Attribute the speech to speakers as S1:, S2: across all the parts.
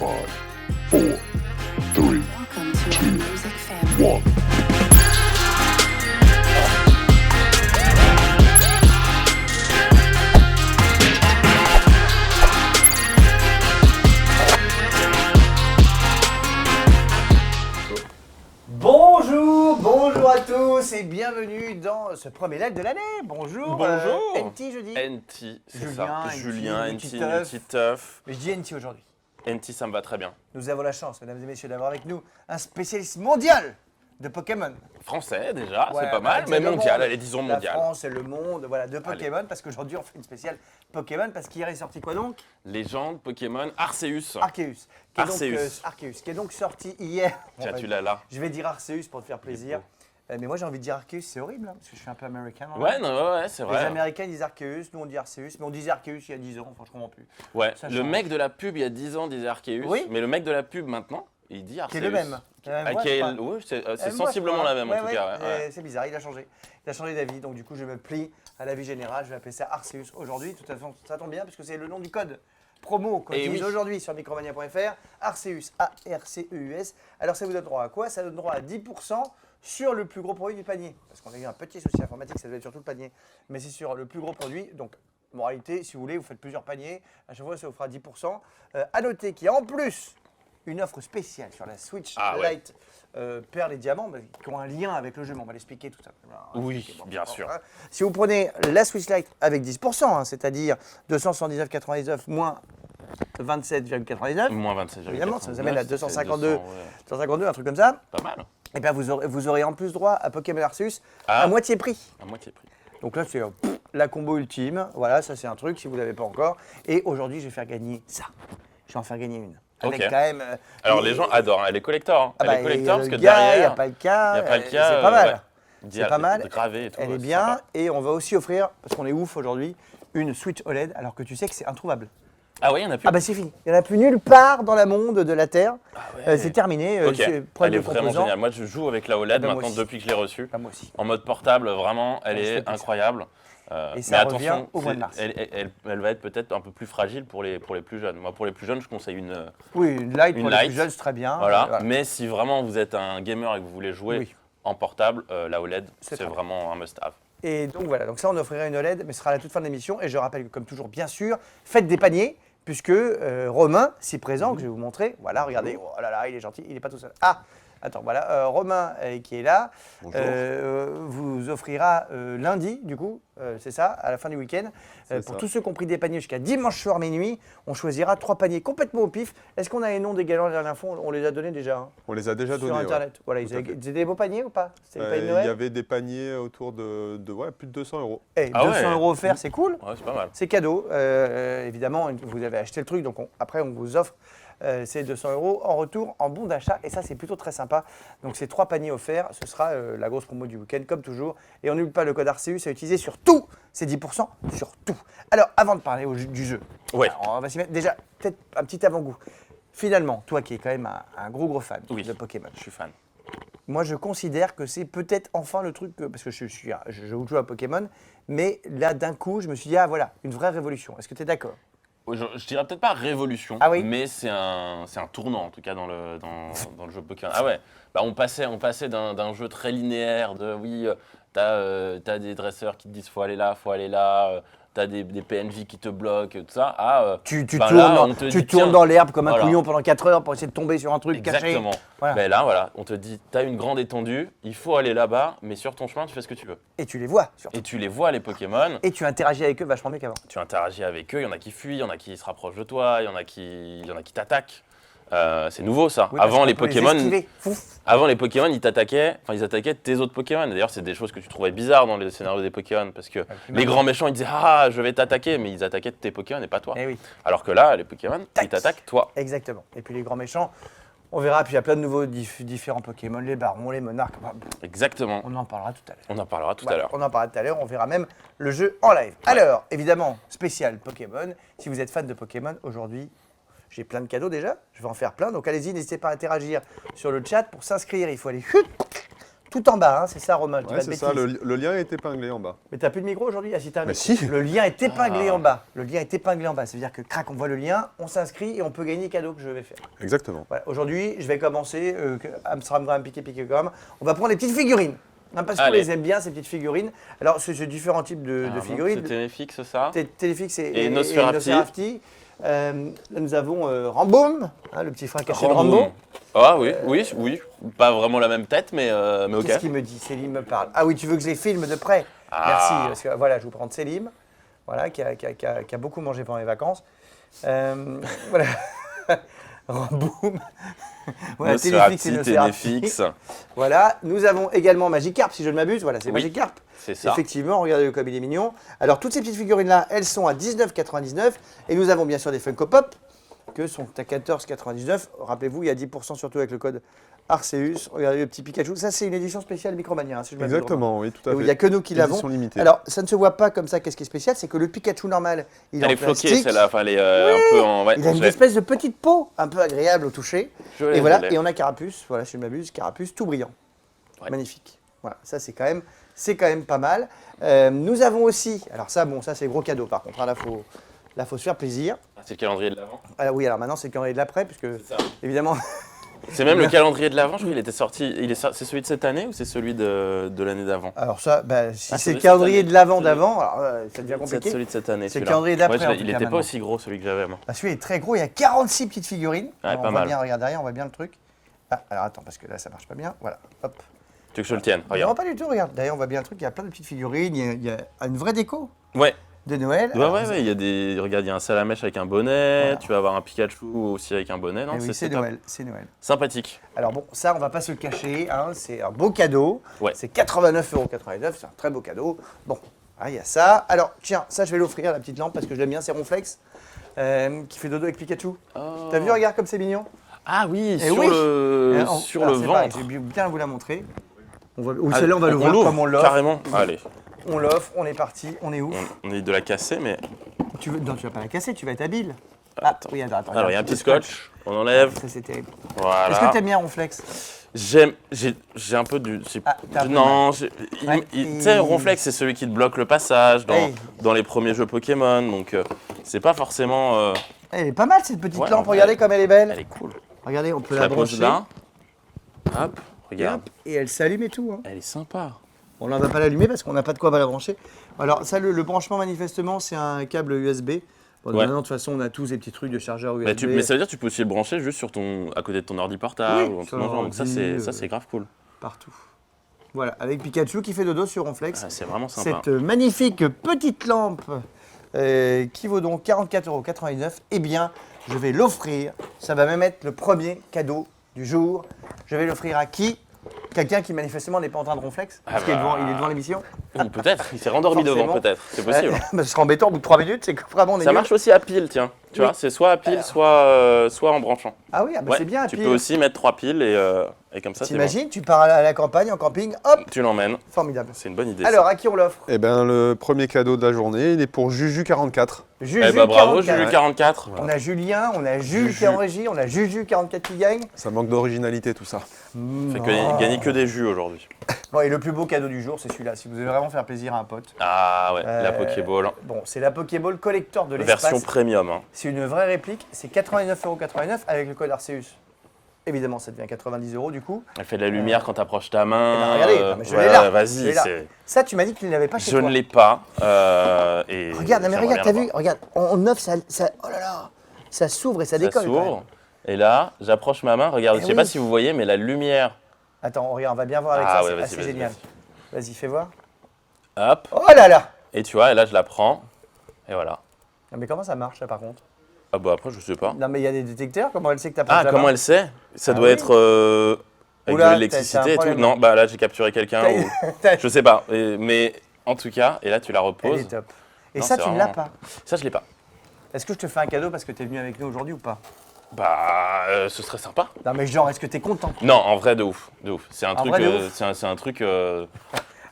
S1: 5, 4, 3,
S2: Welcome to
S1: 2,
S2: our music family.
S1: 1.
S3: Bonjour à tous et bienvenue dans ce premier live de l'année. Bonjour.
S4: Bonjour.
S3: NT jeudi.
S4: NT, c'est ça.
S3: Julien,
S4: Julien,
S3: NT,
S4: NT, Nutty Tuff.
S3: Mais je dis NT aujourd'hui.
S4: NT, ça me va très bien.
S3: Nous avons la chance, mesdames et messieurs, d'avoir avec nous un spécialiste mondial de Pokémon.
S4: Français déjà,
S3: Ouais,
S4: c'est pas mal, mais
S3: le
S4: mondial,
S3: monde.
S4: allez, disons
S3: La
S4: mondial.
S3: France et le monde, voilà, de Pokémon, parce qu'aujourd'hui on fait une spéciale Pokémon, parce qu'hier est sorti quoi donc
S4: Légende, Pokémon, Arceus.
S3: Arceus.
S4: Arceus.
S3: Arceus, qui est donc sorti hier.
S4: Tiens,
S3: On
S4: tu
S3: va-
S4: l'as là.
S3: Je vais dire Arceus pour te faire plaisir. Mais moi j'ai envie de dire Arceus, c'est horrible, hein, parce que je suis un peu américain. hein.
S4: Ouais, non, ouais, c'est
S3: Les
S4: vrai.
S3: Américains disent Arceus, nous on dit Arceus, mais on disait Arceus il y a 10 ans, enfin je comprends plus.
S4: Ouais,
S3: Ça
S4: le
S3: change.
S4: mec de la pub il y a 10 ans disait Arceus,
S3: Oui.
S4: mais le mec de la pub maintenant, il dit
S3: Qui
S4: Arceus.
S3: est le même.
S4: Ah, qui est- ouais, c'est sensiblement la même en tout cas. ouais.
S3: C'est bizarre, il a changé. Il a changé d'avis, donc du coup je me plie à l'avis général, je vais appeler ça Arceus aujourd'hui. De toute façon, ça tombe bien parce que c'est le nom du code promo qu'on
S4: Et
S3: utilise
S4: oui.
S3: aujourd'hui sur micromania.fr. Arceus, A-R-C-E-U-S. Alors ça vous donne droit à quoi? Ça donne droit à 10% sur le plus gros produit du panier. Parce qu'on a eu un petit souci informatique, ça devait être sur tout le panier. Mais c'est sur le plus gros produit, donc moralité, si vous voulez, vous faites plusieurs paniers, à chaque fois ça vous fera 10%. À noter qu'il y a en plus une offre spéciale sur la Switch
S4: Ah ouais.
S3: Lite Perles et Diamants, bah, qui ont un lien avec le jeu, mais on va l'expliquer tout ça.
S4: Oui, bien sûr.
S3: Si vous prenez la Switch Lite avec 10%, hein, c'est-à-dire 279,99 moins 27,99,
S4: Moins 27.
S3: évidemment, ça nous amène à 252,
S4: 200, ouais.
S3: 152, un truc comme ça,
S4: Pas mal,
S3: et bien vous aurez en plus droit à Pokémon Arceus
S4: Ah.
S3: à moitié prix.
S4: à moitié prix.
S3: Donc là, c'est la combo ultime. Voilà, ça c'est un truc si vous ne l'avez pas encore. Et aujourd'hui, je vais faire gagner ça. Je vais en faire gagner une. Avec
S4: Ok.
S3: quand même.
S4: Alors les gens adorent, hein, elle est collector. Hein.
S3: Ah
S4: Elle
S3: bah,
S4: est collector parce
S3: le
S4: que
S3: gars,
S4: derrière,
S3: il n'y a pas le cas.
S4: il y a pas le cas,
S3: C'est pas mal.
S4: ouais.
S3: C'est pas mal.
S4: Gravé et tout.
S3: Elle
S4: ouais,
S3: est
S4: c'est
S3: bien.
S4: sympa.
S3: Et on va aussi offrir, parce qu'on est ouf aujourd'hui, une Switch OLED, alors que tu sais que c'est introuvable.
S4: Ah ouais, il y en a plus.
S3: Ah bah c'est fini. Il n'y en a plus nulle part dans le monde de la Terre.
S4: ouais.
S3: C'est terminé.
S4: Ok,
S3: c'est problème
S4: elle est
S3: de
S4: vraiment
S3: composants.
S4: géniale. Moi, je joue avec la OLED
S3: bah, moi
S4: maintenant
S3: aussi.
S4: depuis que je l'ai reçue.
S3: Ah, moi aussi.
S4: En mode portable, vraiment, elle
S3: je fais
S4: est
S3: plus ça.
S4: incroyable.
S3: Et ça
S4: mais
S3: revient
S4: attention,
S3: au mois de mars.
S4: elle va être peut-être un peu plus fragile pour les plus jeunes. Moi, pour les plus jeunes, je conseille une.
S3: Oui, une Lite
S4: Une
S3: pour les
S4: Lite.
S3: plus jeunes, c'est très bien.
S4: Voilà. Mais si vraiment vous êtes un gamer et que vous voulez jouer
S3: Oui.
S4: en portable, la OLED,
S3: C'est
S4: c'est
S3: très
S4: vraiment un must-have.
S3: Et donc voilà, donc ça on offrira une OLED, mais ce sera à la toute fin de l'émission. Et je rappelle que comme toujours, bien sûr, faites des paniers, puisque Romain, si présent, que je vais vous montrer, voilà, regardez, oh là là, il est gentil, il n'est pas tout seul. Ah, attends, voilà, Romain qui est là,
S4: Bonjour.
S3: vous offrira lundi, du coup, c'est ça, à la fin du week-end. Pour tous ceux qui ont pris des paniers jusqu'à dimanche soir minuit, on choisira 3 paniers complètement au pif. Est-ce qu'on a les noms des gagnants la dernière fois? On les a donnés déjà hein,
S5: On les a déjà
S3: sur
S5: donnés. ouais.
S3: Internet. Voilà,
S5: Tout à fait.
S3: c'était des beaux paniers ou pas? C'était des paniers de
S5: Il
S3: Noël
S5: y avait des paniers autour de ouais, plus de 200 €.
S3: Eh,
S4: Ah
S3: 200
S4: ouais.
S3: € offerts, c'est cool.
S4: Ouais, c'est pas mal.
S3: C'est cadeau, évidemment, vous avez acheté le truc, donc après on vous offre ces 200 € en retour en bon d'achat, et ça c'est plutôt très sympa. Donc ces 3 paniers offerts, ce sera la grosse promo du week-end, comme toujours. Et on n'oublie pas le code Arceus à utiliser sur tout, c'est 10% sur tout. Alors avant de parler du jeu,
S4: Ouais.
S3: alors, on va s'y mettre déjà peut-être un petit avant-goût. Finalement, toi qui es quand même un gros fan
S4: Oui.
S3: de Pokémon,
S4: Je suis fan.
S3: moi je considère que c'est peut-être enfin le truc, parce que je joue à Pokémon, mais là d'un coup je me suis dit, ah voilà, une vraie révolution. Est-ce que tu es d'accord?
S4: Je dirais peut-être pas révolution,
S3: Ah oui.
S4: mais c'est un tournant en tout cas dans le jeu Pokémon. Ah ouais, bah on passait d'un jeu très linéaire de oui, t'as des dresseurs qui te disent faut aller là, t'as des PNJ qui te bloquent, tout ça, à
S3: Tu
S4: ben
S3: tournes,
S4: là,
S3: dans,
S4: on te
S3: tu
S4: dit,
S3: tournes
S4: tiens,
S3: dans l'herbe comme un
S4: voilà.
S3: couillon pendant 4 heures pour essayer de tomber sur un truc caché.
S4: Exactement.
S3: Voilà.
S4: Ben là, voilà, on te dit, t'as une grande étendue, il faut aller là-bas, mais sur ton chemin, tu fais ce que tu veux.
S3: Et tu les vois surtout.
S4: Et tu les vois, les Pokémon,
S3: Et tu interagis avec eux vachement mieux qu'avant.
S4: tu interagis avec eux, il y en a qui fuient, il y en a qui se rapprochent de toi, il y en a qui t'attaquent. C'est nouveau ça.
S3: Oui, parce
S4: Avant
S3: qu'on
S4: les
S3: peut
S4: Pokémon,
S3: esquiver. Fouf.
S4: Avant les Pokémon, ils attaquaient tes autres Pokémon. D'ailleurs, c'est des choses que tu trouvais bizarres dans les scénarios des Pokémon parce que les grands méchants, ils disaient ah, je vais t'attaquer, mais ils attaquaient tes Pokémon et pas toi.
S3: Eh oui,
S4: Alors que là, les Pokémon,
S3: Tac.
S4: ils t'attaquent toi.
S3: exactement. Et puis les grands méchants, on verra. Puis il y a plein de nouveaux différents Pokémon, les barons, les monarques. Bah,
S4: Exactement.
S3: on en parlera tout à l'heure.
S4: On en parlera tout à
S3: Voilà,
S4: l'heure.
S3: on en parlera tout à l'heure, on verra même le jeu en live. Alors, évidemment, spécial Pokémon. Si vous êtes fan de Pokémon, aujourd'hui, j'ai plein de cadeaux déjà. Je vais en faire plein. Donc allez-y, n'hésitez pas à interagir sur le chat. Pour s'inscrire, il faut aller tout en bas, hein, c'est ça Romain, je dis
S5: Ouais,
S3: pas de
S5: c'est ça,
S3: bêtises.
S5: le lien est épinglé en bas.
S3: Mais t'as plus de micro aujourd'hui? Ah si, t'as un
S5: Mais
S3: micro.
S5: si.
S3: Le lien est épinglé
S4: Ah.
S3: en bas. Le lien est épinglé en bas. Ça veut dire que crac, on voit le lien, on s'inscrit et on peut gagner les cadeaux que je vais faire.
S5: Exactement.
S3: Voilà. Aujourd'hui, je vais commencer. Amsterdam Piqué comme. On va prendre les petites figurines. Hein, parce qu'on
S4: Allez.
S3: les aime bien, ces petites figurines. Alors, c'est différents types de
S4: Ah,
S3: figurines.
S4: C'était fixe ça.
S3: Téléfix
S4: Et Nosferatu.
S3: Nosferatu. Là, nous avons Ramboum, hein, le petit frère caché de
S4: Rambo.
S3: Rambo.
S4: Ah oui, oui. Pas vraiment la même tête, mais ok.
S3: Qu'est-ce qu'il me dit? Célim me parle. Ah oui, tu veux que je les filme de près?
S4: Ah.
S3: Merci. Parce que voilà, je vous prends Célim, voilà, qui a beaucoup mangé pendant les vacances. Voilà. Ramboum. Voilà, Téléfix et
S4: Nosferatu,
S3: Nosferatu.
S4: Ténéfix.
S3: Voilà. Nous avons également Magikarp, si je ne m'abuse. Voilà, c'est
S4: Oui.
S3: Magikarp.
S4: C'est ça.
S3: Effectivement, regardez comme il est mignon. Alors, toutes ces petites figurines-là, elles sont à 19,99 €. Et nous avons bien sûr des Funko Pop, que sont à 14,99 €. Rappelez-vous, il y a 10% surtout avec le code Arceus. Regardez le petit Pikachu. Ça, c'est une édition spéciale Micromania, hein, si je m'abuse.
S5: Exactement, oui, tout à
S3: Et où
S5: fait.
S3: il n'y a que nous qui l'avons.
S5: Édition limitée.
S3: Alors, ça ne se voit pas comme ça. Qu'est-ce qui est spécial? C'est que le Pikachu normal, il est
S4: Elle
S3: en
S4: est floquée
S3: plastique.
S4: celle-là, enfin elle est un peu en. Ouais,
S3: Il a une
S4: je l'ai.
S3: espèce de petite peau, un peu agréable au toucher.
S4: Je l'ai,
S3: Et voilà,
S4: je l'ai.
S3: et on a Carapuce, voilà, si je ne m'abuse, Carapuce tout brillant.
S4: Ouais.
S3: Magnifique. Voilà, ça c'est quand même pas mal. Nous avons aussi, alors ça, bon, ça c'est gros cadeau par contre, hein, là faut se faire plaisir.
S4: Ah, c'est le calendrier de l'avant.
S3: Alors oui, alors maintenant c'est le calendrier de l'après, puisque
S4: C'est ça.
S3: évidemment,
S4: C'est même le calendrier de l'avant, je crois qu'il était sorti. C'est celui de cette année ou c'est celui de l'année d'avant?
S3: alors ça, bah, si
S4: Ah,
S3: c'est
S4: c'est
S3: le
S4: de
S3: calendrier
S4: cette
S3: de l'avant
S4: année.
S3: d'avant, alors ça devient
S4: C'est
S3: compliqué.
S4: celui de cette année.
S3: C'est le
S4: celui-là.
S3: calendrier d'après,
S4: Ouais,
S3: en
S4: il
S3: tout
S4: n'était
S3: cas,
S4: pas
S3: maintenant.
S4: aussi gros celui que j'avais moi.
S3: Ah, celui-là est très gros, il y a 46 petites figurines. Alors,
S4: pas
S3: on voit
S4: mal.
S3: bien, regarde derrière, on voit bien le truc. Ah, alors attends, parce que là ça marche pas bien, voilà, hop.
S4: Tu veux que je le tienne?
S3: Non,
S4: Regarde.
S3: pas du tout, regarde. D'ailleurs, on voit bien le truc, il y a plein de petites figurines, il y a une vraie déco
S4: Ouais.
S3: de Noël.
S4: Ouais,
S3: Alors,
S4: ouais, il y a des. Regarde, il y a un Salamèche avec un bonnet.
S3: Voilà.
S4: Tu vas avoir un Pikachu aussi avec un bonnet. Non,
S3: eh oui, c'est
S4: top.
S3: Noël, c'est Noël.
S4: Sympathique.
S3: Alors bon, ça, on va pas se le cacher, hein, c'est un beau cadeau.
S4: Ouais.
S3: C'est 89,89 €, c'est un très beau cadeau. Bon, ah, il y a ça. Alors, tiens, ça, je vais l'offrir, la petite lampe, parce que je l'aime bien, c'est Ronflex, qui fait dodo avec Pikachu.
S4: Oh.
S3: T'as vu, regarde comme c'est mignon.
S4: Ah oui,
S3: Eh
S4: sur
S3: oui.
S4: le,
S3: Alors,
S4: sur
S3: alors,
S4: le
S3: c'est pareil,
S4: ventre.
S3: je vais bien vous la montrer. On va, oui,
S4: Ah,
S3: celle-là, on va l'ouvrir
S4: l'ouvre,
S3: comme on l'offre.
S4: carrément. Allez,
S3: On l'offre, on est parti, on est ouf.
S4: on est de la casser, mais.
S3: Non, tu vas pas la casser, tu vas être habile. Ah,
S4: Attends.
S3: oui, attends.
S4: Alors, il y a un petit scotch, on enlève.
S3: Ça, c'est terrible.
S4: Voilà.
S3: Est-ce que t'aimes bien Ronflex?
S4: J'ai un peu du.
S3: Ah, t'as un peu
S4: non,
S3: Ouais,
S4: tu sais, Ronflex, c'est celui qui te bloque le passage
S3: Hey.
S4: dans les premiers jeux Pokémon, donc c'est pas forcément.
S3: Elle est pas mal cette petite
S4: Ouais,
S3: lampe,
S4: en
S3: regardez
S4: vrai,
S3: comme elle est belle.
S4: Elle est cool.
S3: Regardez, on peut
S4: Je
S3: la
S4: la pose
S3: brancher.
S4: là. Hop,
S3: Et,
S4: regarde.
S3: hop, et elle s'allume et tout. Hein.
S4: Elle est sympa.
S3: Bon, là, on va pas l'allumer parce qu'on n'a pas de quoi la brancher. Alors, ça, le branchement, manifestement, c'est un câble USB. Bon,
S4: Ouais.
S3: Maintenant, de toute façon, on a tous ces petits trucs de chargeur USB.
S4: Bah, mais ça veut dire que tu peux aussi le brancher juste sur à côté de ton ordi portable
S3: Oui,
S4: ou un truc
S3: sur
S4: dans le genre. Donc ça,
S3: l'ordi,
S4: c'est grave cool.
S3: Partout. Voilà, avec Pikachu qui fait dodo sur Ronflex.
S4: Ah, c'est vraiment sympa.
S3: Cette magnifique petite lampe qui vaut donc 44,99 €, eh bien, je vais l'offrir. Ça va même être le premier cadeau du jour. Je vais l'offrir à qui? Quelqu'un qui manifestement n'est pas en train de Ronflex, parce
S4: Ah
S3: qu'il est
S4: bah.
S3: il est devant l'émission.
S4: Ou peut-être, il s'est rendormi devant,
S3: Forcément.
S4: peut-être. C'est possible.
S3: Bah, ce sera embêtant au bout de 3 minutes, c'est que vraiment on est
S4: Ça
S3: nul.
S4: marche aussi à pile, tiens. Tu
S3: Oui.
S4: vois, c'est soit à pile, soit en branchant.
S3: Ah oui, ah bah
S4: Ouais,
S3: c'est bien.
S4: tu
S3: puis,
S4: peux aussi mettre 3 piles et comme ça, c'est bon.
S3: t'imagines, tu pars à la campagne, en camping, hop,
S4: Tu l'emmènes.
S3: formidable.
S4: C'est une bonne idée.
S3: Alors, à qui on l'offre?
S5: Eh ben, le premier cadeau de la journée, il est pour Juju44.
S3: Juju,
S4: Eh bah bravo,
S3: 44.
S4: Juju 44.
S3: On a Julien, on a Jules
S4: Juju.
S3: qui est en régie, on a Juju 44 qui gagne.
S5: Ça manque d'originalité, tout ça.
S4: Fait que gagner que des jus aujourd'hui.
S3: Bon, et le plus beau cadeau du jour, c'est celui-là. Si vous voulez vraiment faire plaisir à un pote.
S4: Ah ouais, la Pokéball.
S3: Bon, c'est la Pokéball Collector de l'espace.
S4: Version premium. Hein.
S3: C'est une vraie réplique. C'est 89,89 € avec le code Arceus. Évidemment, ça devient 90 € du coup.
S4: Elle fait de la lumière quand t'approches ta main.
S3: Eh ben, regardez, non, mais je
S4: ouais,
S3: l'ai là. Je
S4: Vas-y,
S3: l'ai là.
S4: c'est.
S3: Ça, tu m'as dit que tu ne l'avais pas chez
S4: Je
S3: toi.
S4: ne l'ai pas. Et
S3: Regarde, non, mais
S4: j'aimerais
S3: regarde,
S4: bien
S3: t'as
S4: l'avoir.
S3: vu? Regarde, on offre, ça, oh là là, ça s'ouvre et ça
S4: Ça
S3: décolle. quand même.
S4: s'ouvre. Et là, j'approche ma main. Regarde,
S3: Eh
S4: je sais pas
S3: oui.
S4: si vous voyez, mais la lumière.
S3: Attends, regarde, on va bien voir avec
S4: Ah
S3: ça.
S4: ouais,
S3: C'est
S4: vas-y,
S3: assez
S4: vas-y,
S3: génial. Vas-y, fais voir.
S4: Hop.
S3: Oh là là!
S4: Et tu vois, et là, je la prends. Et voilà.
S3: Non, mais comment ça marche, ça, par contre?
S4: Ah bah après, je sais pas.
S3: Non, mais il y a des détecteurs. Comment elle sait que t'as
S4: Ah, comment elle sait? Ça
S3: Ah
S4: doit
S3: oui.
S4: être avec
S3: Oula,
S4: de l'électricité
S3: t'as un
S4: et tout.
S3: problème.
S4: Non, bah là, j'ai capturé quelqu'un. ou- Je sais pas. Mais en tout cas, et là, tu la
S3: Elle
S4: reposes.
S3: est top. Et
S4: Non,
S3: ça,
S4: c'est
S3: tu ne l'as
S4: vraiment-
S3: pas.
S4: Ça, je l'ai pas.
S3: Est-ce que je te fais un cadeau parce que tu es venu avec nous aujourd'hui ou pas?
S4: Bah, ce serait sympa.
S3: Non, mais genre, est-ce que tu es content?
S4: Non, en vrai, de ouf. De ouf. C'est un
S3: En
S4: truc.
S3: vrai, de ouf.
S4: C'est un truc.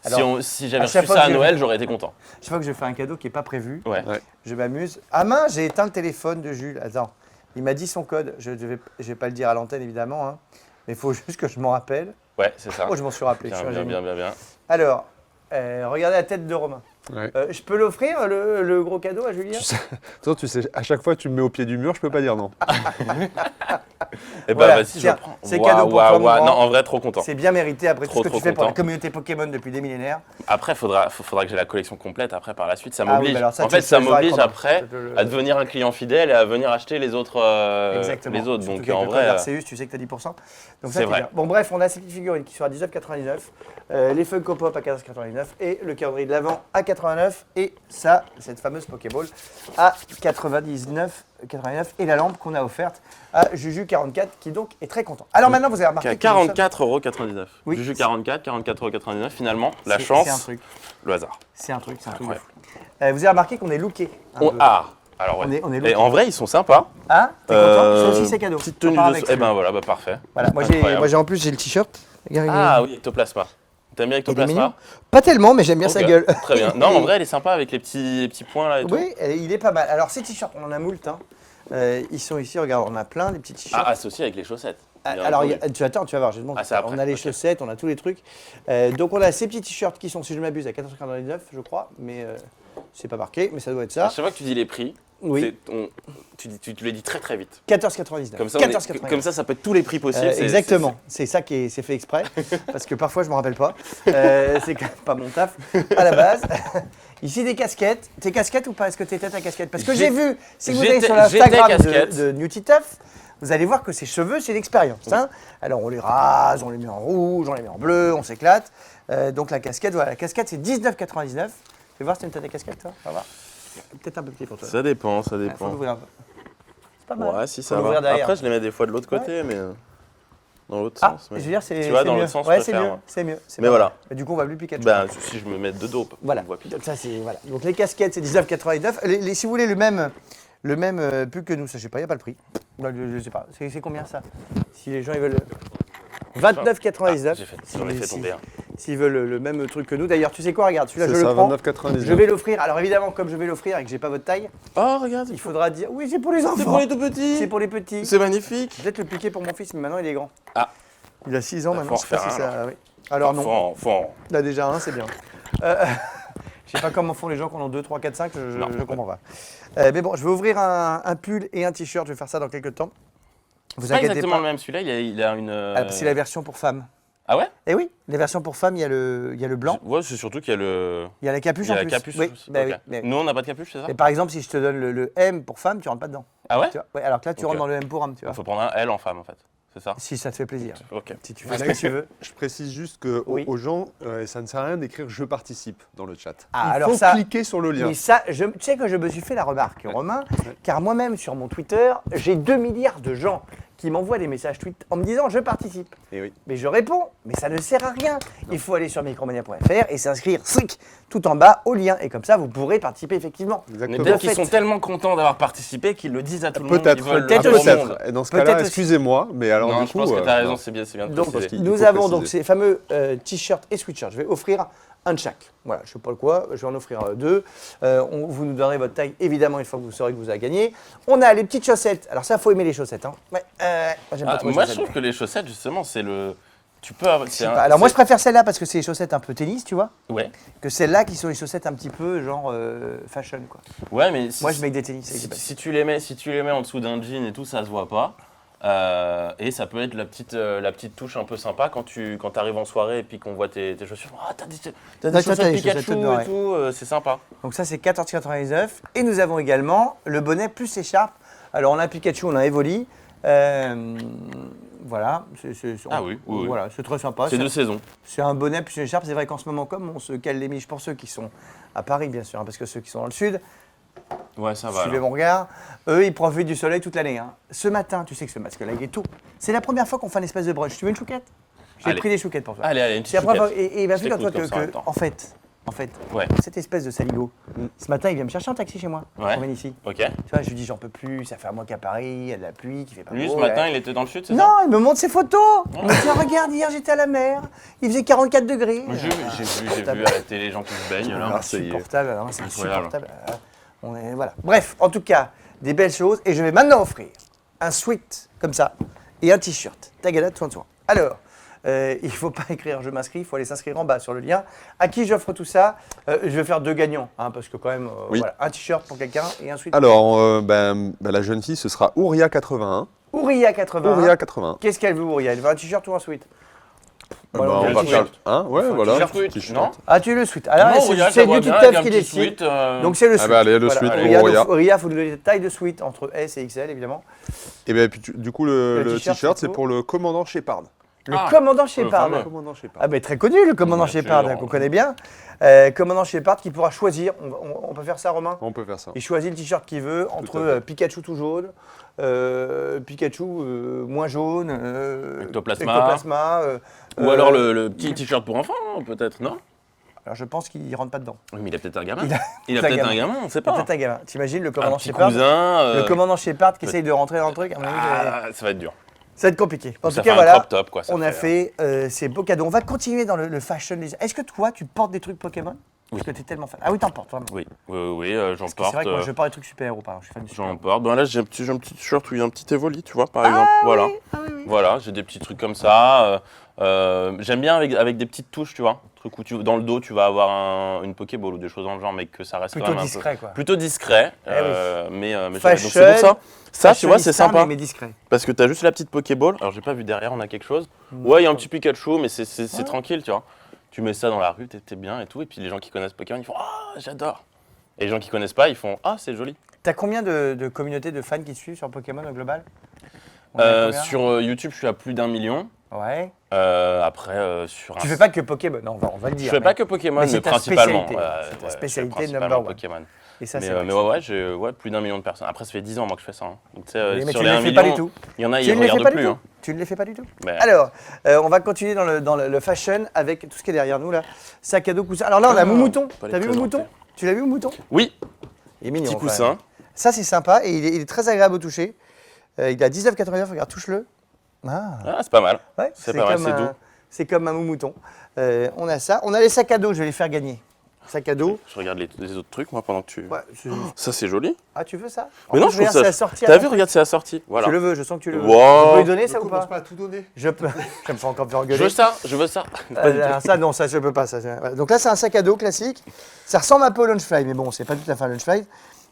S3: Alors,
S4: Si j'avais
S3: à chaque
S4: reçu
S3: fois
S4: ça
S3: que
S4: à
S3: je-
S4: Noël, j'aurais été content.
S3: Chaque fois que je fais un cadeau qui n'est pas prévu,
S4: Ouais.
S5: Ouais.
S3: je m'amuse. Ah mince, j'ai éteint le téléphone de Jules. Attends, il m'a dit son code. Je vais pas le dire à l'antenne, évidemment. Hein. Mais il faut juste que je m'en rappelle.
S4: Ouais, c'est ça.
S3: Moi, je m'en suis rappelé. je
S4: Bien,
S3: suis un
S4: bien,
S3: génie.
S4: bien.
S3: Alors, regardez la tête de Romain.
S5: Ouais.
S3: Je peux l'offrir, le gros cadeau à Julien?
S5: Toi, tu sais, à chaque fois que tu me mets au pied du mur, je peux pas dire non.
S4: Eh
S3: Voilà,
S4: bah, vas-y, je
S3: tiens,
S4: le prends.
S3: c'est cadeau pour toi, mon grand.
S4: Non, en vrai, trop content.
S3: C'est bien mérité après tout
S4: Trop,
S3: ce que tu
S4: trop
S3: fais pour la
S4: content.
S3: communauté Pokémon depuis des millénaires.
S4: Après, faudra que j'ai la collection complète après par la suite. Ça
S3: Ah oui,
S4: m'oblige.
S3: mais alors ça,
S4: En
S3: tu
S4: fait,
S3: le
S4: ça
S3: feras avec
S4: m'oblige
S3: Romain.
S4: après à devenir un client fidèle et à venir acheter les autres.
S3: Exactement.
S4: Les autres.
S3: Surtout
S4: Donc
S3: qu'avec
S4: en
S3: le code
S4: vrai.
S3: Arceus, tu sais que tu as 10%. Donc ça,
S4: C'est
S3: c'est
S4: vrai.
S3: bien. Bon, bref, on a ces petites figurines qui sont à 19,99, les Funko Pop à 14,99 et le calendrier de l'Avent à 89 et ça, cette fameuse Pokéball à 99,89 et la lampe qu'on a offerte à Juju44 qui donc est très content. Alors maintenant, vous avez remarqué que nous sommes-
S4: 44,99 €.
S3: Oui.
S4: Juju 44,99 €. Finalement, la
S3: c'est-
S4: chance,
S3: C'est un truc.
S4: le hasard.
S3: C'est un truc de
S4: Incroyable.
S3: fou. Vous avez remarqué qu'on est looké. un peu.
S4: Alors ouais.
S3: On est
S4: Et
S3: looké.
S4: en vrai, ils sont sympas.
S3: Hein? T'es content? Ça aussi, c'est cadeau.
S4: Petite
S3: On
S4: tenue
S3: part
S4: de.
S3: avec
S4: Eh
S3: celui-là.
S4: ben voilà, bah parfait.
S3: Voilà, moi
S4: Incroyable.
S3: en plus j'ai le t-shirt. Regarde,
S4: Ah oui, Ectoplasma. T'aimes bien
S3: il est mignon.
S4: Ectoplasma?
S3: Pas tellement, mais j'aime bien sa
S4: Ok,
S3: gueule.
S4: Très bien. Non, en vrai, elle est sympa avec les petits points là et tout.
S3: Oui, il est pas mal. Alors ces t-shirts, on en a moult. Hein. Ils sont ici, regarde, on a plein des petits t-shirts.
S4: Ah, associé avec les chaussettes. Bien
S3: Alors,
S4: entendu.
S3: tu attends, tu vas voir, je vais te montrer.
S4: Ah, c'est après,
S3: On a les
S4: ok.
S3: chaussettes, on a tous les trucs. Donc on a ces petits t-shirts qui sont, si je ne m'abuse, à 14,99 je crois, mais c'est pas marqué, mais ça doit être
S4: À
S3: ça.
S4: chaque fois que tu dis les prix,
S3: Oui.
S4: tu les dis très très vite.
S3: 14,99.
S4: Comme ça,
S3: 14,99.
S4: comme ça peut être tous les prix possibles. C'est-
S3: Exactement, c'est ça qui est c'est fait exprès, parce que parfois je me rappelle pas. C'est quand même pas mon taf à la base. Ici des casquettes. T'es casquette ou pas? Est-ce que t'étais ta casquette? Parce que j'ai vu, si vous allez
S4: j'étais-
S3: sur l'Instagram
S4: j'étais casquette.
S3: de Newtituff, vous allez voir que ses cheveux, c'est l'expérience. Hein. Alors on les rase, on les met en rouge, on les met en bleu, on s'éclate. Donc la casquette, voilà, la casquette c'est 19,99. Tu veux voir si tu aimes ta casquette, toi? On va voir. Peut-être un peu petit pour toi.
S4: Ça dépend, ça
S3: Faut
S4: dépend.
S3: l'ouvrir un peu. C'est pas mal.
S4: Ouais, si
S3: Faut
S4: ça
S3: l'ouvrir
S4: va.
S3: derrière.
S4: Après, je les mets des fois de l'autre côté, mais dans l'autre
S3: Ah,
S4: sens.
S3: je
S4: mais-
S3: veux dire, c'est
S4: Tu vois,
S3: c'est
S4: dans
S3: mieux.
S4: l'autre sens,
S3: Ouais,
S4: je
S3: c'est
S4: préfère,
S3: mieux,
S4: moi.
S3: c'est mieux. c'est
S4: Mais
S3: pas
S4: voilà.
S3: mal. Mais du coup, on va plus Pikachu.
S4: Ben, si je me mets de dos,
S3: Voilà.
S4: on voit plus.
S3: Donc ça c'est voilà. Donc les casquettes c'est 19,99. Si vous voulez le même pull que nous, ça je sais pas, il n'y a pas le prix. Je sais pas. C'est combien ça? Si les gens ils veulent 29,99.
S4: J'en ai fait tomber un.
S3: S'ils veulent le même truc que nous. D'ailleurs, tu sais quoi, regarde, celui-là
S5: C'est
S3: je
S5: ça,
S3: le prends.
S5: 29,99.
S3: Je vais l'offrir. Alors évidemment, comme je vais l'offrir et que j'ai pas votre taille,
S4: Oh, regarde,
S3: il faudra dire oui, c'est pour les enfants.
S4: c'est pour les tout petits.
S3: C'est pour les petits.
S4: C'est magnifique.
S3: Peut-être le piquer pour mon fils, mais maintenant il est grand.
S4: Ah.
S3: Il a 6 ans
S4: Bah,
S3: maintenant.
S4: faut
S3: Je sais pas
S4: en
S3: si
S4: refaire
S3: ça. Oui. Alors non.
S4: Enfant.
S3: Il a déjà un, c'est bien. Je sais pas comment font les gens qui en ont 2, 3, 4, 5, je
S4: Non.
S3: ne comprends pas. Mais bon, je vais ouvrir un pull et un t-shirt, je vais faire ça dans quelques temps. Vous
S4: C'est pas
S3: inquiétez
S4: exactement
S3: pas.
S4: le même, celui-là, il a une.
S3: C'est la version pour femmes.
S4: Ah ouais?
S3: Et oui, les versions pour femmes, il y a le blanc,
S4: Ouais, c'est surtout qu'il y a le.
S3: il y a la capuche
S4: Il y a
S3: en
S4: la
S3: plus.
S4: capuche
S3: Oui,
S4: aussi.
S3: bah
S4: Ok.
S3: oui, mais-
S4: Nous, on n'a pas de capuche, c'est ça?
S3: Et par exemple, si je te donne le M pour femme, tu rentres pas dedans.
S4: Ah ouais?
S3: Tu vois ouais, alors que là, tu
S4: Ok.
S3: rentres dans le M pour homme, tu vois.
S4: Il faut prendre un L en femme, en fait. C'est ça?
S3: Si ça te fait plaisir.
S4: Ok.
S3: Si tu fais ce que tu veux.
S5: Je précise juste que
S3: Oui.
S5: aux gens, ça ne sert à rien d'écrire je participe dans le chat.
S3: Ah,
S5: Il
S3: alors
S5: faut
S3: ça-
S5: cliquer sur le lien.
S3: Mais ça, tu sais que je me suis fait la remarque, Romain, car moi-même sur mon Twitter, j'ai 2 milliards de gens qui m'envoient des messages tweet en me disant je participe.
S5: Et oui.
S3: Mais je réponds, mais ça ne sert à rien. Il faut aller sur micromania.fr et s'inscrire tout en bas au lien. Et comme ça, vous pourrez participer effectivement.
S4: Mais
S5: Exactement.
S4: peut-être qu'ils
S3: fait.
S4: sont tellement contents d'avoir participé qu'ils le disent à tout le monde.
S5: Peut-être,
S4: Ils veulent
S3: peut-être
S4: le
S3: aussi.
S4: monde.
S5: Et dans ce
S3: Peut-être
S5: cas-là,
S3: aussi.
S5: excusez-moi, mais alors
S4: Non,
S5: du
S4: je
S5: coup,
S4: pense que tu as raison,
S5: non.
S4: c'est bien de
S3: Donc
S4: préciser.
S5: qu'il
S3: nous
S5: faut
S3: avons
S5: préciser.
S3: donc ces fameux t-shirts et sweatshirts. Je vais offrir un de chaque. Voilà, je ne sais pas le quoi, je vais en offrir 2. Vous nous donnerez votre taille, évidemment, une fois que vous saurez que vous avez gagné. On a les petites chaussettes. Alors ça, il faut aimer les chaussettes. Hein. Ouais, moi, j'aime pas
S4: Ah,
S3: trop les
S4: moi, je
S3: chaussettes.
S4: trouve que les chaussettes, justement, c'est le. Tu peux avoir.
S3: Je sais pas. Alors moi, je préfère celles-là parce que c'est les chaussettes un peu tennis, tu vois,
S4: Ouais.
S3: que celles-là qui sont les chaussettes un petit peu genre fashion, quoi.
S4: Ouais, mais.
S3: Moi, je mets que des tennis. avec des baskets.
S4: Si tu les mets en dessous d'un jean et tout, ça se voit pas. Et ça peut être la petite touche un peu sympa quand arrives en soirée et puis qu'on voit tes chaussures. Ah, t'as des
S3: Ouais, toi,
S4: chaussures
S3: t'as les
S4: Pikachu
S3: chaussettes toutes noires,
S4: et tout, c'est sympa.
S3: Donc ça, c'est 14,99. Et nous avons également le bonnet plus écharpe. Alors on a Pikachu, on a Evoli. Voilà.
S4: Ah oui, oui, oui.
S3: Voilà, c'est très sympa.
S4: C'est de saison.
S3: C'est un bonnet plus une écharpe. C'est vrai qu'en ce moment, comme on se cale les miches pour ceux qui sont à Paris, bien sûr, hein, parce que ceux qui sont dans le sud,
S4: Ouais, ça va.
S3: suivez
S4: là.
S3: mon regard, eux, ils profitent du soleil toute l'année. Hein. Ce matin, tu sais que ce masque-là, il est tout. C'est la première fois qu'on fait une espèce de brunch. Tu veux une chouquette? J'ai
S4: Allez.
S3: pris des chouquettes pour toi.
S4: Allez, une
S3: C'est
S4: petite
S3: la première
S4: chouquette.
S3: fois. Et il va
S4: Je
S3: figure toi
S4: t'écoute comme ça en même
S3: que,
S4: temps.
S3: en fait,
S4: Ouais.
S3: cette espèce de saligo, ce matin, il vient me chercher un taxi chez moi.
S4: Ouais.
S3: On vient ici.
S4: Ok.
S3: Tu vois, je lui dis, j'en peux plus, ça fait un mois qu'à Paris, il y a de la pluie, qui fait pas
S4: Lui,
S3: beau.
S4: ce matin,
S3: ouais.
S4: il était dans le sud, c'est ça?
S3: Non, il me montre ses photos. Il me dit, ah, regarde, hier j'étais à la mer, il faisait 44 degrés.
S4: J'ai vu à la télé les gens qui se baignent là.
S3: Insupportable, alors, c'est
S4: Incroyable.
S3: insupportable. Voilà. Bref, en tout cas, des belles choses. Et je vais maintenant offrir un sweat comme ça, et un t-shirt. Tagada, soin de soi. Alors, il ne faut pas écrire je m'inscris, il faut aller s'inscrire en bas sur le lien. À qui j'offre tout ça? Je vais faire 2 gagnants, hein, parce que quand même,
S5: Oui.
S3: voilà, un t-shirt pour quelqu'un et un sweat.
S5: Alors, la jeune fille, ce sera Ouria81.
S3: Ouria 80.
S5: Ouria81.
S3: Qu'est-ce qu'elle veut, Ouria? Elle veut un t-shirt ou un sweat? Voilà,
S5: on
S3: un
S5: va
S3: t-shirt.
S5: faire. Hein, ouais, voilà.
S4: t-shirt, oui.
S5: T-shirt.
S4: Non.
S3: Ah, tu veux le sweat. Alors,
S4: Non,
S3: là,
S4: Ouria,
S3: c'est
S4: ça va
S3: Beauty
S4: bien,
S3: Tuff
S4: avec un
S3: qui
S4: petit
S3: décide.
S4: sweat,
S3: Donc, c'est le
S5: Ah
S3: sweat.
S5: bah, allez, le sweat pour Ouria.
S3: Ouria, il faut nous donner des tailles de sweat entre S et XL, évidemment.
S5: Et bien, du coup, le
S3: t-shirt,
S5: t-shirt,
S3: c'est
S5: c'est pour le commandant Shepard.
S3: Le
S4: Ah,
S3: commandant Shepard.
S4: fameux.
S5: Le commandant Shepard.
S3: Ah, mais très connu, le commandant
S4: Bien
S3: Shepard,
S4: sûr.
S3: qu'on connaît bien. Commandant Shepard qui pourra choisir. On peut faire ça, Romain?
S5: On peut faire ça.
S3: Il choisit le t-shirt qu'il veut entre
S5: à fait.
S3: Pikachu tout jaune, Pikachu moins jaune,
S4: Ectoplasma. Ou alors le petit t-shirt pour enfants, hein, peut-être, non?
S3: Alors je pense qu'il rentre pas dedans.
S4: Oui, mais il a peut-être un gamin.
S3: Il a
S4: peut-être
S3: un
S4: un gamin, on ne sait
S3: Il y a
S4: pas.
S3: peut-être un gamin. T'imagines le
S4: Un
S3: commandant
S4: petit
S3: Shepard?
S4: cousin.
S3: Le commandant Shepard qui essaye de rentrer dans le truc. À mon avis,
S4: Ça va être dur.
S3: ça va être compliqué. En
S4: Ça
S3: tout
S4: fait
S3: cas,
S4: un
S3: voilà.
S4: crop top, quoi. ça
S3: On a fait ces beaux cadeaux. On va continuer dans le fashion design. Est-ce que toi, tu portes des trucs Pokémon? Parce que tu es tellement fan. Ah oui, t'en portes, vraiment.
S4: Oui, j'en
S3: Parce que c'est vrai
S4: porte.
S3: que moi, je porte des trucs super-héros, par exemple. Je suis fan du
S4: J'en
S3: super-héros.
S4: porte. Ben là, j'ai un petit t-shirt où il y a un petit Evoli, tu vois, par exemple. Voilà. Voilà, j'ai des petits trucs comme ça. J'aime bien avec des petites touches, tu vois. Truc où dans le dos, tu vas avoir une Pokéball ou des choses dans le genre, mais que ça reste
S3: Plutôt
S4: quand même
S3: discret, quoi.
S4: Plutôt discret.
S3: Eh oui.
S4: Mais
S3: Fashion.
S4: donc c'est pour ça. Ça, tu vois, c'est
S3: Fashionista,
S4: sympa.
S3: Mais discret.
S4: Parce que tu as juste la petite Pokéball. Alors, j'ai pas vu derrière, on a quelque chose. Ouais, il y a un petit Pikachu, mais c'est tranquille, tu vois. Tu mets ça dans la rue, t'es bien et tout. Et puis les gens qui connaissent Pokémon, ils font ah, j'adore. Et les gens qui connaissent pas, ils font ah, c'est joli.
S3: T'as combien de communautés de fans qui te suivent sur Pokémon au global? On est à combien?
S4: Sur YouTube, je suis à plus d'1 million.
S3: Ouais.
S4: Après, sur
S3: Tu fais pas que Pokémon, non, on va le dire.
S4: Je fais
S3: mais-
S4: pas que Pokémon,
S3: mais
S4: mais,
S3: c'est ta
S4: principalement.
S3: spécialité. C'est ta
S4: je fais
S3: spécialité
S4: principalement
S3: number one.
S4: Pokémon.
S3: Et ça,
S4: Mais,
S3: c'est vrai.
S4: mais ouais, j'ai plus d'1 million de personnes. Après, ça fait 10 ans moi que je fais ça. Hein. Donc, tu sais,
S3: Oui, mais
S4: sur
S3: tu
S4: les
S3: ne
S4: 1
S3: les fais pas
S4: million,
S3: du tout.
S4: il y en a,
S3: Tu
S4: ils
S3: ne les fais
S4: regardent
S3: pas
S4: plus.
S3: du tout.
S4: Hein.
S3: Tu ne les fais pas du tout.
S4: Mais-
S3: Alors, on va continuer dans le fashion avec tout ce qui est derrière nous là. Sac à dos, coussin. Alors là, on a Moumouton.
S4: pas les
S3: T'as vu
S4: présenter.
S3: Moumouton? Tu l'as vu Moumouton?
S4: Oui,
S3: Il est mignon.
S4: petit
S3: quand même.
S4: coussin.
S3: Ça, c'est sympa et il est très agréable au toucher. Il est à 19,99 €. Regarde, touche-le. Ah,
S4: Ah, c'est pas mal.
S3: ouais,
S4: C'est pas mal,
S3: comme
S4: c'est
S3: un-
S4: doux.
S3: C'est comme un Moumouton. On a ça. On a les sacs à dos, je vais les faire gagner. Sac à dos.
S4: Je regarde les autres trucs, moi, pendant que tu.
S3: Ouais,
S4: Ça, c'est joli.
S3: Ah, tu veux ça?
S4: Mais
S3: En
S4: non,
S3: plus,
S4: je trouve
S3: regarde, c'est la
S4: ça.
S3: sortie.
S4: T'as vu, regarde, c'est la sortie. Voilà.
S3: Tu le veux, je sens que tu le veux.
S4: Wow.
S3: Je peux lui donner ça ou pas?
S5: pas à tout donner.
S3: Je peux. Je me fais encore faire
S4: Je
S3: engueuler.
S4: veux ça, je veux ça. Pas du tout.
S3: Alors ça, non, ça, je peux pas. Ça, voilà. Donc là, c'est un sac à dos classique. Ça ressemble un peu au Lunchfly, mais bon, c'est pas tout à fait un Lunchfly.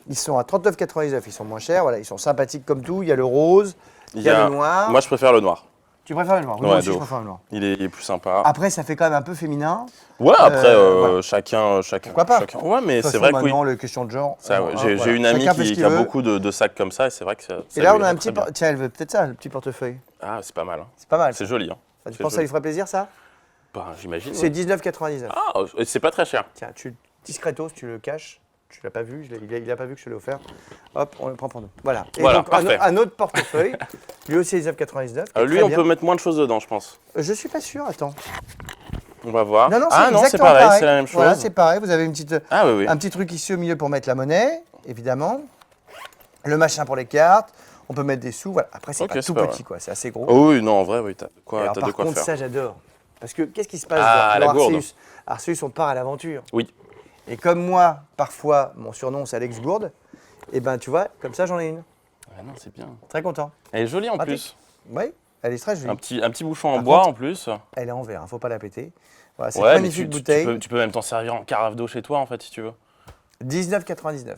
S3: Ils sont à 39,99 €. Ils sont moins chers. Voilà, ils sont sympathiques comme tout. Il y a le rose, il y a le noir.
S4: Moi, je préfère le noir.
S3: Tu préfères le noir? Oui,
S4: Ouais,
S3: moi aussi,
S4: de
S3: je
S4: ouf.
S3: préfère le noir.
S4: Il est plus sympa.
S3: Après, ça fait quand même un peu féminin.
S4: Ouais, après,
S3: voilà.
S4: chacun.
S3: Pourquoi pas?
S4: chacun- Ouais, mais
S3: De toute
S4: c'est
S3: façon,
S4: vrai que oui.
S3: maintenant, les questions de genre.
S4: Ça, ouais,
S3: voilà.
S4: j'ai une amie
S3: Chacun fait ce
S4: qui
S3: qu'il
S4: a
S3: veut.
S4: beaucoup de sacs comme ça et c'est vrai que ça.
S3: Et là,
S4: lui
S3: on a
S4: va
S3: un petit.
S4: très bien.
S3: Tiens, elle veut peut-être ça, le petit portefeuille.
S4: Ah, c'est pas mal. Hein.
S3: C'est pas mal.
S4: C'est joli. Hein.
S3: Ça, tu
S4: c'est
S3: penses que ça
S4: joli.
S3: lui ferait plaisir, ça?
S4: Bah, j'imagine.
S3: C'est
S4: ouais.
S3: 19,99 €.
S4: Ah, et c'est pas très cher.
S3: Tiens, discretos, tu le caches. Tu l'as pas vu, il a pas vu que je te l'ai offert. Hop, on le prend pour nous. Voilà. Et
S4: Voilà,
S3: donc,
S4: parfait.
S3: un autre portefeuille, lui aussi 19,99 €.
S4: Lui,
S3: Très
S4: on
S3: bien.
S4: peut mettre moins de choses dedans, je pense.
S3: Je suis pas sûr, attends.
S4: On va voir.
S3: Non, non,
S4: ah non, c'est
S3: exactement
S4: pareil, c'est la même chose.
S3: Voilà, c'est pareil. Vous avez une petite,
S4: Ah oui, oui.
S3: un petit truc ici au milieu pour mettre la monnaie, évidemment. Le machin pour les cartes. On peut mettre des sous. Voilà. Après, c'est
S4: Ok,
S3: pas
S4: c'est
S3: tout
S4: pas
S3: petit, quoi. C'est assez gros.
S4: Oh oui, non, en vrai, oui, t'as
S3: Alors,
S4: de
S3: par
S4: quoi
S3: contre,
S4: faire.
S3: ça, j'adore. Parce que qu'est-ce qui se passe
S4: Ah,
S3: dans
S4: la gourde.
S3: Arceus? Arceus, on part à l'aventure.
S4: Oui.
S3: Et comme moi, parfois, mon surnom, c'est Alex Gourde, et ben, tu vois, comme ça, j'en ai une.
S4: Ah non, c'est bien.
S3: Très content.
S4: Elle est jolie en
S3: Pratique.
S4: plus.
S3: Oui, elle est très jolie.
S4: Un petit bouchon en
S3: Par
S4: bois
S3: contre,
S4: en plus.
S3: Elle est en verre, faut pas la péter. Voilà, c'est
S4: Ouais,
S3: une
S4: mais
S3: magnifique
S4: tu
S3: bouteille.
S4: peux même t'en servir en carafe d'eau chez toi en fait si tu veux.
S3: 19,99 €.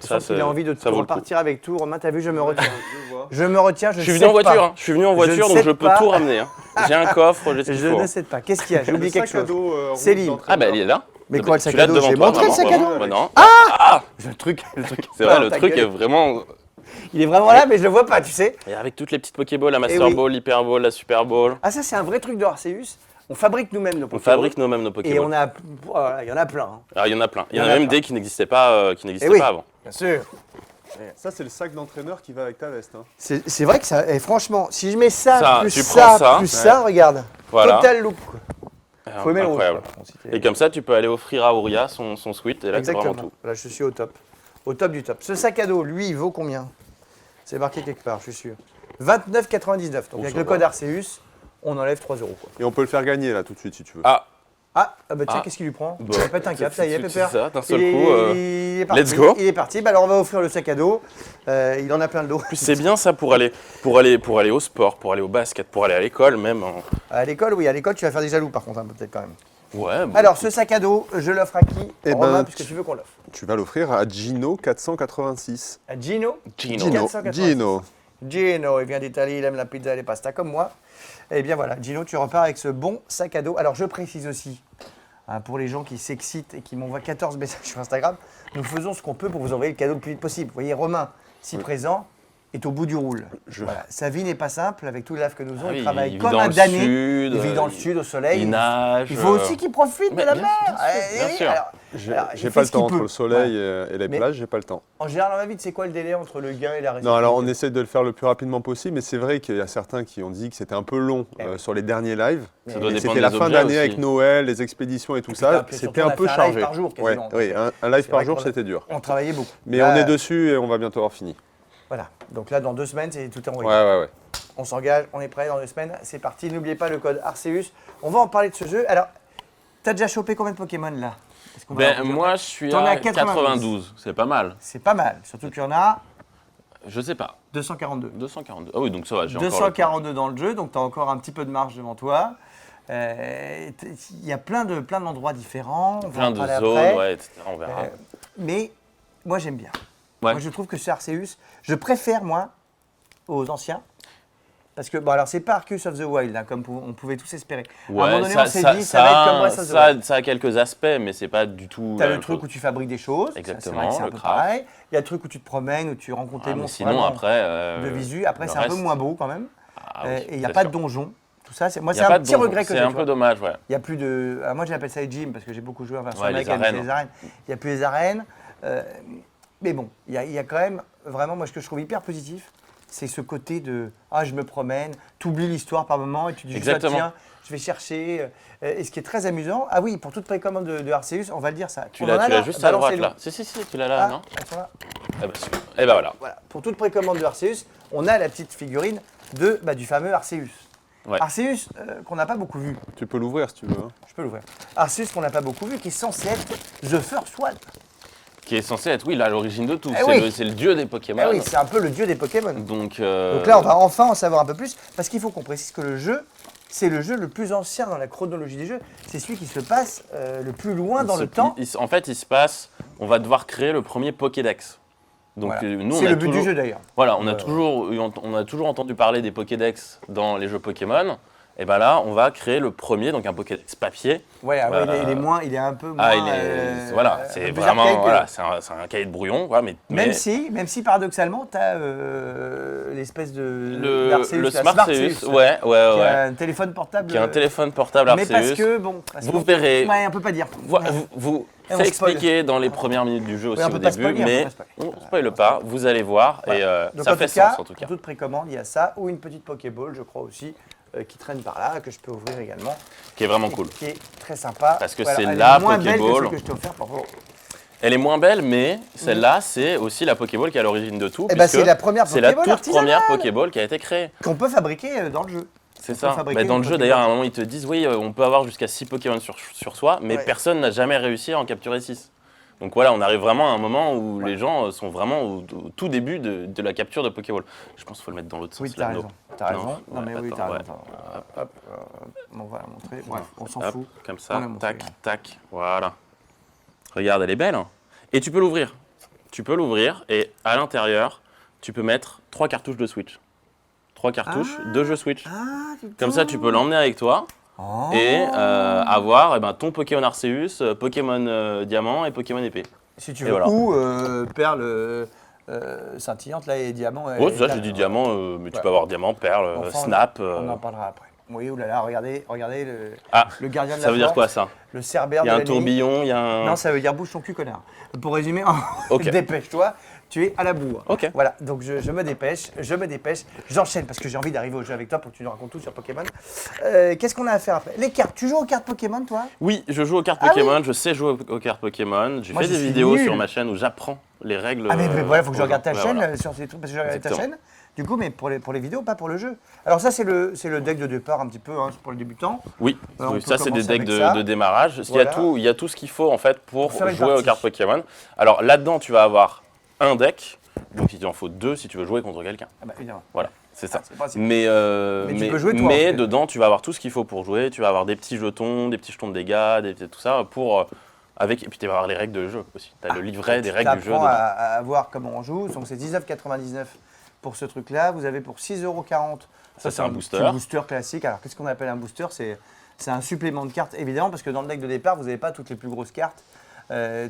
S3: Je
S4: Ça,
S3: sens qu'il a envie de
S4: ça vaut le coup.
S3: repartir avec tout. Romain, t'as vu, je me retiens. Je me retiens, je
S4: Je suis
S3: ne
S4: venu en
S3: cède
S4: voiture,
S3: pas.
S4: hein. Je suis venu en voiture
S3: ne
S4: donc je
S3: cède
S4: peux
S3: pas.
S4: tout ramener. Hein. J'ai un coffre, j'ai ce qu'il
S3: Je
S4: faut.
S3: ne cède pas. Qu'est-ce qu'il y a? J'ai oublié quelque chose.
S5: C'est
S3: Céline.
S4: Ah bah il est là.
S3: Mais quoi, le sac
S4: Tu l'as
S3: à dos?
S4: devant
S3: J'ai
S4: toi,
S3: montré le
S4: vraiment,
S3: sac à
S4: vraiment.
S3: dos.
S4: Bah non.
S3: Le truc.
S4: C'est vrai,
S3: Ah,
S4: le
S3: ta
S4: truc
S3: gueule.
S4: est vraiment.
S3: Il est vraiment là, mais je le vois pas, tu sais.
S4: Et avec toutes les petites Pokéballs, la Master
S3: oui.
S4: Ball, l'Hyper Ball, la Super Ball.
S3: Ah, ça, c'est un vrai truc de Arceus. On fabrique nous-mêmes nos
S4: On
S3: Pokéballs.
S4: fabrique nous-mêmes nos
S3: Et
S4: Pokéballs.
S3: on a. Voilà, il y en a plein. hein.
S4: Alors il y en a plein. Il y en
S3: Il y
S4: a
S3: en a
S4: même
S3: plein.
S4: des qui n'existaient pas,
S3: oui.
S4: avant.
S3: Bien sûr.
S5: Ça, c'est le sac d'entraîneur qui va avec ta veste. Hein.
S3: C'est vrai que ça. Et franchement, si je mets ça,
S4: Ça,
S3: plus
S4: tu
S3: ça,
S4: prends ça.
S3: plus ça, regarde.
S4: Voilà.
S3: Total look. Quoi. Faut aimer le rose.
S4: Incroyable.
S3: quoi. Bon, si t'es-
S4: Et comme ça, tu peux aller offrir à Ouria son sweat et là c'est
S3: Exactement.
S4: vraiment tout.
S3: Là, je suis au top. Au top du top. Ce sac à dos, lui, il vaut combien? C'est marqué quelque part, je suis sûr. 29,99 €. Donc, avec
S4: ça
S3: le
S4: va.
S3: code Arceus, on enlève 3 €. Quoi.
S5: Et on peut le faire gagner là tout de suite si tu veux.
S4: Ah,
S3: Bah tiens,
S4: Ah.
S3: qu'est-ce qu'il lui prend
S4: Bon,
S3: Il pète un câble, ça y est,
S4: c'est
S3: Pépère.
S4: ça, d'un seul
S3: Il est-
S4: coup,
S3: il est parti.
S4: let's go.
S3: Il est parti. Bah alors on va offrir le sac à dos. Il en a plein le dos.
S4: En plus, c'est bien ça pour aller au sport, pour aller au basket, pour aller à l'école même.
S3: À l'école, oui, à l'école, tu vas faire des jaloux par contre, hein, peut-être quand même.
S4: Ouais. Bon.
S3: Alors, ce sac à dos, je l'offre à qui
S5: Eh
S3: Romain,
S5: ben,
S3: puisque tu veux qu'on l'offre.
S5: Tu vas l'offrir à Gino 486.
S3: À Gino.
S4: Gino.
S3: 486.
S5: Gino.
S3: Gino, il vient d'Italie, il aime la pizza et les pastas comme moi. Eh bien voilà, Gino, tu repars avec ce bon sac à dos. Alors, je précise aussi, hein, pour les gens qui s'excitent et qui m'envoient 14 messages sur Instagram, nous faisons ce qu'on peut pour vous envoyer le cadeau le plus vite possible. Vous voyez, Romain, si présent, est au bout du roule. Voilà. Sa vie n'est pas simple avec tout le laf que nous avons.
S4: Ah
S3: il
S4: oui,
S3: travaille
S4: il vit
S3: comme
S4: dans
S3: un
S4: le
S3: damné.
S4: sud,
S3: Il vit dans le sud, au soleil.
S4: Il nage.
S3: Il faut aussi qu'il profite de
S4: mais
S3: la
S4: bien
S3: mer.
S4: sûr, bien
S3: oui,
S4: sûr.
S3: alors,
S5: J'ai
S3: il
S5: j'ai
S3: fait
S5: pas le
S3: ce qu'il
S5: temps entre
S3: peut.
S5: le soleil
S3: Ouais.
S5: et les
S3: Mais-
S5: plages, j'ai pas le temps.
S3: En général, dans la vie, c'est quoi le délai entre le gain et la réception?
S5: Non, alors on essaie de le faire le plus rapidement possible, mais c'est vrai qu'il y a certains qui ont dit que c'était un peu long
S3: Eh oui.
S5: sur les derniers lives.
S4: Ça doit
S5: Et
S4: dépendre
S5: c'était
S4: des
S5: la fin
S4: objets
S5: d'année
S4: aussi.
S5: avec Noël, les expéditions et tout
S3: puis,
S5: ça.
S3: puis
S5: C'était
S3: surtout,
S5: un
S3: on a
S5: peu
S3: fait un live
S5: chargé.
S3: par jour,
S5: Ouais,
S3: quasiment.
S5: oui, un live
S3: C'est
S5: par
S3: vrai
S5: jour,
S3: qu'on a-
S5: c'était dur.
S3: On travaillait beaucoup.
S5: Mais
S3: Là,
S5: on est dessus et on va bientôt avoir fini.
S3: Voilà. Donc là, dans 2 semaines, c'est tout envoyé.
S5: Ouais.
S3: On s'engage, on est prêt dans 2 semaines. C'est parti. N'oubliez pas le code Arceus. On va en parler de ce jeu. Alors, t'as déjà chopé combien de Pokémon là? Est-ce qu'on va
S4: Ben,
S3: en-
S4: moi, je suis
S3: T'en es
S4: à
S3: à
S4: 92. C'est pas mal.
S3: C'est pas mal. Surtout qu'il y en a
S4: Je sais pas.
S3: 242.
S4: 242. Ah oui, donc ça va, j'ai encore le temps.
S3: 242 dans le jeu, donc tu as encore un petit peu de marge devant toi. Il y a plein d'endroits différents. On va
S4: Plein
S3: en
S4: de
S3: parler
S4: zones,
S3: après.
S4: ouais, etc. On verra.
S3: Mais moi, j'aime bien.
S4: Ouais.
S3: Moi, je trouve que ce Arceus, je préfère, moi, aux anciens. Parce que, bon, alors, c'est pas Arceus of the Wild, hein, comme on pouvait tous espérer. À un moment donné, on s'est dit, ça va être comme Breath of the Wild.
S4: ça a quelques aspects, mais c'est pas du tout.
S3: Tu as
S4: la
S3: le
S4: même
S3: truc
S4: chose.
S3: où tu fabriques des choses. Ça,
S4: Exactement,
S3: c'est vrai que c'est un
S4: le
S3: peu
S4: craft.
S3: pareil. Il y a le truc où tu te promènes, où tu rencontres
S4: Ah,
S3: les
S4: mais
S3: monstres
S4: sinon,
S3: vraiment
S4: après.
S3: de visu. Après,
S4: le
S3: c'est un peu
S4: reste-
S3: moins beau quand même.
S4: Ah oui,
S3: Et il n'y a
S4: bien
S3: pas
S4: sûr.
S3: de donjon. Tout ça, moi,
S4: Y
S3: c'est
S4: a
S3: un
S4: pas de
S3: petit
S4: donjon.
S3: regret que
S4: C'est
S3: j'ai.
S4: un
S3: tu vois.
S4: peu dommage, ouais.
S3: Il n'y a plus de. Moi, j'appelle ça les gyms parce que j'ai beaucoup joué en version
S4: Ouais, les
S3: américaine,
S4: arènes.
S3: c'est les arènes. Il n'y a plus les arènes. Mais bon, il y a quand même vraiment, moi, ce que je trouve hyper positif, c'est ce côté de je me promène, tu oublies l'histoire par moment et tu dis juste,
S4: Exactement.
S3: tiens, je vais chercher. Et ce qui est très amusant, oui, pour toute précommande de Arceus, on va le dire ça.
S4: Tu
S3: On en
S4: l'as
S3: a
S4: juste à droite
S3: balancez-le.
S4: là. Si, tu l'as là,
S3: Ah,
S4: non
S3: elles sont là.
S4: Eh ben, super. Eh ben voilà.
S3: Voilà. Pour toute précommande de Arceus, on a la petite figurine du fameux Arceus.
S4: Ouais.
S3: Arceus, qu'on n'a pas beaucoup vu.
S5: Tu peux l'ouvrir si tu veux. Hein.
S3: Je peux l'ouvrir. Arceus, qu'on n'a pas beaucoup vu, qui est censé être The First One.
S4: Qui est censé être, oui, là, à l'origine de tout.
S3: Eh
S4: C'est
S3: oui.
S4: c'est le dieu des Pokémon.
S3: Eh oui, c'est un peu le dieu des Pokémon.
S4: Donc
S3: Donc là, on va enfin en savoir un peu plus, parce qu'il faut qu'on précise que le jeu, c'est le jeu le plus ancien dans la chronologie des jeux. C'est celui qui se passe le plus loin dans le temps.
S4: En fait, il se passe, on va devoir créer le premier Pokédex. Donc
S3: Voilà.
S4: nous,
S3: C'est
S4: on a
S3: le but
S4: toujours,
S3: du jeu d'ailleurs.
S4: Voilà, on a toujours entendu parler des Pokédex dans les jeux Pokémon. Et ben là, on va créer le premier, donc un Pokédex papier.
S3: Ouais, il est un peu moins.
S4: Voilà,
S3: un
S4: c'est
S3: peu plus
S4: vraiment,
S3: archaïque que-
S4: voilà, c'est un cahier de brouillon, voilà,
S3: Même si paradoxalement, tu as l'espèce de d'Arceus,
S4: le
S3: la
S4: Smart
S3: Arceus,
S4: Arceus, ouais,
S3: qui a
S4: ouais.
S3: un téléphone portable.
S4: Qui a un téléphone portable
S3: Mais
S4: Arceus.
S3: parce que, bon. parce
S4: Vous
S3: que-
S4: verrez.
S3: Ouais, on peut pas dire.
S4: Vous
S3: Et on
S4: c'est
S3: spoil.
S4: expliqué dans les premières minutes du jeu aussi
S3: on
S4: au
S3: peut pas
S4: début,
S3: spoiler, on
S4: mais
S3: peut pas spoiler.
S4: on ne spoile pas, vous allez voir, et
S3: Donc
S4: ça
S3: en
S4: fait
S3: tout cas,
S4: sens en tout cas.
S3: pour toute précommande, il y a ça, ou une petite Pokéball, je crois aussi, qui traîne par là, que je peux ouvrir également.
S4: Qui est vraiment
S3: Et
S4: cool.
S3: Qui est très sympa.
S4: Parce que
S3: Voilà,
S4: c'est
S3: elle est
S4: la
S3: moins belle que
S4: Pokéball.
S3: celle que je t'ai offert par rapport.
S4: Elle est moins belle, mais celle-là, c'est aussi la Pokéball qui est à l'origine de tout.
S3: Eh ben,
S4: puisque
S3: c'est la première
S4: c'est la
S3: Pokéball
S4: toute
S3: artisanale.
S4: première Pokéball qui a été créée.
S3: Qu'on peut fabriquer dans le jeu.
S4: C'est
S3: On peut
S4: ça.
S3: fabriquer
S4: Bah, dans
S3: une
S4: le jeu,
S3: Pokéball.
S4: d'ailleurs, à un moment, ils te disent oui, on peut avoir jusqu'à 6 Pokémon sur soi, mais
S3: Ouais.
S4: personne n'a jamais réussi à en capturer 6. Donc voilà, on arrive vraiment à un moment où les gens sont vraiment au tout début de la capture de Pokéball. Je pense qu'il faut le mettre dans l'autre
S3: Oui,
S4: sens.
S3: t'as
S4: l'anneau.
S3: raison. T'as
S4: Non,
S3: raison. Non,
S4: ouais,
S3: mais oui,
S4: attends,
S3: t'as raison.
S4: ouais.
S3: Attends. Hop, on va la montrer. Bref, on s'en
S4: Hop,
S3: fout.
S4: comme
S3: On
S4: ça,
S3: l'a montré,
S4: tac,
S3: hein.
S4: tac, voilà. Regarde, elle est belle. hein. Et tu peux l'ouvrir. Tu peux l'ouvrir et à l'intérieur, tu peux mettre 3 cartouches de Switch. 3 cartouches de jeux Switch.
S3: Ah,
S4: Comme ça, tu peux l'emmener avec toi
S3: Oh.
S4: et avoir ton Pokémon Arceus, Pokémon Diamant et Pokémon Épée.
S3: Si tu
S4: Et
S3: veux.
S4: voilà.
S3: Ou perle scintillante, là, et diamant.
S4: Oh,
S3: et
S4: ça,
S3: là,
S4: j'ai dit Diamant, mais tu
S3: Ouais.
S4: peux avoir Diamant, Perle,
S3: Enfin,
S4: Snap.
S3: On en parlera après. Oui, oulala, regardez
S4: Ah,
S3: le gardien de la
S4: ça veut dire
S3: force,
S4: quoi ça
S3: le cerbère
S4: Il
S3: de
S4: y a
S3: la
S4: un
S3: nuit.
S4: tourbillon, il y a un.
S3: Non, ça veut dire bouge ton cul, connard. Pour résumer,
S4: Ok.
S3: dépêche-toi, tu es à la bourre.
S4: Ok.
S3: Voilà, donc je me dépêche, j'enchaîne parce que j'ai envie d'arriver au jeu avec toi pour que tu nous racontes tout sur Pokémon. Qu'est-ce qu'on a à faire après? Les cartes, tu joues aux cartes Pokémon, toi?
S4: Oui, je joue aux cartes
S3: Ah
S4: Pokémon, je sais jouer aux cartes Pokémon. J'ai
S3: Moi,
S4: fait
S3: je
S4: des
S3: suis
S4: vidéos
S3: nul.
S4: sur ma chaîne où j'apprends les règles.
S3: Ah mais voilà, faut que je regarde ta
S4: ouais,
S3: chaîne
S4: voilà.
S3: sur ces trucs, parce que je regarde ta
S4: Exactement.
S3: chaîne. Du coup, mais pour les vidéos, pas pour le jeu. Alors ça, c'est le deck de départ un petit peu, hein, c'est pour les débutants.
S4: Oui,
S3: On
S4: oui,
S3: peut
S4: ça c'est des
S3: commencer
S4: decks
S3: avec ça.
S4: de démarrage.
S3: Voilà.
S4: Il y a tout ce qu'il faut en fait pour
S3: faire une
S4: jouer aux
S3: partie.
S4: cartes Pokémon. Alors là-dedans, tu vas avoir un deck, donc il t'en faut 2 si tu veux jouer contre quelqu'un.
S3: Ah bah évidemment.
S4: Voilà, c'est ça.
S3: C'est le principe.
S4: Mais
S3: tu peux jouer toi, en
S4: mais
S3: fait.
S4: dedans, tu vas avoir tout ce qu'il faut pour jouer. Tu vas avoir des petits jetons de dégâts, tout ça pour et puis tu vas avoir les règles de jeu aussi. Tu as le livret des règles du jeu
S3: T'apprends
S4: dedans.
S3: à voir comment on joue. Donc c'est 19,99 pour ce truc-là. Vous avez pour 6,40 €.
S4: Ça, c'est un booster.
S3: Petit booster classique. Alors qu'est-ce qu'on appelle un booster? C'est un supplément de cartes, évidemment, parce que dans le deck de départ, vous n'avez pas toutes les plus grosses cartes,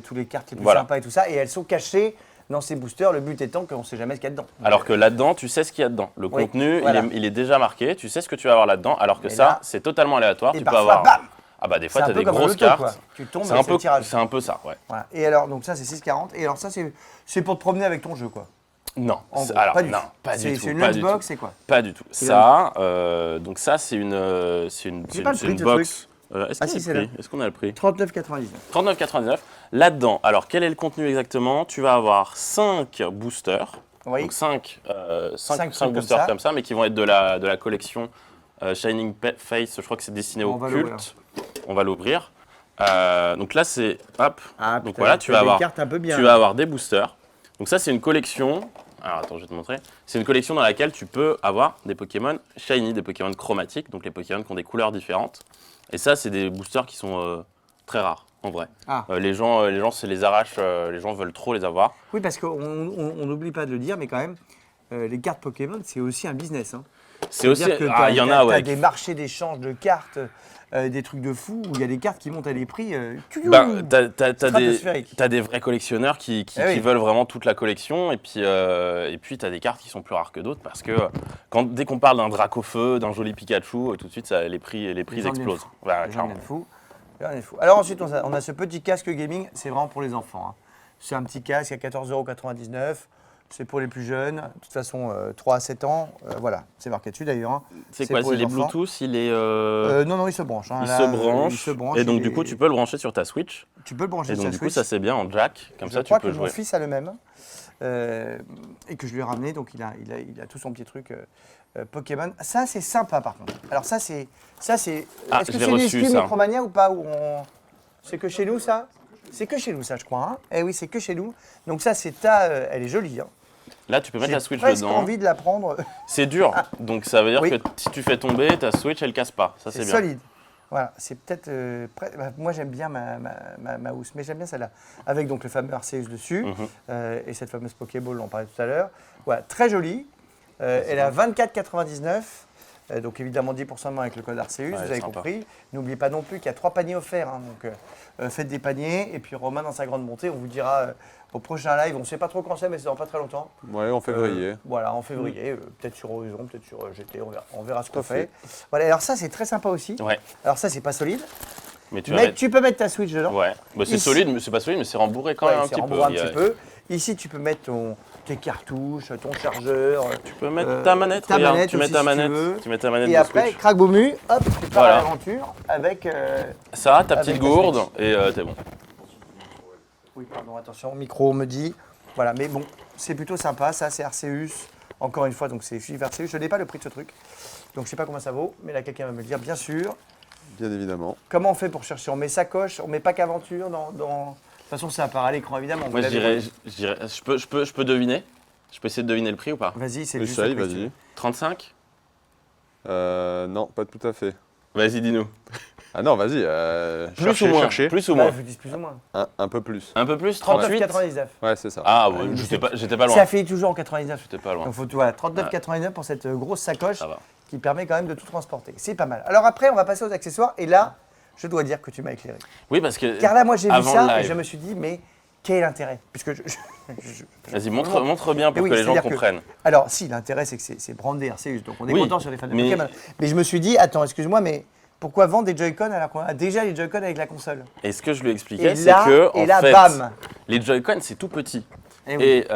S3: toutes les cartes les plus
S4: Voilà.
S3: sympas et tout ça. Et elles sont cachées dans ces boosters. Le but étant qu'on ne sait jamais ce qu'il y a dedans.
S4: Alors que là-dedans, tu sais ce qu'il y a dedans. Le
S3: Oui,
S4: contenu,
S3: voilà.
S4: il est déjà marqué. Tu sais ce que tu vas avoir là-dedans. Alors que
S3: Et
S4: ça,
S3: là-
S4: c'est totalement aléatoire.
S3: Et
S4: Tu peux
S3: parfois,
S4: avoir.
S3: bam.
S4: Ah bah des
S3: C'est
S4: fois,
S3: un
S4: tu as
S3: peu
S4: des
S3: comme un
S4: grosses
S3: loto,
S4: cartes.
S3: quoi. Tu tombes
S4: C'est
S3: et
S4: un
S3: c'est le tirage.
S4: c'est un peu ça, ouais.
S3: Voilà. Et alors, donc ça, c'est 6,40. Et alors ça, c'est pour te promener avec ton jeu, quoi.
S4: Non,
S3: En gros,
S4: alors
S3: pas du
S4: non,
S3: tout.
S4: pas du
S3: C'est
S4: tout.
S3: une
S4: pas du tout.
S3: lunchbox, c'est quoi?
S4: Pas du tout.
S3: C'est
S4: Ça, donc ça, c'est une
S3: J'ai pas le prix de ce
S4: box. Est-ce
S3: Ah,
S4: qu'on
S3: si,
S4: a
S3: c'est
S4: le
S3: là.
S4: prix Est-ce qu'on a le prix
S3: 39,99.
S4: 39,99. Là-dedans, alors quel est le contenu exactement? Tu vas avoir 5 boosters.
S3: Oui.
S4: Donc 5
S3: Cinq trucs
S4: boosters
S3: comme ça.
S4: comme ça, mais qui vont être de la collection Shining Face. Je crois que c'est destiné
S3: On
S4: au
S3: va
S4: culte. On va l'ouvrir. Donc là, c'est hop.
S3: Ah,
S4: Donc
S3: putain,
S4: voilà, tu vas
S3: des
S4: avoir
S3: cartes un peu bien.
S4: tu vas avoir des boosters. Donc ça, c'est une collection. Alors attends, je vais te montrer. C'est une collection dans laquelle tu peux avoir des Pokémon shiny, des Pokémon chromatiques, donc les Pokémon qui ont des couleurs différentes. Et ça, c'est des boosters qui sont très rares, en vrai.
S3: Ah.
S4: Les gens se les arrachent, les gens veulent trop les avoir.
S3: Oui, parce qu'on n'oublie pas de le dire, mais quand même, les cartes Pokémon, c'est aussi un business. Hein.
S4: C'est aussi.
S3: C'est-à-dire que
S4: Ah, il y en a,
S3: t'as
S4: ouais.
S3: des marchés d'échange de cartes, des trucs de fou, où il y a des cartes qui montent à des prix.
S4: Ben, t'as
S3: Stratosphérique.
S4: des vrais collectionneurs qui
S3: Eh oui.
S4: veulent vraiment toute la collection et puis t'as des cartes qui sont plus rares que d'autres parce que dès qu'on parle d'un Dracofeu, d'un joli Pikachu, tout de suite les prix
S3: gens deviennent
S4: explosent.
S3: fous.
S4: Ouais,
S3: Les gens
S4: clairement.
S3: deviennent fous. Les gens deviennent fous. Alors ensuite, on a ce petit casque gaming, c'est vraiment pour les enfants. Hein. C'est un petit casque à 14,99 €. C'est pour les plus jeunes, de toute façon 3 à 7 ans, voilà, c'est marqué dessus d'ailleurs. Hein.
S4: C'est quoi?
S3: pour
S4: Il
S3: les
S4: est
S3: enfants.
S4: Bluetooth, il est.
S3: Non, il se branche. Hein.
S4: Il
S3: Là,
S4: se
S3: il se
S4: branche.
S3: branche,
S4: Et donc
S3: il
S4: du coup,
S3: est-
S4: tu peux le brancher sur ta Switch.
S3: Tu peux le brancher
S4: Et
S3: sur
S4: donc
S3: la
S4: du coup,
S3: Switch.
S4: ça c'est bien en jack. Comme
S3: Je
S4: ça, tu
S3: crois
S4: peux
S3: que
S4: jouer.
S3: mon fils a le même et que je lui ai ramené, donc il a tout son petit truc Pokémon. Ça c'est sympa par contre. Alors ça c'est
S4: Ah,
S3: est-ce que
S4: je l'ai
S3: c'est une
S4: reçu,
S3: exclu
S4: ça.
S3: Micromania ou pas C'est que chez nous ça? C'est que chez nous ça je crois. Hein, eh oui c'est que chez nous. Donc ça c'est elle est jolie. Hein.
S4: Là, tu peux mettre
S3: J'ai
S4: la Switch
S3: presque
S4: dedans.
S3: envie de la prendre.
S4: C'est dur. Donc ça veut dire
S3: Oui.
S4: que si tu fais tomber, ta Switch, elle casse pas. Ça c'est bien.
S3: solide. Voilà, c'est peut-être. Moi, j'aime bien ma housse, mais j'aime bien celle-là. Avec donc le fameux Arceus dessus et cette fameuse Pokéball, on en parlait tout à l'heure. Voilà, très jolie. Elle est à 24,99 €. Donc évidemment 10% de moins avec le code Arceus, vous avez
S4: sympa.
S3: compris. N'oubliez pas non plus qu'il y a 3 paniers offerts. Hein, donc faites des paniers. Et puis Romain, dans sa grande montée, on vous dira au prochain live. On ne sait pas trop quand c'est, mais c'est dans pas très longtemps.
S5: Ouais, en février.
S3: Voilà, en février, peut-être sur Horizon, peut-être sur GT, on verra ce qu'on
S5: à
S3: fait.
S5: fait.
S3: Voilà, alors ça c'est très sympa aussi.
S4: Ouais.
S3: Alors ça c'est pas solide,
S4: Mais tu vas
S3: mais
S4: mettre.
S3: tu peux mettre ta Switch dedans.
S4: Ouais. Bah, c'est
S3: Ici-
S4: solide, mais c'est pas solide, mais c'est rembourré quand
S3: Ouais,
S4: même un
S3: c'est
S4: petit peu.
S3: rembourré
S4: Il y a-
S3: un petit peu. Ici tu peux mettre tes cartouches, ton chargeur.
S4: Tu peux mettre ta manette.
S3: ta
S4: regarde,
S3: manette
S4: tu mets
S3: aussi,
S4: ta
S3: si tu
S4: manette.
S3: veux.
S4: Tu mets ta manette
S3: Et
S4: de
S3: après,
S4: Switch.
S3: crac boum, hop, tu pars
S4: Voilà.
S3: à l'aventure avec.
S4: Ça, ta
S3: avec
S4: petite
S3: ta
S4: gourde
S3: Switch.
S4: et t'es bon.
S3: Oui, pardon, attention, micro on me dit. Voilà, mais bon, c'est plutôt sympa. Ça, c'est Arceus. Encore une fois, donc c'est exclusif Arceus. Je n'ai pas le prix de ce truc. Donc je sais pas combien ça vaut, mais là quelqu'un va me le dire, bien sûr.
S5: Bien évidemment.
S3: Comment on fait pour chercher? On met sacoche, on met pack aventure dans. De toute façon, ça apparaît à l'écran évidemment.
S4: Moi,
S3: Vous
S4: je
S3: l'avez
S4: dirais,
S3: vu.
S4: je peux deviner. Je peux essayer de deviner le prix ou pas?
S3: Vas-y, c'est juste.
S5: Essaye,
S3: le prix,
S5: vas-y.
S4: 35?
S5: Non, pas tout à fait.
S4: Vas-y, dis-nous.
S5: Ah non, vas-y.
S4: Plus
S5: Cherchez,
S4: ou moins?
S5: cherchez.
S4: Plus ou
S3: Ouais,
S4: moins?
S3: je vous dis plus ou moins.
S5: Un peu plus.
S4: Un peu plus? 38?
S3: 39,99.
S5: Ouais, c'est ça.
S4: Ah, ouais, j'étais pas loin.
S3: Ça fait toujours en 99.
S4: J'étais pas loin.
S3: Donc faut voilà, 39,99 pour cette grosse sacoche
S4: Ça va.
S3: qui permet quand même de tout transporter. C'est pas mal. Alors après, on va passer aux accessoires et là, je dois dire que tu m'as éclairé.
S4: Oui, parce que.
S3: Car là, moi, j'ai vu
S4: avant
S3: ça
S4: le
S3: et
S4: live.
S3: je me suis dit, mais quel intérêt? Puisque
S4: Vas-y, montre bien pour
S3: Mais oui,
S4: que les gens
S3: c'est-à-dire que-
S4: comprennent.
S3: Alors, si, l'intérêt, c'est que c'est brandé Arceus, donc on est
S4: Oui,
S3: content sur les fans de
S4: mais-
S3: Pokémon. Mais je me suis dit, attends, excuse-moi, mais pourquoi vendre des Joy-Con alors qu'on a déjà les Joy-Con avec la console?
S4: Et ce que je lui
S3: Et
S4: expliquais, c'est
S3: là,
S4: que,
S3: et
S4: en
S3: là,
S4: fait,
S3: bam.
S4: les Joy-Con, c'est tout petit.
S3: Eh oui.
S4: Et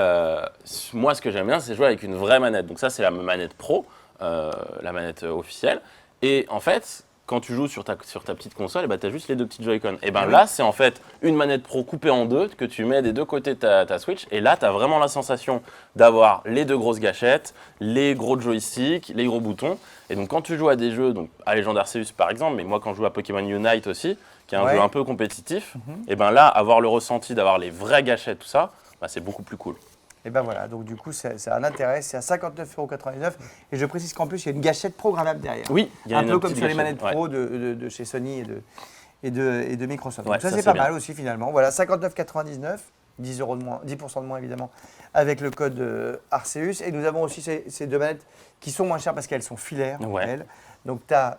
S4: moi, ce que j'aime bien, c'est jouer avec une vraie manette. Donc ça, c'est la manette pro, la manette officielle. Et en fait, quand tu joues sur ta petite console, tu as juste les deux petites Joy-Con. Et ben là, c'est en fait une manette Pro coupée en deux que tu mets des deux côtés de ta Switch. Et là, tu as vraiment la sensation d'avoir les deux grosses gâchettes, les gros joysticks, les gros boutons. Et donc, quand tu joues à des jeux, donc à Legend Arceus par exemple, mais moi quand je joue à Pokémon Unite aussi, qui est un jeu un peu compétitif, et ben là, avoir le ressenti d'avoir les vraies gâchettes, tout ça, bah, c'est beaucoup plus cool.
S3: Et ben voilà, donc du coup, c'est un intérêt, c'est à 59,99 €. Et je précise qu'en plus, il y a une gâchette programmable derrière.
S4: Oui, il y a
S3: un
S4: une
S3: peu comme
S4: petite
S3: sur les
S4: gâchette,
S3: manettes Pro de chez Sony et de Microsoft.
S4: Ouais,
S3: Donc ça,
S4: ça,
S3: c'est
S4: c'est
S3: pas
S4: bien.
S3: mal aussi finalement. Voilà, 59,99 €, 10 € de moins, 10% de moins évidemment, avec le code Arceus. Et nous avons aussi ces deux manettes qui sont moins chères parce qu'elles sont filaires.
S4: Ouais.
S3: Elles. Donc tu as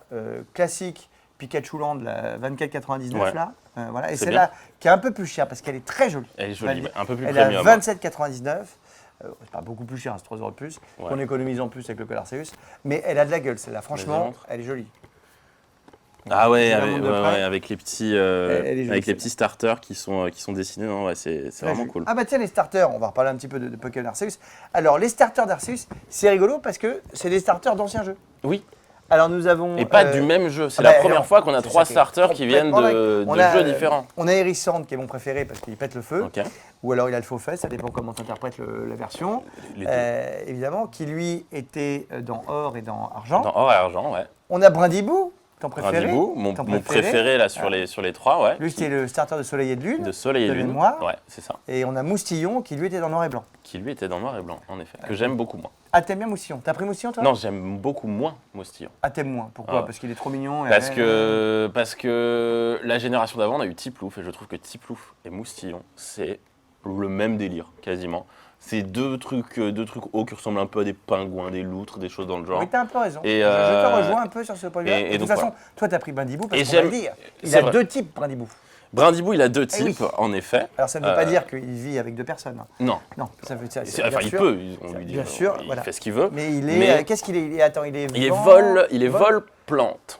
S3: classique Pikachu Land, la 24,99
S4: Ouais.
S3: là. Voilà. Et
S4: C'est
S3: celle-là qui est un peu plus chère parce qu'elle est très jolie.
S4: Elle est jolie, un peu plus
S3: Elle est à
S4: premium.
S3: 27,99 €. C'est pas beaucoup plus cher, c'est 3 € de plus.
S4: Ouais.
S3: Qu'on économise en plus avec le code Arceus. Mais elle a de la gueule, celle-là. Franchement,
S4: montre.
S3: elle est jolie.
S4: Ah ouais,
S3: Je la
S4: avec,
S3: montre de près.
S4: avec les petits,
S3: Elle est jolie,
S4: avec les
S3: celle-là.
S4: petits starters qui sont dessinés. Non, ouais, c'est vraiment cool.
S3: Ah bah tiens, les starters, on va reparler un petit peu de Pokémon Arceus. Alors, les starters d'Arceus, c'est rigolo parce que c'est des starters d'anciens jeux.
S4: Oui,
S3: Alors, nous avons...
S4: et pas du même jeu. C'est
S3: ah
S4: la
S3: bah,
S4: première
S3: non,
S4: fois qu'on a
S3: c'est
S4: 3
S3: ça qui est
S4: starters qui viennent
S3: complètement
S4: de
S3: dingue. On a,
S4: jeux différents.
S3: On a Hérissand qui est mon préféré parce qu'il pète le feu.
S4: Ok.
S3: Ou alors il a le faux fait, ça dépend comment tu interprètes la version.
S4: Les deux.
S3: Évidemment, qui lui était dans or et dans argent.
S4: Dans or et argent, ouais.
S3: On a Brindibou, ton préféré.
S4: Brindibou, mon préféré là sur les 3, ouais.
S3: Lui, c'était le starter de Soleil et de Lune.
S4: De Soleil et
S3: de
S4: Lune.
S3: mémoire.
S4: Ouais, c'est ça.
S3: Et on a Moustillon qui lui était dans noir et blanc.
S4: Qui lui était dans noir et blanc, en effet. Que j'aime beaucoup moins.
S3: Ah, t'aimes bien Moustillon? T'as pris Moustillon toi?
S4: Non, j'aime beaucoup moins Moustillon.
S3: Ah, t'aimes moins. Pourquoi?
S4: Ah.
S3: Parce qu'il est trop mignon.
S4: Parce que la génération d'avant, on a eu Tiplouf et je trouve que Tiplouf et Moustillon, c'est le même délire, quasiment. C'est deux trucs hauts qui ressemblent un peu à des pingouins, des loutres, des choses dans le genre.
S3: Oui, t'as un peu raison.
S4: Et,
S3: je te rejoins un peu sur ce point-là.
S4: et
S3: De toute
S4: donc,
S3: façon,
S4: voilà.
S3: toi, t'as pris Brindibou parce
S4: Et
S3: qu'on va le
S4: j'aime-
S3: dire. Il
S4: c'est
S3: a
S4: vrai.
S3: deux types, Brindibou.
S4: Brindibou, il a deux
S3: Eh oui.
S4: types, en effet.
S3: Alors, ça ne veut pas dire qu'il vit avec deux personnes. hein.
S4: Non.
S3: Non, ça veut dire.
S4: Enfin, il peut, on lui dit,
S3: Bien sûr,
S4: il
S3: voilà.
S4: fait ce qu'il veut.
S3: Mais il est.
S4: Mais-
S3: Qu'est-ce qu'il est? Attends, il est.
S4: Il est
S3: vent-
S4: vol-plante.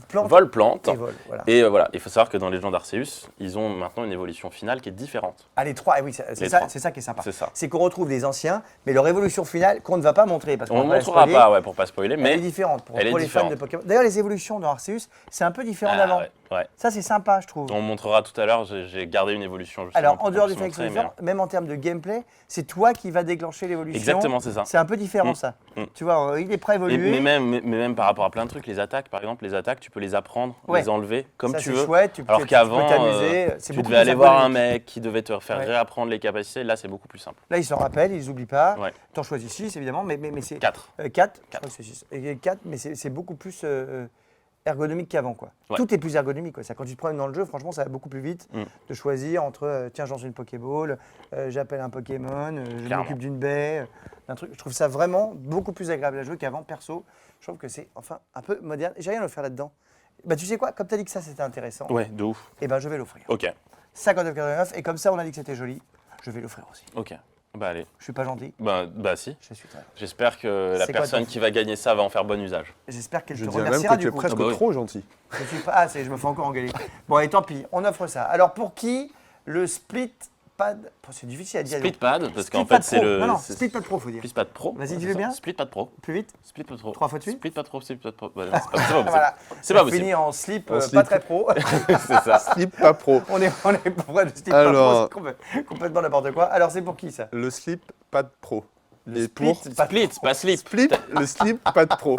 S3: Plante.
S4: Vol-plante.
S3: Et vol, voilà.
S4: Et voilà, il faut savoir que dans Legend Arceus, ils ont maintenant une évolution finale qui est différente.
S3: Ah, les trois, eh oui, c'est
S4: Les
S3: ça,
S4: trois.
S3: c'est ça qui est sympa.
S4: C'est ça.
S3: C'est qu'on retrouve les anciens, mais leur évolution finale qu'on ne va pas montrer. Parce qu'on
S4: On ne
S3: va la
S4: montrera
S3: spoiler,
S4: pas, ouais, pour pas spoiler,
S3: Elle est
S4: mais
S3: différente pour
S4: elle est
S3: les fans
S4: différente.
S3: de Pokémon. D'ailleurs, les évolutions dans Arceus, c'est un peu différent
S4: Ah,
S3: d'avant.
S4: ouais.
S3: Ça, c'est sympa, je trouve.
S4: On montrera tout à l'heure, j'ai gardé une évolution justement.
S3: Alors, en
S4: pour
S3: dehors
S4: se
S3: du fait que c'est
S4: montrer,
S3: différent, même en termes de gameplay, c'est toi qui vas déclencher l'évolution.
S4: Exactement, c'est ça.
S3: C'est un peu différent,
S4: Mm.
S3: ça.
S4: Mm.
S3: Tu vois, il est prêt à
S4: mais,
S3: évoluer.
S4: mais même par rapport à plein de trucs, les attaques, par exemple, les attaques, tu peux les apprendre,
S3: Ouais.
S4: les enlever comme
S3: Ça,
S4: tu
S3: c'est
S4: veux.
S3: chouette, tu
S4: Alors
S3: peux
S4: qu'avant,
S3: t'amuser. C'est
S4: tu
S3: beaucoup
S4: devais
S3: plus
S4: aller voir un
S3: ergonomique.
S4: mec qui devait te faire
S3: Ouais.
S4: réapprendre les capacités. Là, c'est beaucoup plus simple.
S3: Là, ils s'en rappellent, ils n'oublient pas.
S4: Ouais.
S3: T'en choisis 6, évidemment, mais c'est.
S4: 4.
S3: 4, je crois que c'est 6. Et 4, mais c'est beaucoup plus ergonomique qu'avant, quoi.
S4: Ouais.
S3: Tout est plus ergonomique, quoi. Quand tu te promènes dans le jeu, franchement, ça va beaucoup plus vite
S4: Mm.
S3: de choisir entre tiens, je lance une Pokéball, j'appelle un Pokémon, je
S4: Clairement.
S3: m'occupe d'une baie, d'un truc. Je trouve ça vraiment beaucoup plus agréable à jouer qu'avant, perso. Je trouve que c'est enfin un peu moderne. J'ai rien à faire là-dedans. Bah, tu sais quoi, comme tu as dit que ça c'était intéressant,
S4: Ouais, de ouf.
S3: et ben je vais l'offrir.
S4: Ok,
S3: 59,89 et comme ça on a dit que c'était joli, je vais l'offrir aussi.
S4: ok. Bah allez.
S3: Je suis pas gentil,
S4: Bah si.
S3: je suis très.
S4: J'espère que la
S3: C'est quoi
S4: personne
S3: ton-
S4: qui va gagner ça va en faire bon usage.
S3: J'espère qu'elle
S5: Je
S3: te
S5: dirais même
S3: remerciera
S5: que tu
S3: du
S5: es
S3: coup.
S5: presque
S4: Ah bah oui.
S5: trop gentil.
S3: Je suis pas. Ah, je me fais encore engueuler. Bon, allez, tant pis, on offre ça. Alors pour qui le split pad. C'est difficile à dire.
S4: Splitpad, parce qu'en
S3: Splitpad
S4: fait c'est
S3: Pro.
S4: le.
S3: Non, non,
S4: c'est-
S3: Splitpad Pro, faut dire.
S4: Splitpad Pro.
S3: Vas-y,
S4: ouais,
S3: dis-le
S4: c'est
S3: bien.
S4: ça. Splitpad Pro.
S3: Plus vite.
S4: Splitpad Pro.
S3: 3 fois de suite.
S4: Splitpad Pro, Splitpad Pro. Ouais, non, c'est pas possible.
S3: Voilà.
S4: C'est pas
S3: On
S4: possible.
S3: finit en slip,
S5: En
S3: pas
S5: slip.
S3: très pro.
S4: C'est ça.
S5: Slip pas pro.
S3: on est pour de slip
S5: Alors-
S3: pas pro, c'est complètement n'importe quoi. Alors c'est pour qui ça?
S5: Le slip pas de pro. Et
S3: split,
S5: pour
S3: pas
S4: Split, pas slip.
S5: Split, le slip pas de pro.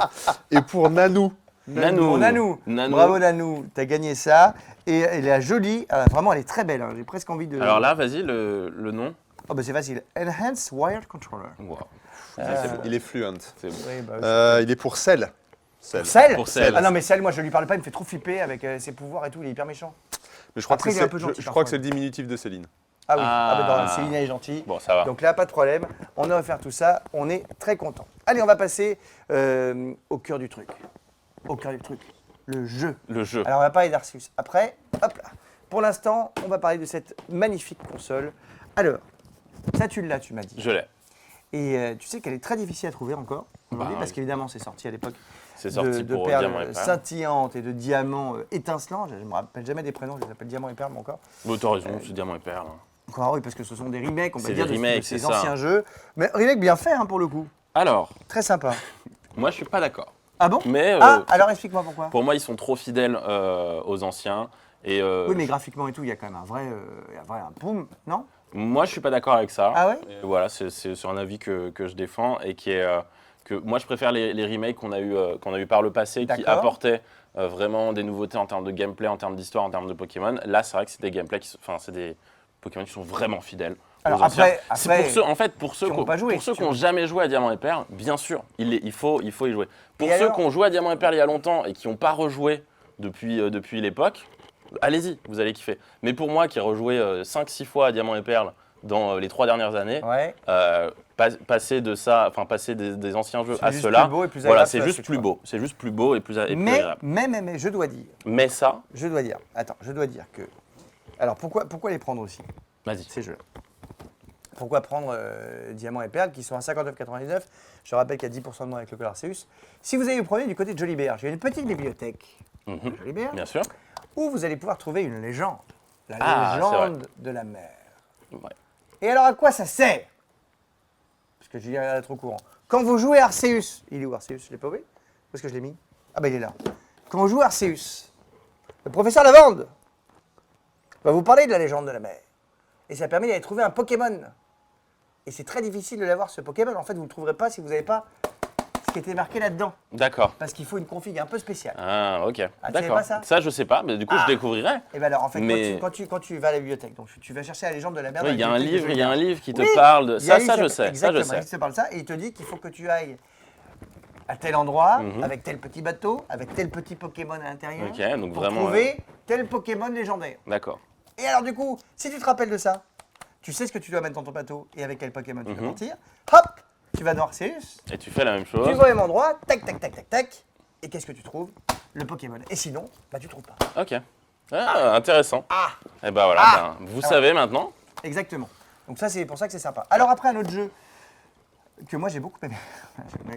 S5: Et pour Nanou,
S4: Nanou.
S3: Nanou.
S4: Nanou.
S3: Bravo Nanou, t'as gagné ça. Et elle est jolie, vraiment elle est très belle, hein. J'ai presque envie de...
S4: Alors là, vas-y, le nom.
S3: Oh bah c'est facile, Enhanced Wired Controller.
S4: Wow.
S5: il est fluent.
S4: C'est bon.
S3: Oui, bah,
S5: Il est pour Cell. Cell.
S3: Cell
S4: Pour Cell.
S3: Ah non mais Cell, moi je lui parle pas, il me fait trop flipper avec ses pouvoirs et tout, il est hyper méchant.
S5: Mais je crois
S3: Après,
S5: que
S3: il est un
S5: c'est
S3: peu gentil,
S5: je
S3: parfois.
S5: crois que c'est le diminutif de Céline.
S3: Ah oui,
S4: Ah.
S3: bah, Céline est gentille.
S4: Bon, ça va.
S3: Donc là, pas de problème, on a offert tout ça, on est très content. Allez, on va passer au cœur du truc. Au cœur du truc, le jeu.
S4: Le jeu.
S3: Alors on va parler d'Arceus. Après, hop là. Pour l'instant, on va parler de cette magnifique console. Alors, ça tu l'as, tu m'as dit.
S4: Je l'ai.
S3: Et tu sais qu'elle est très difficile à trouver encore, aujourd'hui, parce
S4: oui.
S3: qu'évidemment c'est sorti à l'époque
S4: C'est sorti
S3: de
S4: pour
S3: perles
S4: Diamant et Perle.
S3: scintillantes et de diamants étincelants. Je ne me rappelle jamais des prénoms, je les appelle Diamant et Perle, mais encore.
S4: Bon, t'as raison, c'est Diamant et Perle. hein.
S3: Encore oui, parce que ce sont des remakes, on va
S4: C'est
S3: dire,
S4: des
S3: de
S4: remakes,
S3: ces
S4: c'est ça.
S3: anciens jeux. Mais remake bien fait, hein, pour le coup.
S4: Alors,
S3: Très sympa.
S4: moi, je suis pas d'accord.
S3: Ah bon?
S4: Mais
S3: Alors explique-moi pourquoi.
S4: pour moi, ils sont trop fidèles aux anciens. Et
S3: Oui, mais graphiquement et tout, il y a quand même un vrai un boom, non?
S4: moi, je suis pas d'accord avec ça.
S3: Ah ouais?
S4: Et voilà, c'est sur un avis que je défends et qui est que moi, je préfère les remakes qu'on a eu par le passé, qui
S3: D'accord.
S4: apportaient vraiment des nouveautés en termes de gameplay, en termes d'histoire, en termes de Pokémon. Là, c'est vrai que c'est des gameplays c'est des Pokémon qui sont vraiment fidèles.
S3: Alors
S4: aux anciens.
S3: après,
S4: C'est pour ceux
S3: qui n'ont pas joué,
S4: pour ceux
S3: si
S4: qui
S3: tu
S4: n'ont
S3: veux.
S4: jamais joué à Diamant et Perle, bien sûr, il faut y jouer. Pour
S3: Et
S4: ceux
S3: alors
S4: qui ont joué à Diamant et Perle il y a longtemps et qui n'ont pas rejoué depuis l'époque, allez-y, vous allez kiffer. Mais pour moi, qui ai rejoué 5-6 fois à Diamant et Perle dans les 3 dernières années,
S3: ouais.
S4: passer de ça, enfin passer des anciens jeux
S3: C'est
S4: à
S3: juste
S4: ceux-là,
S3: plus beau et plus
S4: voilà,
S3: agréable
S4: c'est
S3: que la
S4: juste
S3: suite,
S4: plus
S3: quoi.
S4: beau. C'est juste plus beau et plus plus
S3: Mais,
S4: agréable.
S3: je dois dire,
S4: Mais ça,
S3: je dois dire que. Alors pourquoi les prendre aussi,
S4: vas-y.
S3: ces jeux-là? Pourquoi prendre Diamant et Perle qui sont à 59,99 €? Je rappelle qu'il y a 10% de moins avec le code Arceus. Si vous allez vous promener du côté de Jolibert, j'ai une petite bibliothèque
S4: Mhm,
S3: de Jolibert
S4: bien sûr.
S3: où vous allez pouvoir trouver une légende. La
S4: Ah, c'est
S3: légende de la mer.
S4: Ouais.
S3: Et alors à quoi ça sert? Parce que Julien est trop courant. Quand vous jouez Arceus, il est où Arceus? Je l'ai pas oublié? Où est-ce que je l'ai mis? Ah ben il est là. Quand vous jouez Arceus, le professeur Lavande va vous parler de la légende de la mer. Et ça permet d'aller trouver un Pokémon. Et c'est très difficile de l'avoir ce Pokémon. En fait, vous ne le trouverez pas si vous n'avez pas ce qui était marqué là-dedans.
S4: D'accord.
S3: Parce qu'il faut une config un peu spéciale.
S4: Ah, ok.
S3: Ah, tu savais
S4: D'accord.
S3: pas ça
S4: Je sais pas, mais du coup, je découvrirai.
S3: Et bien alors, en fait,
S4: Mais-
S3: quand tu vas à la bibliothèque, donc tu vas chercher la légende de la mer.
S4: Oui,
S3: dans
S4: il y a
S3: la
S4: un
S3: bibliothèque de
S4: livre, il y a un
S3: Jolibert.
S4: livre qui te
S3: Oui,
S4: parle de
S3: il y a un
S4: ça,
S3: livre
S4: je
S3: qui-
S4: sais, ça, je
S3: exactement,
S4: sais.
S3: il te parle de ça et il te dit qu'il faut que tu ailles à tel endroit,
S4: Mhm.
S3: avec tel petit bateau, avec tel petit Pokémon à l'intérieur,
S4: Ok, donc
S3: pour
S4: vraiment,
S3: trouver tel Pokémon légendaire.
S4: D'accord.
S3: Et alors du coup, si tu te rappelles de ça, tu sais ce que tu dois mettre dans ton bateau et avec quel Pokémon tu vas
S4: Mhm.
S3: partir, hop, tu vas dans Arceus,
S4: Et tu fais la même
S3: tu
S4: chose.
S3: vas au même endroit, tac, tac, tac, tac, tac, et qu'est-ce que tu trouves? Le Pokémon. Et sinon, bah tu trouves pas.
S4: Ok. Ah, intéressant.
S3: Ah,
S4: Et bah voilà,
S3: Ah.
S4: vous
S3: Ah.
S4: savez maintenant.
S3: exactement. Donc ça, c'est pour ça que c'est sympa. Alors après, un autre jeu que moi j'ai beaucoup aimé.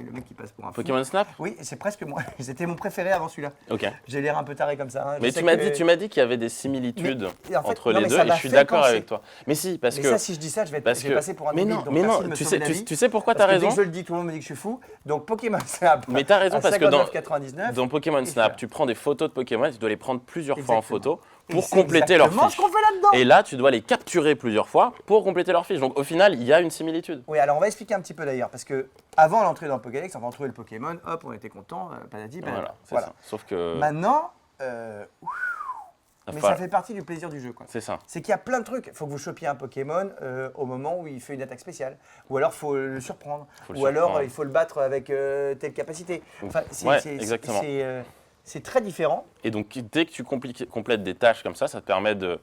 S3: Le mec qui passe pour un fou.
S4: Pokémon Snap.
S3: Oui, c'est presque moi. C'était mon préféré avant celui-là.
S4: Ok.
S3: J'ai l'air un peu taré comme ça. Hein. Je
S4: Mais
S3: sais
S4: tu m'as
S3: que-
S4: dit qu'il y avait des similitudes
S3: Mais, en fait,
S4: entre
S3: non,
S4: les
S3: mais
S4: deux
S3: ça
S4: et
S3: m'a
S4: je suis
S3: fait
S4: d'accord
S3: penser.
S4: avec toi. Mais si, parce
S3: Mais
S4: que
S3: ça, si je dis ça, je vais passer pour un
S4: mais
S3: débile.
S4: non,
S3: donc
S4: mais
S3: merci
S4: non,
S3: de me
S4: tu
S3: sauver
S4: sais,
S3: la vie.
S4: tu sais pourquoi
S3: Parce
S4: t'as
S3: que dès
S4: raison.
S3: que je le dis, tout le monde me dit que je suis fou. Donc Pokémon Snap.
S4: Mais t'as raison
S3: à
S4: parce que dans
S3: 59,99.
S4: dans Pokémon
S3: Et
S4: Snap,
S3: faire.
S4: tu prends des photos de Pokémon, tu dois les prendre plusieurs fois en
S3: Exactement.
S4: photo
S3: Et
S4: pour
S3: c'est
S4: compléter leur
S3: exactement
S4: fiche.
S3: ce qu'on fait là-dedans.
S4: Et là, tu dois les capturer plusieurs fois pour compléter leur fiche. Donc au final, il y a une similitude.
S3: Oui, alors on va expliquer un petit peu d'ailleurs, parce que avant l'entrée dans le Pokédex, on va retrouver le Pokémon, hop, on était content, patati, patata.
S4: Voilà, c'est
S3: Voilà.
S4: ça. Sauf que
S3: Maintenant, mais
S4: enfin,
S3: ça fait partie du plaisir du jeu, quoi.
S4: c'est ça.
S3: C'est qu'il y a plein de trucs. Il faut que vous chopiez un Pokémon au moment où il fait une attaque spéciale. Ou alors, il faut le surprendre.
S4: Faut le
S3: Ou alors,
S4: surprendre.
S3: il faut le battre avec telle capacité. Enfin,
S4: Ouais, exactement.
S3: C'est très différent.
S4: Et donc, dès que tu complètes des tâches comme ça te permet de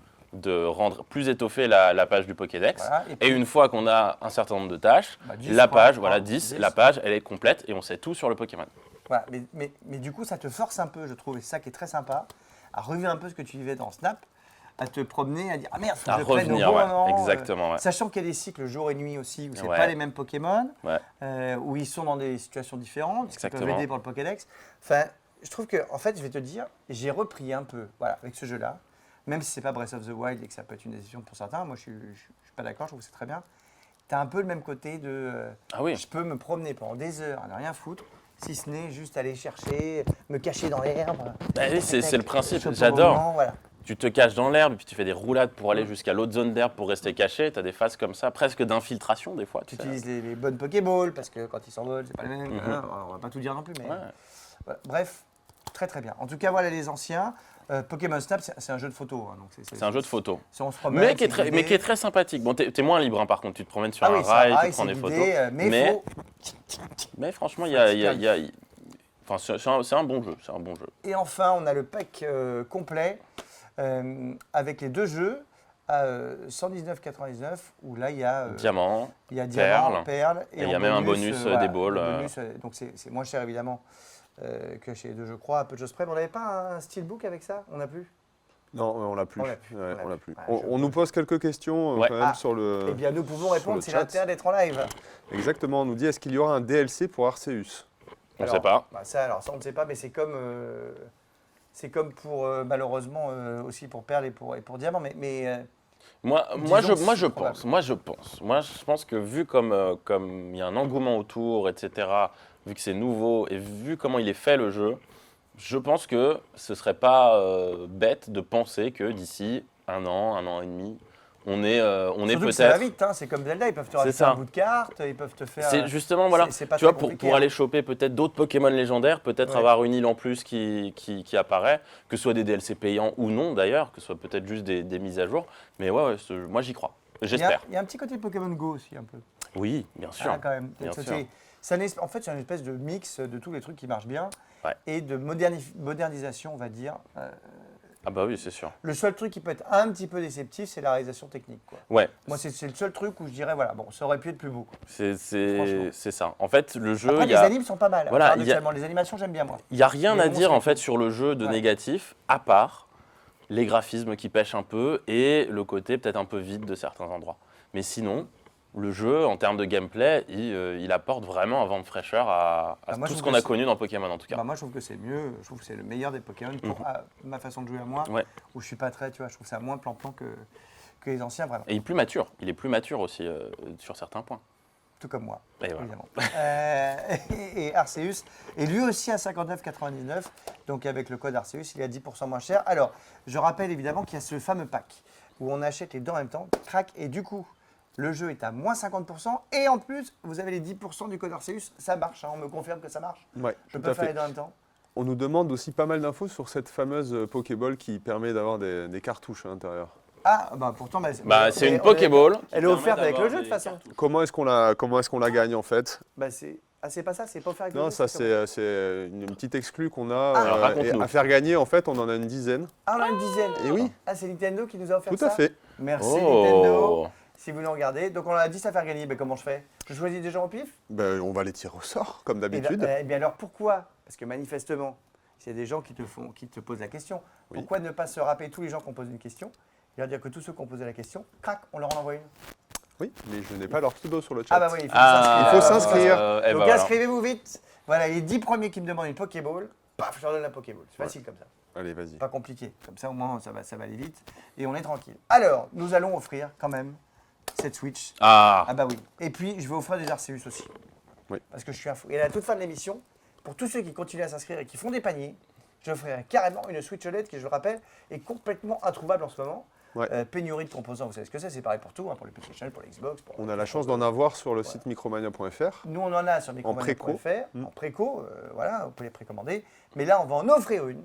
S4: rendre plus étoffée la page du Pokédex.
S3: Voilà, et
S4: Et
S3: puis-
S4: une fois qu'on a un certain nombre de tâches,
S3: 10,
S4: la
S3: quoi.
S4: page, voilà,
S3: 10.
S4: 10, la page, elle est complète et on sait tout sur le Pokémon.
S3: Voilà. Mais du coup, ça te force un peu, je trouve, et c'est ça qui est très sympa, à revivre un peu ce que tu vivais dans Snap, à te promener, à dire « Ah merde, faut que
S4: À
S3: je prenne au
S4: revenir,
S3: bon
S4: ouais,
S3: moment.
S4: exactement, ouais.
S3: Sachant qu'il y a des cycles jour et nuit aussi, où c'est
S4: Ouais.
S3: pas les mêmes Pokémon,
S4: Ouais.
S3: où ils sont dans des situations différentes, ce qui peut
S4: Exactement.
S3: aider pour le Pokédex. Enfin, je trouve que, en fait, je vais te dire, j'ai repris un peu, voilà, avec ce jeu-là, même si c'est pas Breath of the Wild et que ça peut être une décision pour certains, moi je suis pas d'accord, je trouve que c'est très bien. Tu as un peu le même côté de
S4: Ah oui.
S3: je peux me promener pendant des heures à ne rien foutre, si ce n'est juste aller chercher, me cacher dans l'herbe.
S4: Bah oui, c'est le principe,
S3: choper au
S4: j'adore.
S3: moment, voilà.
S4: Tu te caches dans l'herbe, puis tu fais des roulades pour aller jusqu'à l'autre zone d'herbe pour rester caché. Tu as des phases comme ça, presque d'infiltration des fois.
S3: Tu
S4: sais.
S3: utilises les bonnes Pokéballs parce que quand ils s'envolent, c'est pas les mêmes.
S4: Mhm.
S3: Hein, on va pas tout dire non plus, mais
S4: Ouais.
S3: voilà. Bref, très très bien. En tout cas, voilà les anciens. Pokémon Snap, c'est un jeu de photo. Hein, donc
S4: C'est un jeu de photo.
S3: Si on se promène,
S4: Mais qui est
S3: c'est guidé.
S4: très sympathique. Bon, t'es moins libre hein, par contre, tu te promènes sur
S3: Ah
S4: un
S3: oui, c'est
S4: rail,
S3: un
S4: tu prends des
S3: c'est
S4: photos.
S3: guidé, mais faut...
S4: Mais franchement, enfin, c'est un bon jeu. C'est un bon jeu.
S3: Et enfin, on a le pack complet avec les deux jeux à 119,99 où là, il y a
S4: Diamant.
S3: il y a diamant,
S4: perle,
S3: perle,
S4: et il y
S3: en
S4: a même un bonus, des balls,
S3: le bonus, donc c'est moins cher évidemment que chez les deux, je crois, à peu de choses près. Mais on n'avait pas un steelbook avec ça? On n'a plus?
S5: Non, on l'a plus.
S3: On l'a plus,
S5: Ouais,
S3: on l'a
S5: on l'a
S3: plus.
S5: plus.
S3: Ouais,
S5: On nous pose quelques questions
S4: Ouais.
S5: quand même
S3: Ah.
S5: sur le.
S3: Eh bien, nous pouvons répondre,
S5: le
S3: c'est
S5: chat.
S3: l'intérêt d'être en live.
S5: Exactement. On nous dit est-ce qu'il y aura un DLC pour Arceus?
S4: On ne sait pas.
S3: Ça, on ne sait pas, mais c'est comme pour, malheureusement, aussi pour Perle et pour Diamant. Mais
S4: Moi,
S3: Disons
S4: je
S3: que c'est
S4: pense. Moi, je pense que vu comme il y a un engouement autour, etc., vu que c'est nouveau et vu comment il est fait le jeu, je pense que ce serait pas bête de penser que d'ici un an et demi, on est
S3: Surtout que ça va
S4: peut-être.
S3: vite, hein, c'est comme Zelda, ils peuvent te
S4: C'est
S3: rajouter
S4: ça.
S3: un bout de carte, ils peuvent te faire.
S4: C'est justement, voilà,
S3: c'est pas
S4: tu vois,
S3: très
S4: pour
S3: compliqué,
S4: aller choper peut-être d'autres Pokémon légendaires, peut-être
S3: Ouais.
S4: avoir une île en plus qui apparaît, que ce soit des DLC payants ou non d'ailleurs, que ce soit peut-être juste des mises à jour. Mais ouais, moi j'y crois, j'espère.
S3: Il y a un petit côté Pokémon Go aussi, un peu.
S4: Oui, bien sûr.
S3: Ah, quand même.
S4: Bien
S3: C'est-
S4: sûr.
S3: en fait, c'est une espèce de mix de tous les trucs qui marchent bien
S4: Ouais.
S3: et de modernisation, on va dire.
S4: Ah bah oui, c'est sûr.
S3: Le seul truc qui peut être un petit peu déceptif, c'est la réalisation technique, quoi.
S4: Ouais,
S3: Moi, c'est le seul truc où je dirais, voilà, bon, ça aurait pu être plus beau, quoi. Franchement.
S4: c'est ça. En fait, le jeu,
S3: Après,
S4: il
S3: les
S4: y a.
S3: animes sont pas mal.
S4: Voilà,
S3: Paradoxalement, les animations, j'aime bien, moi.
S4: Il n'y a rien
S3: Les
S4: à dire
S3: monstres,
S4: en fait sur le jeu de
S3: Ouais.
S4: négatif, à part les graphismes qui pêchent un peu et le côté peut-être un peu vide de certains endroits. Mais sinon, le jeu, en termes de gameplay, il apporte vraiment un vent de fraîcheur à
S3: Bah, moi, je
S4: tout ce
S3: trouve
S4: qu'on
S3: que
S4: a
S3: c'est-
S4: connu dans Pokémon en tout cas.
S3: Bah, moi, je trouve que c'est mieux. Je trouve que c'est le meilleur des Pokémon pour ma façon de jouer à moi,
S4: Ouais.
S3: où je suis pas très, tu vois, je trouve ça moins plan-plan que les anciens, vraiment.
S4: Et il est plus mature. Il est plus mature aussi sur certains points.
S3: Tout comme moi,
S4: Et voilà.
S3: évidemment. Et Arceus est lui aussi à 59,99. Donc avec le code Arceus, il est à 10% moins cher. Alors, je rappelle évidemment qu'il y a ce fameux pack où on achète les deux en même temps, crac, et du coup, le jeu est à moins 50%. Et en plus, vous avez les 10% du code Arceus. Ça marche, hein, on me confirme que ça marche.
S5: Ouais,
S3: Je
S5: tout
S3: peux
S5: à
S3: faire les
S5: fait.
S3: deux en même temps.
S5: On nous demande aussi pas mal d'infos sur cette fameuse Pokéball qui permet d'avoir des cartouches à l'intérieur.
S3: Ah, bah pourtant,
S4: C'est une Pokéball. qui
S3: Elle est
S4: permet
S3: offerte avec le
S4: d'avoir
S3: jeu de
S4: des
S3: toute façon.
S4: cartouches.
S5: Comment est-ce qu'on la gagne en fait?
S3: Bah, c'est pas ça, c'est pas offert avec le
S5: Non,
S3: jeu.
S5: ça
S3: comment
S5: c'est une petite exclue qu'on a
S3: Ah.
S4: Alors,
S5: et
S4: raconte-nous.
S5: à faire gagner en fait, on en a une dizaine.
S3: Ah, on a une dizaine.
S5: Et oui.
S3: Ah, c'est Nintendo qui nous a offert
S5: Tout
S3: ça.
S5: à fait.
S3: Merci
S4: Oh.
S3: Nintendo. Si vous nous regardez. Donc on a 10 à faire gagner. Ben, comment je fais? Je choisis des gens au pif?
S5: Ben, on va les tirer au sort comme
S3: Eh
S5: d'habitude.
S3: ben, eh bien alors pourquoi? Parce que manifestement, c'est des gens qui te posent la question.
S5: Oui.
S3: Pourquoi ne pas se rappeler tous les gens qui ont posé une question et leur dire que tous ceux qui ont posé la question, crac, on leur en envoie une.
S5: Oui, mais je n'ai pas leur pseudo sur le chat.
S3: Ah bah oui, il faut
S4: Ah,
S5: Il faut s'inscrire.
S4: eh
S3: Donc
S4: ben voilà.
S3: inscrivez-vous vite. Voilà, les 10 premiers qui me demandent une Pokéball, paf, je leur donne la Pokéball. C'est facile comme ça.
S5: Allez, vas-y.
S3: Pas compliqué. Comme ça, au moins, ça va aller vite. Et on est tranquille. Alors, nous allons offrir quand même cette Switch.
S4: Ah,
S3: Ah bah oui. Et puis, je vais offrir des Arceus aussi.
S5: Oui.
S3: Parce que je suis un fou. Et à la toute fin de l'émission, pour tous ceux qui continuent à s'inscrire et qui font des paniers, j'offrirai carrément une Switch OLED qui, je le rappelle, est complètement introuvable en ce moment.
S5: Ouais.
S3: Pénurie de composants, vous savez ce que c'est pareil pour tout, hein, pour les PlayStation, pour les Xbox.
S5: On a la chance d'en avoir sur le site micromania.fr.
S3: Nous, on en a sur
S5: préco.
S3: micromania.fr, en préco, voilà, vous pouvez les précommander. Mais là, on va en offrir une.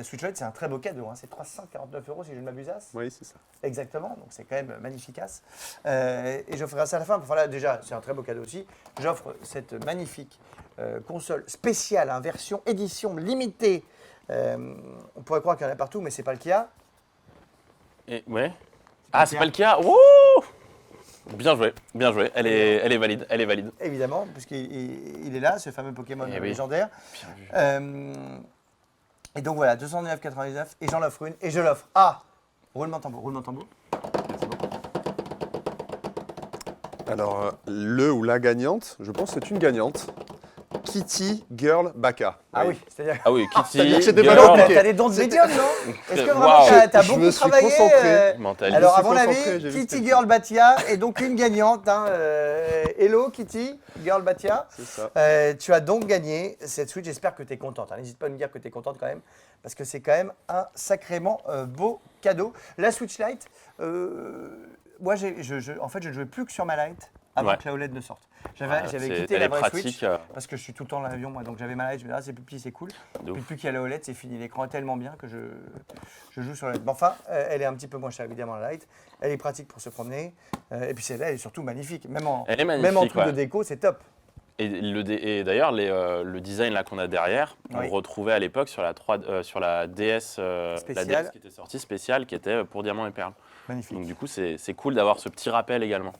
S3: Switch OLED, c'est un très beau cadeau, hein, c'est 349 € si je ne m'abuse.
S5: Oui, c'est ça.
S3: Exactement, donc c'est quand même magnificace. Et j'offrirai ça à la fin. Enfin là, déjà, c'est un très beau cadeau aussi. J'offre cette magnifique console spéciale, hein, version édition limitée. On pourrait croire qu'il y en a partout, mais c'est pas le cas.
S4: et, ouais. Ah, c'est pas le cas. Wouh, bien joué, bien joué. Elle est valide, elle est valide.
S3: Évidemment, puisqu'il est là, ce fameux Pokémon
S4: Eh oui.
S3: légendaire.
S4: Bien vu.
S3: Et donc voilà, 209,99 et j'en offre une et je l'offre à roulement de tambour, roulement de tambour. Merci beaucoup.
S5: Alors, le ou la gagnante, je pense que c'est une gagnante. Kitty Girl Baka.
S3: Ah oui, c'est-à-dire
S4: Ah oui, Kitty.
S5: c'est-à-dire que c'était pas
S4: Girl.
S5: long,
S3: t'as des dons de médium, non? Est-ce que vraiment
S4: Waouh.
S3: t'as
S5: Je
S3: beaucoup
S5: me suis
S3: travaillé
S5: concentré.
S4: Mental.
S3: Alors,
S5: Je
S3: à
S5: me
S3: mon
S5: suis concentré,
S3: avis,
S5: j'ai vu
S3: Kitty
S5: ce
S3: Girl Batia est donc une gagnante. Hein, hello Kitty Girl Batia.
S5: C'est ça.
S3: Tu as donc gagné cette Switch. J'espère que tu es contente. Hein. N'hésite pas à me dire que tu es contente quand même, parce que c'est quand même un sacrément beau cadeau. La Switch Lite, moi, en fait, je ne jouais plus que sur ma Lite avant
S4: Ouais.
S3: que la OLED ne sorte.
S4: Ouais,
S3: J'avais
S4: c'est-
S3: quitté
S4: elle
S3: la
S4: est
S3: vraie
S4: pratique,
S3: Switch parce que je suis tout le temps dans l'avion, moi. Donc j'avais ma Lite, je me disais, ah, c'est plus petit, c'est cool.
S4: De ouf.
S3: Puis plus qu'il y a la OLED, c'est fini. L'écran est tellement bien que je joue sur la Lite. Mais enfin, elle est un petit peu moins chère, évidemment, la Lite. Elle est pratique pour se promener. Et puis celle-là, elle est surtout magnifique. Même en
S4: Elle est magnifique,
S3: truc
S4: ouais.
S3: de déco, c'est top.
S4: Et d'ailleurs, le design là qu'on a derrière, on
S3: Oui.
S4: le retrouvait à l'époque sur la DS, la
S3: Spéciale.
S4: DS qui était sortie spéciale, qui était pour Diamant et Perle.
S3: Magnifique.
S4: Donc du coup, c'est cool d'avoir ce petit rappel également.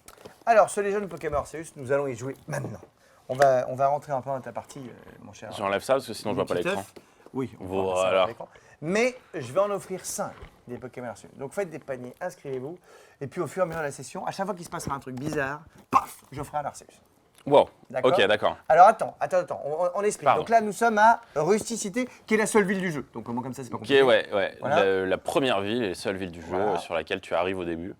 S3: Alors, sur les jeunes Pokémon Arceus, nous allons y jouer maintenant. On va rentrer un peu dans ta partie, mon cher.
S4: J'enlève ça parce que sinon je vois pas
S3: Petit
S4: l'écran.
S3: œuf. Oui, on
S4: Voilà.
S3: va voir l'écran. Mais je vais en offrir 5 des Pokémon Arceus. Donc faites des paniers, inscrivez-vous. Et puis au fur et à mesure de la session, à chaque fois qu'il se passera un truc bizarre, paf, j'offrirai un Arceus.
S4: Wow.
S3: D'accord.
S4: Ok, d'accord.
S3: Alors attends, on explique.
S4: Pardon.
S3: Donc là, nous sommes à Rusticité, qui est la seule ville du jeu. Donc comment comme ça, c'est pas
S4: Ok,
S3: compliqué.
S4: ouais.
S3: Voilà.
S4: La première ville et seule ville du jeu
S3: Voilà.
S4: sur laquelle tu arrives au début.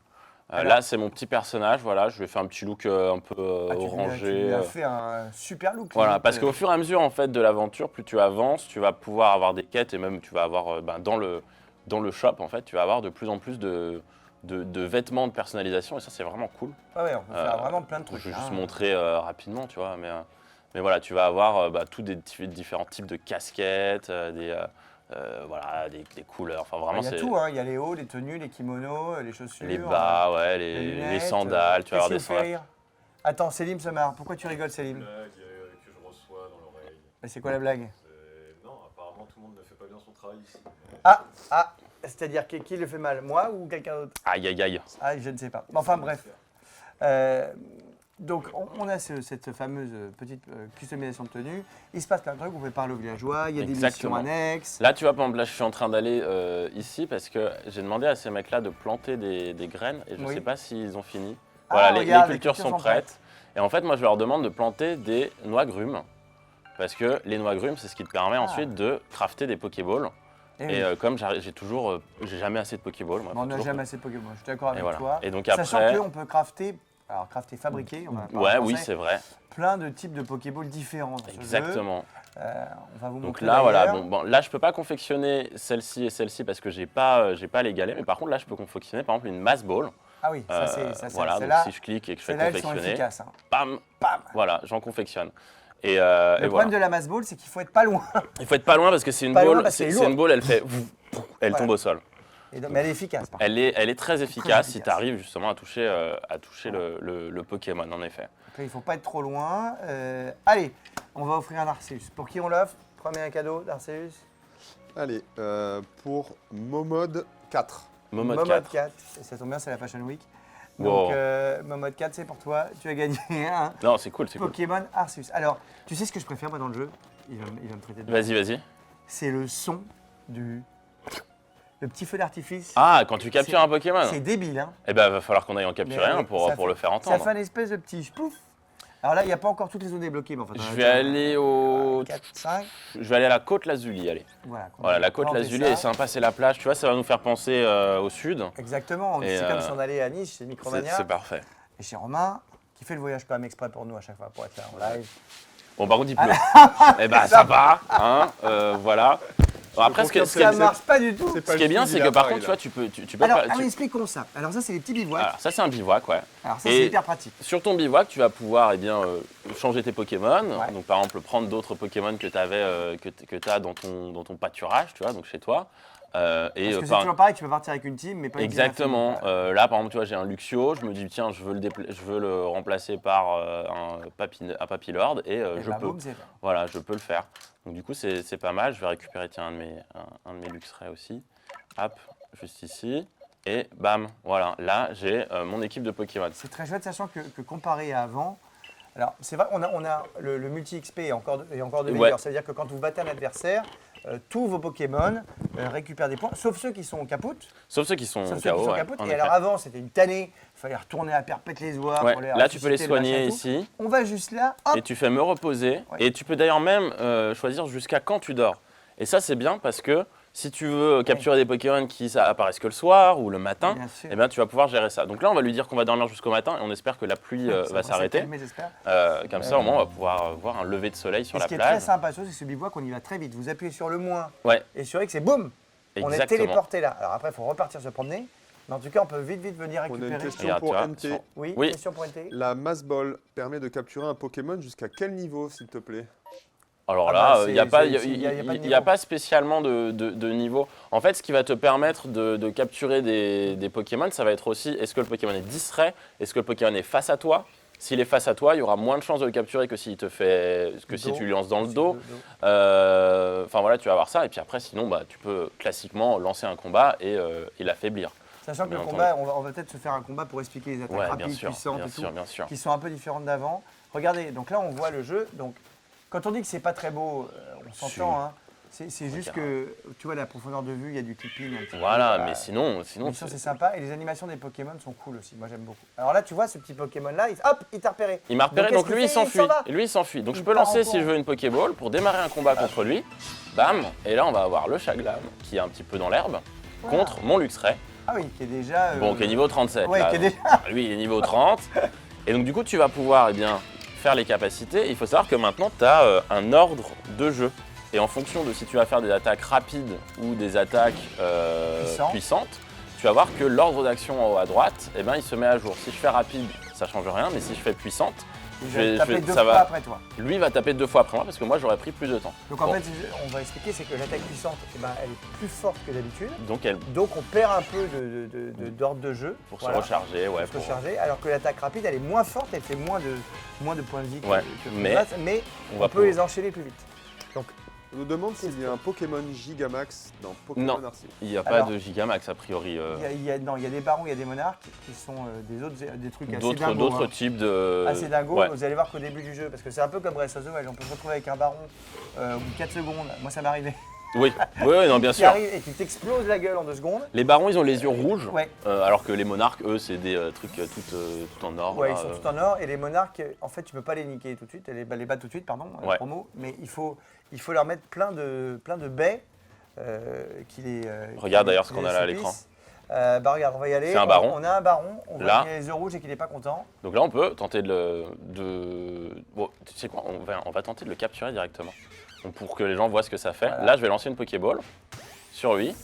S3: Alors-
S4: Là, c'est mon petit personnage, voilà, je lui ai fait un petit look un peu
S3: Ah, tu lui
S4: orangé.
S3: as fait un super look.
S4: Voilà,
S3: limite,
S4: parce qu'au fur et à mesure en fait de l'aventure, plus tu avances, tu vas pouvoir avoir des quêtes et même tu vas avoir dans le shop en fait, tu vas avoir de plus en plus de vêtements de personnalisation et ça c'est vraiment cool.
S3: Ouais, on peut faire vraiment plein de trucs.
S4: Je vais juste
S3: hein.
S4: montrer rapidement, tu vois, mais voilà, tu vas avoir tous des différents types de casquettes, voilà, des couleurs. Enfin vraiment
S3: Il y a
S4: c'est
S3: tout, hein. Il y a les hauts, les tenues, les kimonos, les chaussures.
S4: les bas, ouais,
S3: les
S4: les
S3: lunettes,
S4: sandales, tu vas avoir des
S3: qu'est-ce qui vous fait
S4: sandales.
S3: rire Attends, Selim se marre. Pourquoi tu rigoles, Selim?
S6: Blague que je reçois dans l'oreille.
S3: Mais c'est quoi la blague?
S6: Non, apparemment tout le monde ne fait pas bien son travail ici.
S3: Ah, c'est-à-dire qui le fait mal? Moi ou quelqu'un d'autre?
S4: Aïe aïe aïe.
S3: Ah, je ne sais pas. Enfin, bref. Donc, on a cette fameuse petite customisation de tenue. Il se passe plein de trucs. Vous pouvez parler aux villageois. Il y a des missions
S4: Exactement.
S3: annexes.
S4: Là, tu vois, par exemple, là, je suis en train d'aller ici parce que j'ai demandé à ces mecs-là de planter des graines et je ne
S3: Oui.
S4: sais pas s'ils ont fini.
S3: Ah,
S4: Voilà,
S3: regarde,
S4: les cultures sont prêtes. Et en fait, moi, je leur demande de planter des noix grumes parce que les noix grumes, c'est ce qui te permet ensuite de crafter des Pokéballs.
S3: Eh
S4: Et
S3: oui.
S4: comme j'ai jamais assez de Pokéballs, moi,
S3: Mais on
S4: faut
S3: n'a
S4: toujours-
S3: jamais assez de Pokémon. Je suis d'accord avec
S4: Et voilà.
S3: toi.
S4: Et donc
S3: Sachant
S4: après,
S3: qu'on peut crafter, fabriquer, on va parler
S4: ouais,
S3: français,
S4: oui, c'est vrai,
S3: plein de types de Pokéballs différents dans ce jeu.
S4: exactement.
S3: On va vous
S4: Donc
S3: montrer
S4: là, voilà,
S3: d'ailleurs.
S4: bon, là, je peux pas confectionner celle-ci et celle-ci parce que j'ai pas les galets. Mais par contre, là, je peux confectionner, par exemple, une mass ball.
S3: Ah oui, ça c'est
S4: Voilà, donc
S3: celles-là.
S4: si je clique et que je fais
S3: Celles-là, elles sont
S4: confectionner,
S3: efficaces. Hein.
S4: bam,
S3: Bam.
S4: voilà, j'en confectionne. Et
S3: Le
S4: voilà.
S3: problème de la mass ball, c'est qu'il faut être pas loin.
S4: Il faut être pas loin parce que c'est une
S3: Pas loin
S4: ball,
S3: parce qu'elle est
S4: c'est
S3: lourde.
S4: une ball, elle fait, elle
S3: Voilà.
S4: tombe au sol.
S3: Mais elle est efficace. Par contre.
S4: Elle est très efficace si
S3: efficace.
S4: tu arrives justement à toucher le Pokémon, en effet.
S3: Après, il faut pas être trop loin. Allez, on va offrir un Arceus. Pour qui on l'offre? Premier cadeau d'Arceus.
S5: Allez, pour Momode 4.
S4: Momode
S3: Momode
S4: 4.
S3: 4. Et ça tombe bien, c'est la Fashion Week.
S4: Wow.
S3: Donc, Momode 4, c'est pour toi. Tu as gagné un
S4: Non, c'est cool, c'est cool.
S3: Pokémon Arceus. Alors, tu sais ce que je préfère, moi, dans le jeu? Il va me traiter de...
S4: Vas-y.
S3: C'est le son du... Le petit feu d'artifice.
S4: Ah, quand tu captures
S3: C'est-
S4: un Pokémon,
S3: C'est débile, hein?
S4: eh ben, va falloir qu'on aille en capturer
S3: Mais
S4: un
S3: oui,
S4: pour
S3: ça
S4: le faire
S3: Ça
S4: entendre.
S3: fait un espèce de petit pouf. Alors là, il n'y a pas encore toutes les zones débloquées, mais enfin,
S4: Je vais aller au...
S3: 4, 5.
S4: Je vais aller à la côte Lazuli, allez. Voilà, la côte Lazuli est sympa, c'est la plage. Tu vois, ça va nous faire penser au sud.
S3: Exactement,
S4: Et,
S3: c'est comme si on allait à Nice chez Micromania.
S4: C'est parfait.
S3: Et chez Romain, qui fait le voyage quand même exprès pour nous à chaque fois pour être là en live.
S4: Bon, par contre, il pleut. Eh ben, ça va, hein, voilà. Bon, après, ce
S3: Ça marche pas du tout.
S4: ce qui est bien, c'est que par contre, tu vois, tu peux
S3: Alors,
S4: pas...
S3: expliquons ça. Alors ça, c'est les petits bivouacs.
S4: Alors, ça, c'est un bivouac, ouais.
S3: Alors ça,
S4: et-
S3: c'est hyper pratique.
S4: Sur ton bivouac, tu vas pouvoir changer tes Pokémon.
S3: Ouais.
S4: Donc, par exemple, prendre d'autres Pokémon que tu as dans ton pâturage, tu vois, donc chez toi.
S3: Parce que c'est toujours pareil, tu peux partir avec une team, mais pas une team
S4: Exactement.
S3: infinie.
S4: Là, par exemple, tu vois, j'ai un Luxio. Je me dis, tiens, je veux le remplacer par un Papillard et
S3: Et
S4: je
S3: bah,
S4: peux.
S3: boum, c'est fait.
S4: Voilà, je peux le faire. Donc, du coup, c'est pas mal. Je vais récupérer, tiens, un de mes Luxray aussi. Hop, juste ici. Et bam, voilà. Là, j'ai mon équipe de Pokémon.
S3: C'est très chouette, sachant que comparé à avant, alors c'est vrai, on a le multi-XP est encore de
S4: Ouais.
S3: meilleur. C'est-à-dire que quand vous battez un adversaire, tous vos Pokémon récupèrent des points, sauf ceux qui sont au caput.
S4: Sauf ceux qui sont
S3: Sauf ceux qui
S4: KO.
S3: sont
S4: ouais,
S3: caput.
S4: en
S3: Et
S4: effet.
S3: alors avant, c'était une tannée. Il fallait retourner à perpète les oies.
S4: Ouais,
S3: pour les
S4: là, tu peux les
S3: ressusciter, le
S4: soigner
S3: machin et tout.
S4: ici.
S3: On va juste là, hop.
S4: Et tu fais me reposer.
S3: Ouais.
S4: Et tu peux d'ailleurs même choisir jusqu'à quand tu dors. Et ça, c'est bien parce que si tu veux capturer des Pokémon qui apparaissent que le soir ou le matin,
S3: Bien sûr.
S4: eh bien, tu vas pouvoir gérer ça. Donc là, on va lui dire qu'on va dormir jusqu'au matin et on espère que la pluie
S3: Ça
S4: va
S3: s'est
S4: s'arrêter.
S3: calmé, j'espère.
S4: Comme ça, au moins, on va pouvoir voir un lever de soleil sur
S3: Et
S4: la
S3: ce qui est très
S4: plage.
S3: sympa, c'est que ce bivouac, on y va très vite. Vous appuyez sur le moins
S4: Ouais,
S3: et sur X et boum, on est
S4: exactement.
S3: téléporté là. Alors après, il faut repartir se promener. Mais en tout cas, on peut vite venir
S5: On a
S3: récupérer.
S5: une question
S4: Regarde,
S5: pour
S4: tu vois,
S5: NT.
S4: sur-
S3: Oui,
S4: Oui.
S3: question pour NT.
S5: La Mass Ball permet de capturer un Pokémon jusqu'à quel niveau, s'il te plaît?
S4: Alors
S3: Ah
S4: là,
S3: bah,
S4: il n'y a,
S3: c'est-
S4: pas-
S3: c'est-
S4: y a-
S3: il y a pas de
S4: y a
S3: niveau.
S4: pas spécialement de niveau. En fait, ce qui va te permettre de capturer des Pokémon, ça va être aussi, est-ce que le Pokémon est distrait? Est-ce que le Pokémon est face à toi? S'il est face à toi, il y aura moins de chances de le capturer que si
S3: Dos.
S4: tu lui lances dans le dos. Enfin voilà, tu vas avoir ça. Et puis après, sinon, bah, tu peux classiquement lancer un combat et l'affaiblir.
S3: Sachant que le
S4: Bien
S3: combat, on va peut-être se faire un combat pour expliquer les attaques
S4: Ouais,
S3: rapides,
S4: bien sûr,
S3: puissantes
S4: bien
S3: et
S4: sûr,
S3: tout,
S4: bien sûr.
S3: qui sont un peu différentes d'avant. Regardez, donc là on voit le jeu. Donc quand on dit que c'est pas très beau, on s'entend. Hein, c'est juste que tu vois la profondeur de vue, il y a du clipping. Un petit peu.
S4: Voilà,
S3: Bah,
S4: mais sinon,
S3: mais ça, c'est sympa et les animations des Pokémon sont cool aussi. Moi j'aime beaucoup. Alors là tu vois ce petit Pokémon là, hop, il t'a repéré.
S4: il m'a repéré,
S3: qu'est-ce
S4: donc
S3: qu'il
S4: lui il
S3: fait
S4: s'enfuit.
S3: s'en va.
S4: Lui il s'enfuit. Donc
S3: Il
S4: je peux
S3: part en
S4: lancer si
S3: courant.
S4: je veux une Pokéball pour démarrer un combat contre lui. Bam. Et là on va avoir le Chaglam qui est un petit peu dans l'herbe
S3: Voilà.
S4: contre mon Luxray.
S3: Ah oui, qui est déjà.
S4: Bon, qui est niveau 37.
S3: Ouais,
S4: là,
S3: qui est
S4: donc,
S3: déjà-
S4: Lui, il est niveau 30. Et donc, du coup, tu vas pouvoir eh bien, faire les capacités. Il faut savoir que maintenant, tu as un ordre de jeu. Et en fonction de si tu vas faire des attaques rapides ou des attaques puissantes, tu vas voir que l'ordre d'action en haut à droite, eh ben, il se met à jour. Si je fais rapide, ça change rien. Mais si je fais puissante,
S3: Il
S4: je vais-
S3: va taper
S4: je vais-
S3: deux
S4: ça
S3: fois
S4: va-
S3: après toi.
S4: lui va taper 2 fois après moi parce que moi, j'aurais pris plus de temps.
S3: Donc en
S4: Bon.
S3: fait, on va expliquer, c'est que l'attaque puissante, eh ben, elle est plus forte que d'habitude.
S4: Donc, elle,
S3: Donc on perd un peu d'ordre de jeu.
S4: pour
S3: Voilà,
S4: se recharger, ouais.
S3: pour se recharger. Alors que l'attaque rapide, elle est moins forte, elle fait moins de points de vie que,
S4: Ouais,
S3: que
S4: mais
S3: Primas, mais
S4: on
S3: on,
S4: va
S3: peut
S4: pouvoir-
S3: les enchaîner plus vite. Donc
S5: On nous demande s'il y a un Pokémon Gigamax dans Pokémon
S4: Non.
S5: Arceus.
S4: Il n'y a pas
S3: Alors,
S4: de Gigamax a priori.
S3: il y a des barons, il y a des monarques qui sont des trucs assez
S4: D'autres
S3: dingos.
S4: d'autres
S3: hein.
S4: types de.
S3: Assez dingo,
S4: Ouais.
S3: vous allez voir qu'au début du jeu, parce que c'est un peu comme Breath of the Wild, on peut se retrouver avec un baron au bout de 4 secondes, moi ça m'est arrivé,
S4: Oui, oui, non, bien
S3: qui
S4: sûr.
S3: arrive et qui t'explose la gueule en 2 secondes.
S4: Les barons, ils ont les yeux rouges,
S3: Ouais.
S4: alors que les monarques, eux, c'est des trucs tout en or.
S3: Ouais,
S4: là,
S3: ils sont tout en or et les monarques, en fait, tu peux pas les niquer tout de suite, les battre tout de suite, pardon,
S4: Ouais.
S3: promo, mais il faut leur mettre plein de baies qui les.
S4: Regarde
S3: qui
S4: d'ailleurs
S3: les
S4: ce qu'on a là à l'écran.
S3: assoupissent. Regarde, on va y aller.
S4: C'est un baron.
S3: On a un baron, on voit
S4: Là.
S3: qu'il a les yeux rouges et qu'il n'est pas content.
S4: Donc là, on peut tenter Bon, tu sais quoi, on va tenter de le capturer directement. Donc, pour que les gens voient ce que ça fait.
S3: Voilà.
S4: Là, je vais lancer une Pokéball sur lui.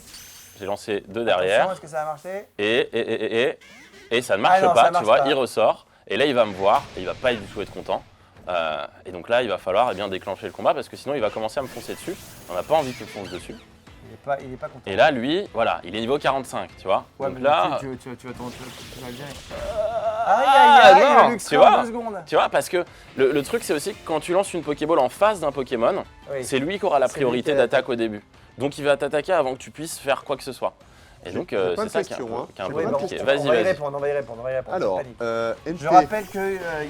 S4: J'ai lancé 2 derrière.
S3: Attention, est-ce que ça a marché?
S4: Et ça ne marche
S3: non, ça
S4: pas, tu
S3: marche
S4: vois,
S3: pas.
S4: il ressort. Et là, il va me voir et il va pas du tout être content. Et donc là, il va falloir eh bien, déclencher le combat parce que sinon, il va commencer à me foncer dessus. On n'a pas envie qu'il me fonce dessus.
S3: Il est pas content.
S4: Et là, lui, voilà, il est niveau 45, tu vois.
S3: Ouais,
S4: donc
S3: mais
S4: là,
S3: tu vas le gérer.
S4: Ah,
S3: Aïe,
S4: non,
S3: le Luxray
S4: tu vois.
S3: en 2 secondes.
S4: tu vois, parce que le truc, c'est aussi que quand tu lances une Pokéball en face d'un Pokémon,
S3: Oui.
S4: c'est lui qui aura la
S3: C'est lui
S4: priorité
S3: qui a
S4: d'attaque au début. Donc il va t'attaquer avant que tu puisses faire quoi que ce soit. Et donc,
S5: j'ai plein
S4: c'est
S5: de
S4: ça qui est un
S5: questions,
S4: peu,
S5: hein.
S4: qui est un
S5: J'ai
S4: peu
S5: plein de
S4: compliqué.
S5: questions.
S4: Vas-y,
S3: On va y
S4: vas-y.
S3: répondre, on va y répondre.
S5: Alors,
S3: pas de panique.
S5: NT.
S3: Je rappelle qu'il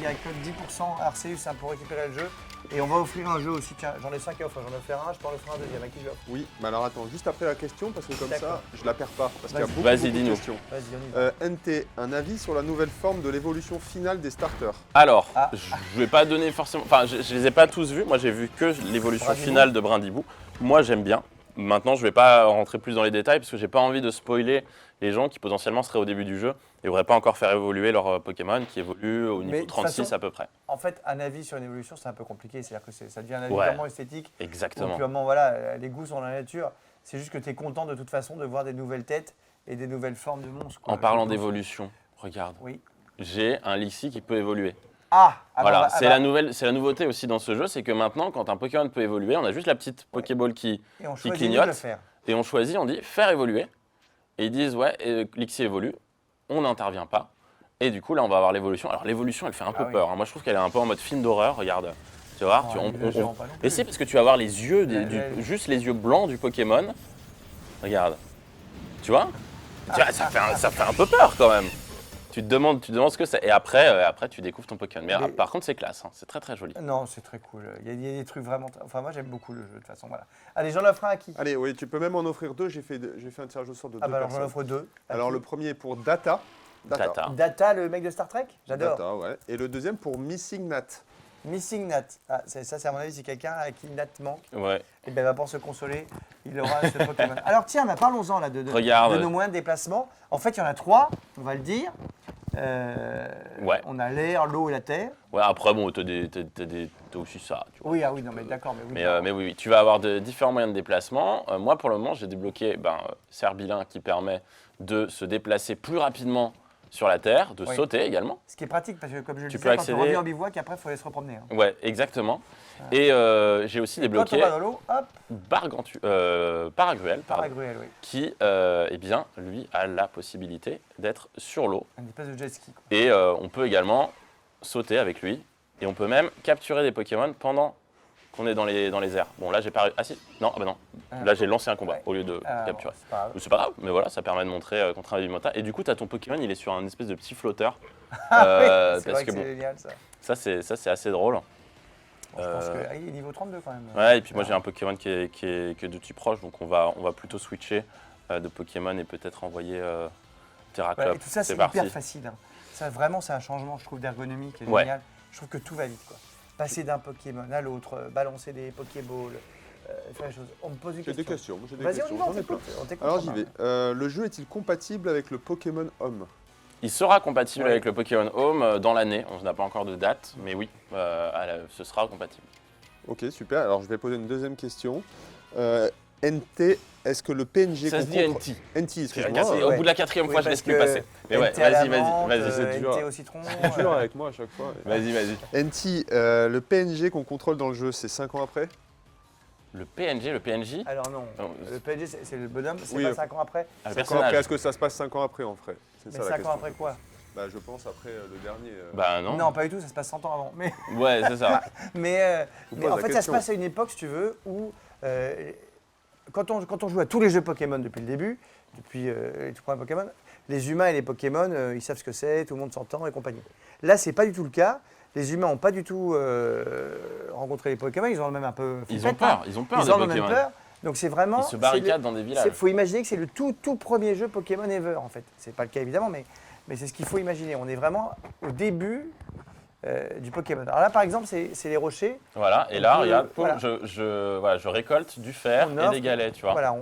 S3: n'y a que 10% Arceus hein, pour récupérer le jeu. Et on va offrir un jeu aussi. Tiens, j'en ai 5 à offrir. J'en ai offert un, je peux en offrir un deuxième. À qui je l'offre?
S5: Oui, mais alors attends, juste après la question, parce que comme ça,
S3: D'accord.
S5: je la perds pas. Parce qu'il y a
S3: Vas-y.
S5: beaucoup,
S4: Vas-y,
S5: beaucoup de
S4: dis-nous.
S5: questions.
S3: Vas-y, on y va.
S5: NT, un avis sur la nouvelle forme de l'évolution finale des starters.
S4: Alors,
S3: Ah.
S4: je vais pas donner forcément. Enfin, je les ai pas tous vus. Moi, j'ai vu que l'évolution
S3: Brindibou.
S4: finale de Brindibou. Moi, j'aime bien. Maintenant, je vais pas rentrer plus dans les détails parce que j'ai pas envie de spoiler les gens qui potentiellement seraient au début du jeu et n'auraient pas encore faire évoluer leur Pokémon qui évolue au
S3: Mais de
S4: niveau
S3: toute
S4: 36
S3: façon,
S4: à peu près.
S3: En fait, un avis sur une évolution, c'est un peu compliqué. C'est-à-dire que ça devient un avis
S4: Ouais.
S3: purement esthétique. Ou
S4: Exactement.
S3: purement, voilà, les goûts sont dans la nature. C'est juste que tu es content de toute façon de voir des nouvelles têtes et des nouvelles formes de monstres. quoi.
S4: En parlant
S3: Je pense.
S4: d'évolution, regarde,
S3: Oui.
S4: j'ai un Lixie qui peut évoluer.
S3: bah,
S4: Voilà,
S3: bah,
S4: c'est
S3: bah,
S4: la nouveauté aussi dans ce jeu, c'est que maintenant, quand un Pokémon peut évoluer, on a juste la petite Pokéball qui
S3: et on
S4: qui
S3: choisit
S4: clignote.
S3: de le faire.
S4: et on choisit, on dit faire évoluer. Et ils disent ouais, Lixie évolue, on n'intervient pas. Et du coup, là, on va avoir l'évolution. Alors l'évolution, elle fait un peu
S3: oui.
S4: peur. Hein. Moi, je trouve qu'elle est un peu en mode film d'horreur. Regarde, tu vas voir,
S3: Oh,
S4: tu- on-
S3: exagérons pas non plus.
S4: Mais c'est parce que tu vas voir les yeux,
S3: Ouais.
S4: juste les yeux blancs du Pokémon. Regarde, tu vois, ça fait un peu peur quand même. Tu te demandes ce que c'est. Et après, tu découvres ton Pokémon. Mais
S3: Mais-
S4: par contre, c'est classe. Hein. C'est très très joli.
S3: Non, c'est très cool. Il y a des trucs vraiment. Enfin, moi, j'aime beaucoup le jeu de toute façon. Voilà. Allez, j'en offre un à qui?
S5: Allez, oui, tu peux même en offrir 2. J'ai fait un tirage au sort de 2
S3: Ah, bah alors j'en
S5: personnes.
S3: offre 2.
S5: Alors le premier est pour Data.
S4: Data.
S3: Data, le mec de Star Trek? J'adore.
S5: Data, ouais. Et le deuxième pour Missing Nat.
S3: Missing Nat. Ah, ça, c'est à mon avis, c'est quelqu'un à qui Nat manque.
S4: Ouais.
S3: Et bien, il va pouvoir se consoler. Il aura ce Pokémon. Alors, tiens, bah, parlons-en là de
S4: Regarde.
S3: nos moyens de déplacement. En fait, il y en a 3, on va le dire.
S4: Ouais.
S3: On a l'air, l'eau et la terre.
S4: Ouais. Après, bon, t'as aussi ça. Tu vois.
S3: Oui, ah oui, non, mais d'accord. Mais, oui,
S4: Mais oui, tu vas avoir différents moyens de déplacement. Moi, pour le moment, j'ai débloqué Serbilin qui permet de se déplacer plus rapidement sur la Terre, de
S3: Oui.
S4: sauter également.
S3: Ce qui est pratique, parce que comme je le
S4: Tu
S3: disais,
S4: peux
S3: quand
S4: accéder-
S3: on revient en bivouac, après, il faut aller se repromener. Hein.
S4: Ouais, exactement. Et j'ai aussi
S3: Quand on
S4: débloqué
S3: va dans l'eau, hop,
S4: Paragruel, pardon,
S3: Paragruel, oui.
S4: qui, eh bien, lui, a la possibilité d'être sur l'eau.
S3: Une espèce de jet ski. Quoi.
S4: Et on peut également sauter avec lui. Et on peut même capturer des Pokémon pendant qu'on est dans les airs. Bon, là, j'ai pas... Ah si, non, ah bah non. Là, j'ai lancé un combat
S3: Ouais.
S4: au lieu de
S3: Ah,
S4: capturer.
S3: bon, c'est pas grave.
S4: C'est pas grave, mais voilà, ça permet de montrer qu'on travaille du mental. Et du coup, tu as ton Pokémon, il est sur un espèce de petit flotteur.
S3: Oui, c'est
S4: parce
S3: vrai
S4: que
S3: que
S4: bon,
S3: c'est génial, ça.
S4: ça c'est assez drôle.
S3: Bon, je pense qu'il est niveau 32 quand même.
S4: Ouais, et puis moi j'ai un Pokémon qui est de type proche, donc on va plutôt switcher de Pokémon et peut-être envoyer Terraclop.
S3: Voilà, et tout ça, c'est
S4: parti.
S3: hyper facile. Hein. Ça, vraiment, c'est un changement, je trouve, d'ergonomie qui est
S4: Ouais.
S3: génial. Je trouve que tout va vite. Quoi. Passer d'un Pokémon à l'autre, balancer des Pokéballs, faire les choses. On me pose une
S5: J'ai des
S3: question.
S5: questions. J'ai des
S3: Vas-y, on
S5: questions.
S3: y va, on
S5: J'en ai plein.
S3: t'écoute. On t'écoute,
S5: Alors j'y
S3: Romain.
S5: vais. Le jeu est-il compatible avec le Pokémon Home?
S4: Il sera compatible
S3: Ouais.
S4: avec le Pokémon Home dans l'année. On n'a pas encore de date, mais oui, ce sera compatible.
S5: Ok, super. Alors je vais poser une deuxième question. NT, est-ce que le PNG
S4: Ça se
S5: qu'on
S4: dit
S5: contrôle-
S4: NT.
S5: NT,
S4: Au
S5: excuse-moi.
S4: bout de la 4e
S3: Oui,
S4: fois, je
S3: parce
S4: laisse plus
S3: que
S4: passer. Mais ouais,
S3: NT à la
S4: vas-y,
S3: menthe,
S4: vas-y,
S5: c'est dur.
S3: NT au citron.
S5: Tu dur avec moi à chaque fois.
S4: vas-y.
S5: NT, le PNG qu'on contrôle dans le jeu, c'est 5 ans après?
S4: Le PNJ.
S3: Alors non,
S4: Non,
S3: le PNG c'est le bonhomme, c'est
S5: Oui,
S3: pas 5 ans après.
S4: Ah, le
S5: 5 ans
S4: personnage.
S5: après, est-ce que ça se passe 5 ans après en vrai? C'est
S3: Mais
S5: ça la
S3: 5 ans
S5: question.
S3: après quoi?
S5: Bah, je pense après le dernier.
S4: Bah non.
S3: Non, pas du tout, ça se passe 100 ans avant. Mais,
S4: Ouais, c'est ça.
S3: mais
S5: pose
S3: en
S5: la
S3: fait, ça se
S5: question.
S3: passe à une époque, si tu veux, où quand on joue à tous les jeux Pokémon depuis le début, depuis les tout premiers Pokémon, les humains et les Pokémon, ils savent ce que c'est, tout le monde s'entend et compagnie. Là, c'est pas du tout le cas. Les humains n'ont pas du tout rencontré les Pokémon, ils ont même un peu.
S4: Ils
S3: flippé,
S4: ont peur. Ils ont peur
S3: Ils
S4: des
S3: en ont même
S4: Pokémon.
S3: peur. Donc c'est vraiment.
S4: Ils se barricadent dans des villages.
S3: Il faut imaginer que c'est le tout premier jeu Pokémon ever en fait. C'est pas le cas évidemment, mais c'est ce qu'il faut imaginer. On est vraiment au début du Pokémon. Alors là par exemple, c'est les rochers.
S4: Voilà, et
S3: On
S4: là,
S3: peut-
S4: regarde,
S3: voilà.
S4: je récolte du fer
S3: On
S4: et
S3: offre-
S4: des galets, tu vois.
S3: Voilà,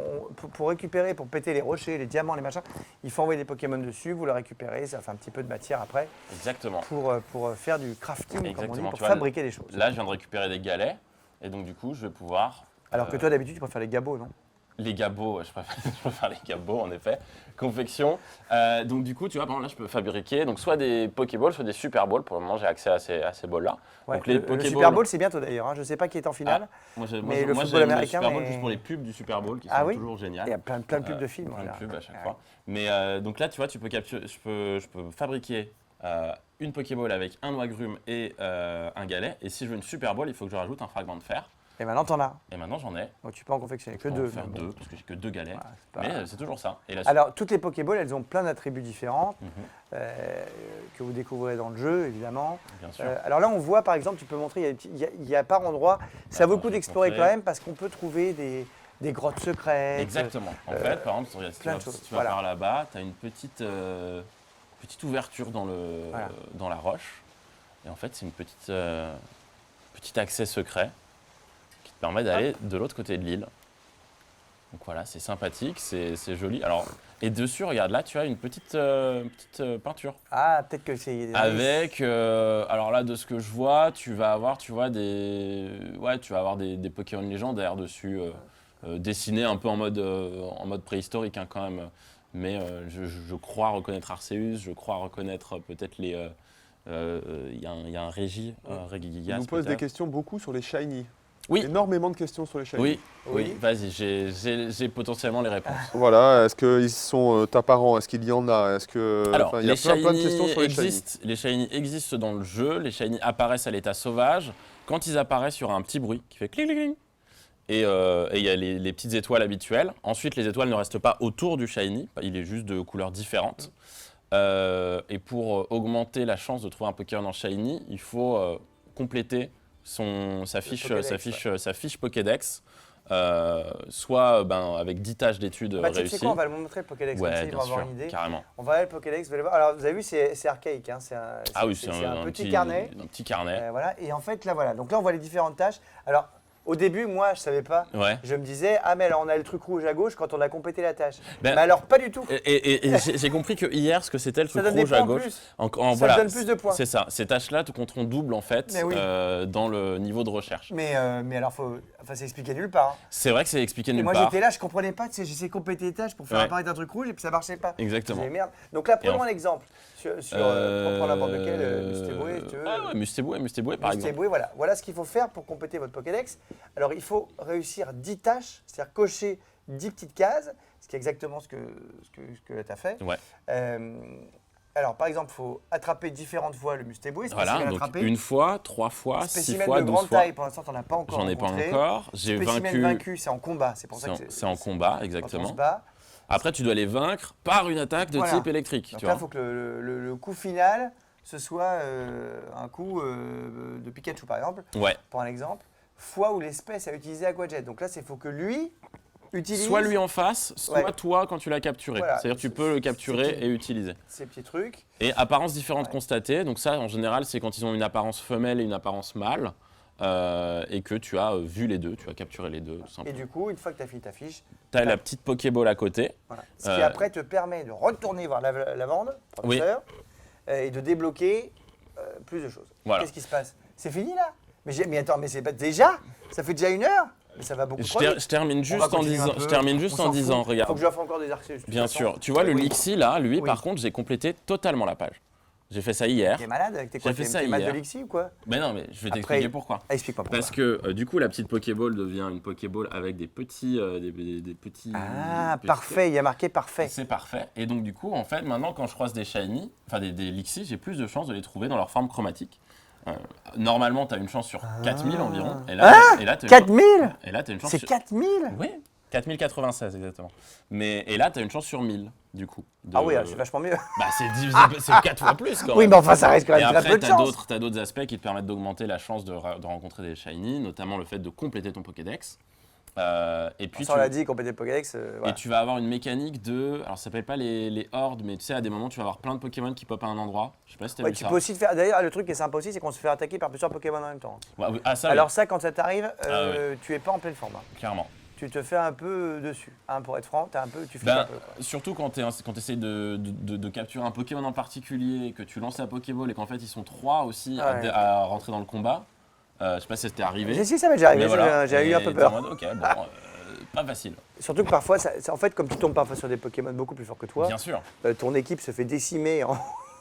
S3: pour récupérer, pour péter les rochers, les diamants, les machins, il faut envoyer des Pokémon dessus, vous les récupérez, ça fait un petit peu de matière après
S4: Exactement.
S3: pour faire du crafting, comme on dit,
S4: Exactement,
S3: pour
S4: tu vois,
S3: fabriquer des choses.
S4: Là, je viens de récupérer des galets, et donc du coup, je vais pouvoir.
S3: Alors que toi d'habitude, tu préfères les gabots, non?
S4: Les gabots, ouais, je préfère les gabots en effet. Confection. Donc du coup, tu vois, par exemple, là, je peux fabriquer donc soit des Pokéballs, soit des Super Balls. Pour le moment, j'ai accès à ces balls-là.
S3: Ouais,
S4: Donc les
S3: le
S4: Pokéballs.
S3: Super Bowl, c'est bientôt d'ailleurs. Hein. Je ne sais pas qui est en finale.
S4: Moi,
S3: mais le
S4: moi,
S3: football
S4: j'aime
S3: américain,
S4: le Super Bowl
S3: mais-
S4: juste pour les pubs du Super Bowl qui
S3: Ah
S4: sont
S3: oui
S4: toujours géniales.
S3: Il y a plein de pubs de films.
S4: Plein de
S3: voilà.
S4: pubs à chaque
S3: Ouais.
S4: fois. Mais donc là, tu vois, tu peux capturer, je peux fabriquer une Pokéball avec un noix-grume et un galet. Et si je veux une Super Ball, il faut que je rajoute un fragment de fer.
S3: Et maintenant, t'en as.
S4: Et maintenant, j'en ai.
S3: Donc tu peux en confectionner que
S4: Je peux en
S3: deux.
S4: faire
S3: mais bon.
S4: deux, parce que j'ai que 2 galets.
S3: Voilà, c'est pas-
S4: Mais c'est toujours ça. Et la
S3: Alors, toutes les Pokéballs, elles ont plein d'attributs différents
S4: Mhm,
S3: que vous découvrirez dans le jeu, évidemment.
S4: bien sûr.
S3: Alors là, on voit, par exemple, tu peux montrer, il y a par endroit, ça vaut le coup
S4: je vais te
S3: d'explorer quand
S4: montrer.
S3: même parce qu'on peut trouver des grottes secrètes.
S4: Exactement. En fait, par exemple, regarde, si tu
S3: plein
S4: vas,
S3: de choses.
S4: si tu vas
S3: Voilà.
S4: par là-bas, tu as une petite ouverture dans
S3: Voilà.
S4: dans la roche. Et en fait, c'est une petit accès secret qui te permet d'aller de l'autre côté de l'île. Donc voilà, c'est sympathique, c'est joli. Alors, et dessus, regarde, là, tu as une petite peinture.
S3: Ah, peut-être que c'est.
S4: Avec, alors là, de ce que je vois, tu vas avoir des Pokémon légendaires dessus, dessinés un peu en mode préhistorique hein, quand même. Mais je crois reconnaître Arceus, je crois reconnaître peut-être les. Il y a un Régi,
S5: On
S4: Regigigas.
S5: nous pose des
S4: peut-être.
S5: questions beaucoup sur les shiny.
S4: Oui.
S5: Énormément de questions sur les shiny.
S4: Oui,
S3: Oui.
S4: vas-y, j'ai potentiellement les réponses.
S5: Voilà, est-ce qu'ils sont apparents? Est-ce qu'il y en a? Est-ce que.
S4: Alors,
S5: Enfin, il y a
S4: les
S5: plein de
S4: shiny
S5: questions sur les shiny.
S4: existent, les shiny existent dans le jeu, les shiny apparaissent à l'état sauvage. Quand ils apparaissent, il y aura un petit bruit qui fait cling, cling, cling. Et il y a les petites étoiles habituelles. Ensuite, les étoiles ne restent pas autour du shiny, il est juste de couleurs différentes. Et pour augmenter la chance de trouver un Pokémon en shiny, il faut compléter sa fiche Pokédex, soit avec 10 tâches d'études
S3: Bah, tu sais
S4: réussies.
S3: quoi, on va le montrer le Pokédex, comme ça,
S4: Ouais,
S3: ils
S4: bien
S3: vont avoir
S4: sûr,
S3: une idée.
S4: carrément.
S3: On va aller le Pokédex, vous allez voir. Alors, vous avez vu, c'est archaïque. Hein, c'est un petit carnet.
S4: Un petit carnet.
S3: Voilà. Et en fait, là, voilà. Donc là, on voit les différentes tâches. Alors, au début, moi, je savais pas.
S4: Ouais.
S3: Je me disais, ah, mais alors, on a le truc rouge à gauche quand on a complété la tâche.
S4: Ben,
S3: mais alors, pas du tout.
S4: Et j'ai compris que hier, ce que c'était le
S3: Ça
S4: truc
S3: donne des
S4: rouge
S3: points
S4: à
S3: en
S4: gauche.
S3: plus.
S4: Ça
S3: Ça donne plus de points.
S4: C'est ça. Ces tâches-là te compteront double en fait
S3: Mais oui.
S4: dans le niveau de recherche.
S3: Mais alors, c'est expliqué nulle part. Hein.
S4: C'est vrai que c'est expliqué
S3: Et
S4: nulle
S3: moi,
S4: part.
S3: j'étais là, je comprenais pas. Tu sais, j'essayais de compléter les tâches pour faire
S4: Ouais.
S3: apparaître un truc rouge et puis ça marchait pas.
S4: Exactement.
S3: Je disais, merde. Donc là, prenons
S4: en-
S3: un exemple. Pour prendre n'importe lequel, Mustéboué, si tu veux.
S4: Ah ouais, Mustéboué par exemple.
S3: Mustéboué, voilà. Voilà ce qu'il faut faire pour compléter votre Pokédex. Alors, il faut réussir 10 tâches, c'est-à-dire cocher 10 petites cases, ce qui est exactement ce que tu as fait.
S4: Ouais.
S3: Alors, par exemple, il faut attraper différentes fois le Mustéboué,
S4: Voilà,
S3: spécimen
S4: donc
S3: attrapé.
S4: une fois, 3 fois, 6
S3: Spécimen
S4: fois,
S3: de
S4: 12
S3: grande
S4: fois.
S3: taille, pour l'instant, tu n'en as pas encore
S4: J'en ai pas
S3: rencontré.
S4: encore. J'ai
S3: Spécimen
S4: vaincu.
S3: c'est en combat, c'est pour ça que
S4: C'est en combat,
S3: quand on se
S4: exactement.
S3: bat.
S4: Après, tu dois les vaincre par une attaque de
S3: Voilà.
S4: type électrique.
S3: Donc
S4: Tu
S3: là, il
S4: vois.
S3: faut que le coup final, ce soit un coup de Pikachu, par exemple,
S4: Ouais.
S3: pour un exemple, fois où l'espèce a utilisé Aquajet. Donc là, il faut que lui utilise
S4: Soit lui en face, soit
S3: Ouais.
S4: toi quand tu l'as capturé.
S3: Voilà.
S4: C'est-à-dire que tu peux le capturer
S3: C'est-
S4: et utiliser.
S3: ces petits trucs.
S4: Et apparence différente
S3: Ouais.
S4: constatée. Donc ça, en général, c'est quand ils ont une apparence femelle et une apparence mâle. et que tu as vu les deux, tu as capturé les deux, tout
S3: Et
S4: simplement.
S3: du coup, une fois que tu as fini ta fiche,
S4: Tu as la petite Pokéball à côté.
S3: voilà. Ce qui après te permet de retourner voir la vente, professeur, et de débloquer plus de choses.
S4: Voilà.
S3: Qu'est-ce qui se passe? C'est fini là? Mais attends, mais c'est pas déjà? Ça fait déjà 1 heure? Mais ça va beaucoup trop vite.
S4: Je termine
S3: On
S4: juste
S3: va
S4: en
S3: continuer un
S4: disant,
S3: peu.
S4: je termine
S3: On
S4: juste
S3: s'en
S4: en disant,
S3: fout.
S4: regarde.
S3: Faut que je offre encore des Arceus. de toute
S4: Bien
S3: façon.
S4: sûr. Tu vois, le
S3: Oui.
S4: Lixi, là, lui,
S3: Oui.
S4: par contre, j'ai complété totalement la page. J'ai fait ça hier.
S3: T'es malade avec tes quoi?
S4: J'ai fait ça
S3: T'es malade de
S4: hier.
S3: Lixi ou quoi?
S4: Mais non, mais je vais
S3: Après-
S4: t'expliquer pourquoi.
S3: Ah, explique-moi pourquoi.
S4: Parce que du coup, la petite Pokéball devient une Pokéball avec des petits. Des petits
S3: Ah,
S4: petits-
S3: parfait, il y a marqué parfait.
S4: C'est parfait. Et donc, du coup, en fait, maintenant, quand je croise des Shiny, enfin des Lixi, j'ai plus de chances de les trouver dans leur forme chromatique. Normalement, tu as une chance sur 4000 environ. Et là, t'as une
S3: 4000?
S4: Et là, tu as une chance
S3: C'est
S4: sur...
S3: 4000?
S4: Oui, 4096 exactement. Et là, tu as une chance sur 1000, du coup.
S3: Ah oui, c'est vachement mieux.
S4: Bah, c'est divisé, c'est 4 fois plus quand même.
S3: Oui, mais enfin, ça reste quand
S4: Et
S3: même très
S4: après,
S3: peu de chance.
S4: t'as d'autres aspects qui te permettent d'augmenter la chance de rencontrer des shiny, notamment le fait de compléter ton Pokédex. Et puis
S3: Ça, on l'a dit, compléter le Pokédex.
S4: et
S3: Voilà.
S4: tu vas avoir une mécanique de, alors ça s'appelle pas les hordes, mais tu sais à des moments tu vas avoir plein de Pokémon qui pop à un endroit. Je sais pas si t'as
S3: Ouais,
S4: vu
S3: tu
S4: ça.
S3: peux aussi te faire. D'ailleurs, le truc qui est sympa aussi, c'est qu'on se fait attaquer par plusieurs Pokémon en même temps.
S4: Ouais, oui. Ah ça,
S3: Alors
S4: oui,
S3: ça, quand ça t'arrive,
S4: Ah
S3: tu es pas en pleine forme. Hein.
S4: clairement.
S3: Tu te fais un peu dessus. Hein, pour être franc, tu flippes un
S4: Ben,
S3: peu. Quoi.
S4: surtout quand tu essaies de capturer un Pokémon en particulier, que tu lances la Pokéball et qu'en fait ils sont 3 aussi
S3: Ouais.
S4: à rentrer dans le combat. Je sais pas si c'était arrivé.
S3: Si, ça m'est déjà arrivé,
S4: Mais voilà.
S3: j'ai eu un
S4: Et
S3: peu
S4: t'es en
S3: peur.
S4: mode, ok, bon, pas facile.
S3: Surtout que parfois, en fait, comme tu tombes parfois sur des Pokémon beaucoup plus forts que toi,
S4: Bien sûr.
S3: ton équipe se fait décimer en,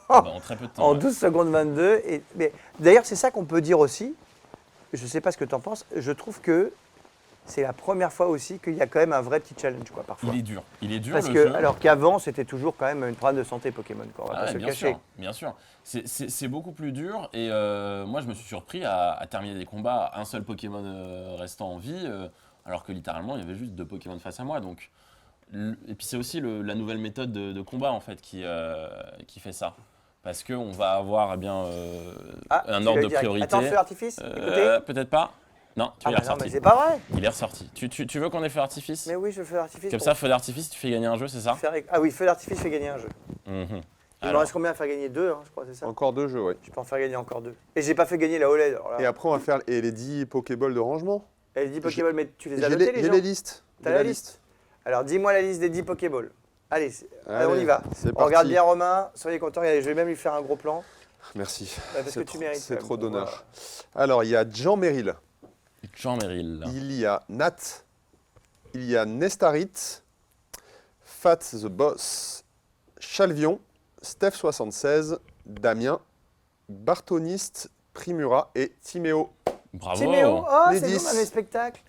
S4: En très peu de temps.
S3: en
S4: ouais.
S3: 12 secondes 22. Mais d'ailleurs, c'est ça qu'on peut dire aussi. Je ne sais pas ce que tu en penses. Je trouve que c'est la première fois aussi qu'il y a quand même un vrai petit challenge, quoi, parfois.
S4: Il est dur. Il est dur
S3: Parce
S4: le
S3: que,
S4: jeu.
S3: alors qu'avant, c'était toujours quand même une problème de santé Pokémon, quoi. On va
S4: Ah
S3: pas
S4: ouais,
S3: se le
S4: bien
S3: cacher.
S4: sûr, bien sûr. C'est beaucoup plus dur et moi je me suis surpris à terminer des combats à un seul Pokémon restant en vie alors que littéralement il y avait juste 2 Pokémon face à moi. Donc, et puis c'est aussi la nouvelle méthode de combat en fait qui fait ça. Parce qu'on va avoir eh bien,
S3: Ah,
S4: un
S3: tu
S4: ordre
S3: l'as
S4: de
S3: direct.
S4: priorité.
S3: Attends, feu d'artifice, écoutez.
S4: Peut-être pas. Non, tu
S3: Ah,
S4: il est
S3: bah non,
S4: ressorti.
S3: mais c'est pas vrai.
S4: Il est ressorti. Tu veux qu'on ait feu d'artifice?
S3: Mais oui, je fais d'artifice.
S4: Comme
S3: pour
S4: ça, feu d'artifice, tu fais gagner un jeu, c'est ça?
S3: Ah oui, feu d'artifice fait gagner un jeu.
S4: Mhm.
S3: Il me
S4: Alors,
S3: reste combien à faire gagner 2, hein, je crois, c'est ça.
S5: Encore 2 jeux, oui.
S3: Je peux en faire gagner encore 2. Et j'ai pas fait gagner la OLED. Alors là.
S5: Et après, on va faire les 10 Pokéballs de rangement.
S3: Elle dit Pokéball, mais tu les as
S5: J'ai
S3: notés les
S5: j'ai
S3: gens
S5: les listes.
S3: T'as
S5: J'ai
S3: la liste. Alors dis-moi la liste des 10 Pokéballs. Allez, allez, on y va.
S5: C'est
S3: On
S5: parti.
S3: regarde bien Romain, soyez contents. Regardez, je vais même lui faire un gros plan.
S5: Merci.
S3: Parce que
S5: C'est
S3: tu
S5: trop-
S3: mérites.
S5: C'est
S3: quand
S5: trop
S3: même.
S5: d'honneur. Alors, il y a Jean Merrill.
S4: Jean Merrill.
S5: Il y a Nat. Il y a Nestarit. Fat the Boss. Chalvion. Steph76. Damien. Bartoniste. Primura et Timéo.
S4: Bravo.
S3: Timéo, oh,
S5: Les
S3: c'est
S5: 10.
S3: comme un spectacle.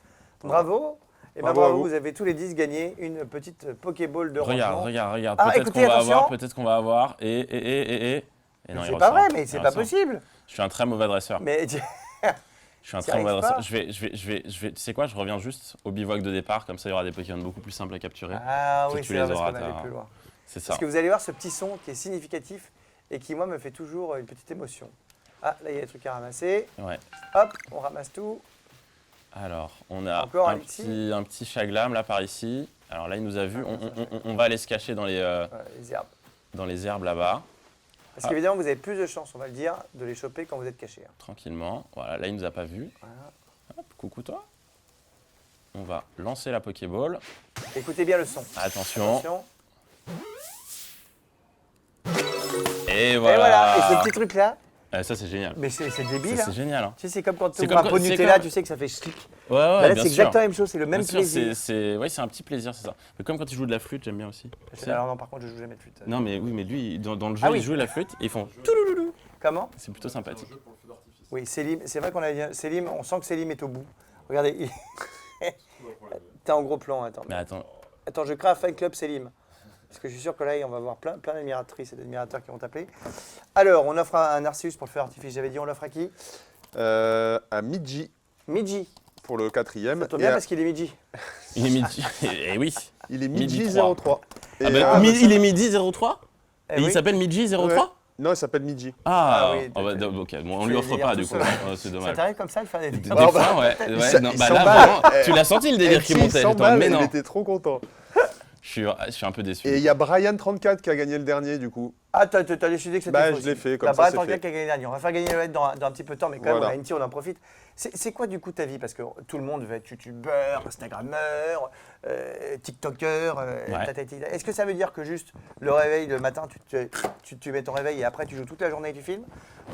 S3: Bravo. Et ben
S5: Bravo à
S3: bravo,
S5: vous.
S3: vous avez tous les 10 gagné une petite Pokéball de rangement.
S4: Regarde.
S3: Ah,
S4: Peut-être
S3: écoutez,
S4: qu'on va
S3: attention.
S4: avoir, peut-être qu'on va avoir. Et non, il
S3: C'est pas
S4: ressort.
S3: vrai, mais
S4: Il
S3: c'est pas
S4: ressort.
S3: possible.
S4: Je suis un très mauvais dresseur.
S3: Mais
S4: Je suis un
S3: t'y
S4: très mauvais
S3: arrives
S4: dresseur.
S3: pas.
S4: Je vais. Tu sais quoi? Je reviens juste au bivouac de départ, comme ça il y aura des Pokémon beaucoup plus simples à capturer.
S3: ah
S4: Toi,
S3: oui,
S4: tu
S3: c'est
S4: les
S3: vrai parce
S4: auras,
S3: qu'on allait
S4: t'as-
S3: plus loin.
S4: C'est ça.
S3: Parce que vous allez voir ce petit son qui est significatif et qui, moi, me fait toujours une petite émotion. Ah, là, il y a des trucs à ramasser.
S4: Ouais.
S3: Hop, on ramasse tout.
S4: Alors, on a
S3: Encore un
S4: un petit Chaglam là par ici. Alors là, il nous a vu. On va aller se cacher dans les
S3: Herbes.
S4: herbes là-bas,
S3: Parce qu'évidemment, vous avez plus de chances, on va le dire, de les choper quand vous êtes caché.
S4: tranquillement. Voilà, là, il nous a pas vu.
S3: Voilà.
S4: Hop, coucou toi. On va lancer la Pokéball.
S3: Écoutez bien le son.
S4: Attention.
S3: Attention.
S4: Et
S3: Et
S4: voilà.
S3: voilà. Et ce petit truc-là,
S4: Ça, c'est génial.
S3: mais c'est
S4: Ça,
S3: débile. hein.
S4: c'est génial. Hein.
S3: Tu sais, c'est comme quand tu
S4: C'est
S3: ouvres un
S4: comme-
S3: pot de
S4: c'est
S3: Nutella,
S4: comme-
S3: tu sais que ça fait schlick.
S4: Ouais,
S3: Bah là,
S4: bien
S3: c'est
S4: sûr.
S3: exactement la même chose, c'est le même
S4: Bien sûr,
S3: plaisir.
S4: ouais, c'est un petit plaisir, c'est ça. Mais comme quand tu joues de la flûte, j'aime bien aussi. Tu sais.
S3: Alors non, par contre, je joue jamais de flûte.
S4: Non, mais oui, mais lui, dans le jeu,
S3: Ah oui.
S4: il joue de la flûte et ils font.
S3: Comment?
S4: C'est plutôt sympathique.
S3: Oui, Selim, c'est vrai qu'on a dit, Selim, on sent que Selim est au bout. Regardez, t'es en gros plan, attends.
S4: Mais attends,
S3: Attends, je crée un fan club Selim. Parce que je suis sûr que là, on va avoir plein d'admiratrices et d'admirateurs qui vont t'appeler. Alors, on offre un Arceus pour le feu d'artifice. J'avais dit, on l'offre à qui?
S5: À Midji
S3: Midji.
S5: pour le 4e.
S3: Ça tombe
S5: Et
S3: bien
S5: à-
S3: parce qu'il est Midji.
S4: il est midi. Et oui.
S5: il est
S4: Midji
S5: Midji
S4: 3.
S5: 03. Et
S4: Ah bah,
S5: à-
S4: il est midi 03
S3: Eh
S4: Et il
S3: oui.
S4: s'appelle Midji 03
S5: Ouais. Non, il s'appelle Midji.
S4: Ah,
S3: Ah oui,
S4: bah, ok, bon, on lui
S3: fais
S4: offre
S3: des
S4: pas
S3: délires
S4: du
S3: tout
S4: coup,
S3: seul.
S4: Oh, c'est
S3: Ça
S4: dommage.
S3: t'arrive comme ça de faire des
S4: Des
S3: délires?
S5: Ah,
S4: fois, ouais,
S5: s-
S4: non,
S5: il
S4: bah là,
S5: s'emballe.
S4: vraiment, tu l'as senti le délire qui
S5: Si,
S4: montait,
S5: il
S4: j'étais en
S5: s'emballe,
S4: mais
S5: il
S4: non.
S5: était trop content.
S4: Je suis un peu déçu.
S5: Et il y a Brian34 qui a gagné le dernier du coup.
S3: Ah, t'as décidé que c'était
S5: Bah,
S3: faux
S5: je l'ai
S3: aussi.
S5: fait, comme
S3: Bah,
S5: ça,
S3: Brad
S5: c'est
S3: Tanguy
S5: fait.
S3: qui a gagné dernier. On va faire gagner le head dans un petit peu de temps, mais quand même,
S5: Voilà.
S3: on a une team, on en profite. C'est quoi du coup ta vie? Parce que tout le monde veut être youtubeur, instagrammeur, tiktoker.
S4: Ouais.
S3: Tatati. Est-ce que ça veut dire que juste le réveil le matin, tu mets ton réveil et après tu joues toute la journée et tu filmes?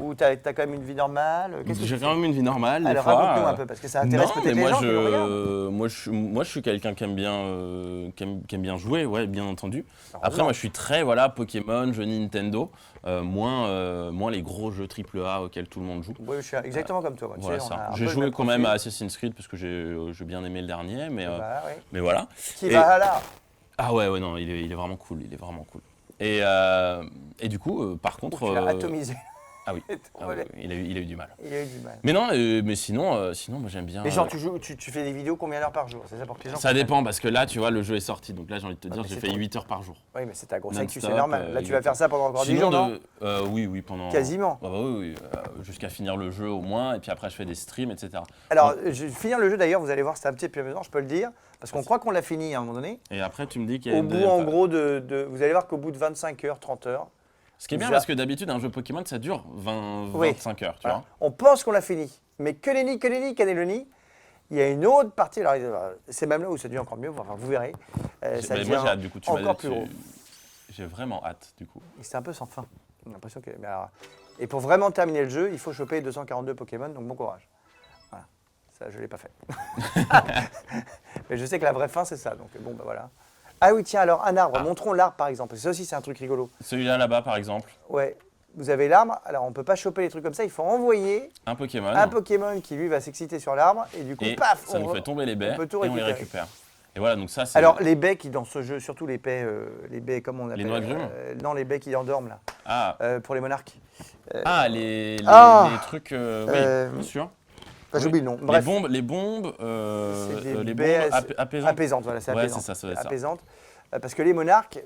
S3: Ou t'as quand même une vie normale? Qu'est-ce que
S4: J'ai
S3: tu
S4: quand
S3: fais?
S4: même une vie normale.
S3: Alors
S4: des fois,
S3: raconte-nous un peu, parce que ça intéresse
S4: non,
S3: peut-être
S4: mais
S3: les
S4: moi,
S3: gens qui nous regardent.
S4: moi, je suis quelqu'un qui aime bien, qui aime bien jouer, ouais, bien entendu.
S3: Alors,
S4: Après,
S3: non.
S4: moi, je suis très, voilà, Pokémon, jeux Nintendo, moins les gros jeux AAA auxquels tout le monde joue.
S3: Oui, je suis exactement comme toi. Moi, tu
S4: Voilà
S3: sais, on
S4: ça.
S3: a un
S4: J'ai
S3: peu le
S4: joué
S3: même
S4: quand même à
S3: profil.
S4: Assassin's Creed parce que j'ai bien aimé le dernier,
S3: Bah, oui.
S4: mais voilà.
S3: Qui
S4: Et-
S3: va là?
S4: Ah ouais, non, il est vraiment cool, il est vraiment cool. Et du coup, par contre,
S3: Tu l'as atomisé.
S4: ah oui,
S3: Trop
S4: ah oui,
S3: balèze.
S4: oui, il a eu du mal.
S3: Il a eu du mal.
S4: Mais non, mais sinon, moi j'aime bien.
S3: Mais genre, tu fais des vidéos combien d'heures par jour? C'est ça pour que les gens
S4: Ça
S3: comprennent.
S4: dépend parce que là, tu vois, le jeu est sorti. Donc là, j'ai envie de te dire,
S3: mais
S4: j'ai
S3: c'est
S4: fait
S3: trop-
S4: 8 heures par jour.
S3: Oui, mais c'est ta grosse actu, c'est
S4: Non-stop,
S3: normal. Là, tu vas faire ça pendant encore 10 jours, non?
S4: Oui, pendant.
S3: Quasiment.
S4: Bah oui, jusqu'à finir le jeu au moins. Et puis après, je fais des streams, etc.
S3: Alors, je vais finir le jeu d'ailleurs, vous allez voir, c'est un petit peu amusant, je peux le dire, parce qu'on croit qu'on l'a fini à un moment donné.
S4: Et après, tu me dis qu'il y a
S3: Au
S4: une
S3: bout,
S4: deuxième
S3: en
S4: phase.
S3: gros, vous allez voir qu'au bout de 25 heures, 30 heures,
S4: Ce qui est bien
S3: Déjà-
S4: parce que d'habitude, un jeu Pokémon, ça dure 20,
S3: Oui.
S4: 25 heures, tu
S3: voilà,
S4: vois.
S3: on pense qu'on l'a fini. Mais que nenni, cannelloni, il y a une autre partie, alors c'est même là où ça devient encore mieux, enfin, vous verrez. Ça
S4: Mais
S3: devient
S4: moi, j'ai hâte, du coup, tu m'as
S3: encore
S4: dit.
S3: plus gros.
S4: J'ai vraiment hâte, du coup.
S3: Et c'est un peu sans fin. J'ai l'impression que. Mais alors, et pour vraiment terminer le jeu, il faut choper 242 Pokémon, donc bon courage. Voilà. Ça, je ne l'ai pas fait. Mais je sais que la vraie fin, c'est ça. Donc bon, bah voilà. Ah oui, tiens, alors un arbre.
S4: Ah.
S3: Montrons l'arbre, par exemple. Ça aussi, c'est un truc rigolo.
S4: Celui-là, là-bas, par exemple,
S3: Ouais. Vous avez l'arbre. Alors, on ne peut pas choper les trucs comme ça. Il faut envoyer
S4: un Pokémon.
S3: un Pokémon qui, lui, va s'exciter sur l'arbre. Et du coup,
S4: Et
S3: paf
S4: ça nous fait tomber les baies
S3: on peut tout
S4: et on les
S3: récupérer.
S4: récupère. Et voilà, donc ça, c'est.
S3: Alors, les baies qui, dans ce jeu, surtout les baies, comment on appelle
S4: noix agrumes
S3: non, les baies qui endorment, là,
S4: Ah,
S3: pour les monarques.
S4: les
S3: Ah
S4: trucs. Oui,
S3: Euh,
S4: bien sûr.
S3: Enfin, j'oublie le nom.
S4: Les
S3: Bref,
S4: bombes,
S3: c'est des
S4: les
S3: baies
S4: bombes apaisantes.
S3: apaisantes, voilà, c'est
S4: Ouais,
S3: apaisant.
S4: c'est ça, ça doit être ça.
S3: Apaisante. Parce que les monarques,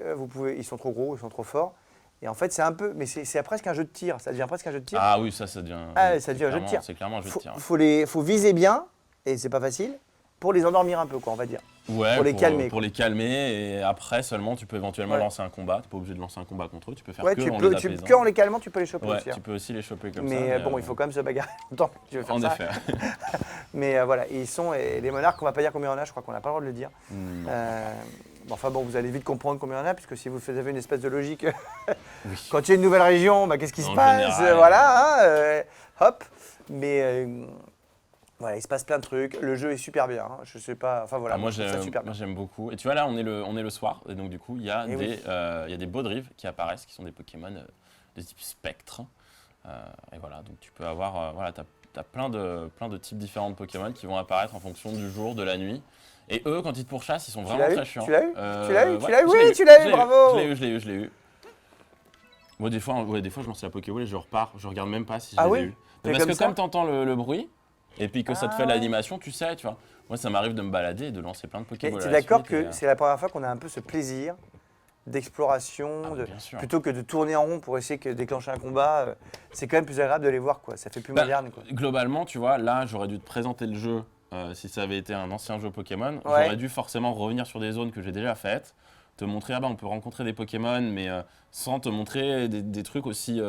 S3: ils sont trop gros, ils sont trop forts. Et en fait, c'est un peu, mais c'est presque un jeu de tir. Ça devient presque un jeu de tir.
S4: Ah oui, ça devient.
S3: Ah, ça devient un jeu de
S4: clairement-
S3: tir.
S4: C'est clairement un jeu de tir.
S3: Faut viser bien, et c'est pas facile, pour les endormir un peu, quoi, on va dire.
S4: Ouais,
S3: pour les calmer,
S4: Pour les calmer, et après seulement, tu peux éventuellement
S3: Ouais.
S4: lancer un combat. Tu n'es pas obligé de lancer un combat contre eux, tu peux faire
S3: Ouais,
S4: que
S3: tu
S4: en
S3: peux,
S4: les apaisant.
S3: que en les calmant, tu peux les choper
S4: Ouais,
S3: aussi. hein.
S4: tu peux aussi les choper comme ça.
S3: Mais bon, il faut quand même se bagarrer longtemps. si tu veux faire
S4: En
S3: ça.
S4: effet.
S3: Mais voilà, et les monarques, on va pas dire combien il y en a, je crois qu'on n'a pas le droit de le dire.
S4: Non.
S3: Enfin bon, vous allez vite comprendre combien il y en a, puisque si vous avez une espèce de logique, quand il y a une nouvelle région, bah, qu'est-ce qui se
S4: En
S3: passe?
S4: général.
S3: Voilà, hein, hop. Mais voilà, il se passe plein de trucs. Le jeu est super bien. Hein. Je sais pas, enfin voilà,
S4: Ah, moi,
S3: je trouve ça super bien.
S4: j'aime beaucoup. Et tu vois, là, on est le soir. Et donc, du coup, il y a
S3: Eh oui.
S4: des Baudrives qui apparaissent, qui sont des Pokémon de type spectre. Et voilà, donc tu peux avoir. Voilà, tu as plein de types différents de Pokémon qui vont apparaître en fonction du jour, de la nuit. Et eux, quand ils te pourchassent, ils sont vraiment
S3: l'as eu
S4: très chiants.
S3: Tu l'as eu Tu l'as eu Tu
S4: ouais,
S3: l'as eu
S4: je
S3: Oui,
S4: l'ai
S3: tu l'as eu,
S4: je l'ai
S3: bravo.
S4: Je l'ai eu. Moi, des fois, je lance la Pokéball et je repars. Je regarde même pas si je
S3: Ah
S4: les
S3: oui
S4: ai eu.
S3: T'es
S4: Parce
S3: comme
S4: que
S3: ça
S4: comme tu entends le bruit, et puis que ça te fait
S3: Ah.
S4: l'animation, tu sais, tu vois. Moi, ça m'arrive de me balader et de lancer plein de
S3: Tu
S4: Pokéballs.
S3: es
S4: à la
S3: d'accord
S4: suite,
S3: que c'est la première fois qu'on a un peu ce plaisir d'exploration,
S4: Ah, bien sûr.
S3: plutôt que de tourner en rond pour essayer de déclencher un combat, c'est quand même plus agréable de les voir, quoi. Ça fait plus
S4: Bah,
S3: moderne, quoi.
S4: Globalement, tu vois, là, j'aurais dû te présenter le jeu si ça avait été un ancien jeu Pokémon.
S3: Ouais.
S4: J'aurais dû forcément revenir sur des zones que j'ai déjà faites, te montrer, ah bah, on peut rencontrer des Pokémon, mais sans te montrer des trucs aussi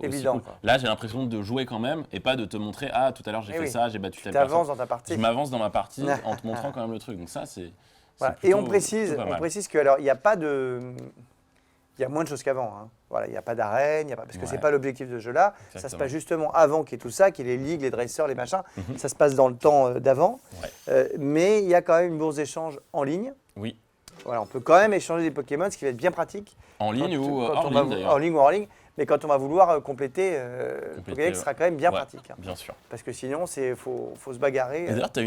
S3: Évident,
S4: cool.
S3: quoi.
S4: Là, j'ai l'impression de jouer quand même, et pas de te montrer, ah, tout à l'heure, j'ai
S3: Eh
S4: fait
S3: oui.
S4: ça, j'ai battu
S3: Tu
S4: telle
S3: t'avances
S4: personne.
S3: dans ta partie.
S4: Je m'avance dans ma partie en te montrant quand même le truc. Donc ça, c'est
S3: Voilà.
S4: plutôt-
S3: Et on précise,
S4: plutôt pas mal.
S3: que alors il n'y a pas de, il y a moins de choses qu'avant. Hein. Voilà, il n'y a pas d'arène, parce que c'est
S4: Ouais.
S3: pas l'objectif de ce jeu-là. Ça se
S4: Exactement.
S3: passe justement avant qu'il y ait tout ça, qu'il y ait les ligues, les dresseurs, les machins. Ça se passe dans le temps d'avant.
S4: Ouais.
S3: Mais il y a quand même une bourse d'échange en ligne.
S4: Oui.
S3: Voilà, on peut quand même échanger des Pokémon, ce qui va être bien pratique.
S4: En ligne ou
S3: Quand
S4: hors
S3: on va
S4: ligne, d'ailleurs.
S3: en ligne ou hors ligne. Mais quand on va vouloir compléter, le Pokédex sera quand même bien
S4: Ouais,
S3: pratique. Hein.
S4: Bien sûr.
S3: Parce que sinon, il faut se bagarrer.
S4: Et d'ailleurs, tu as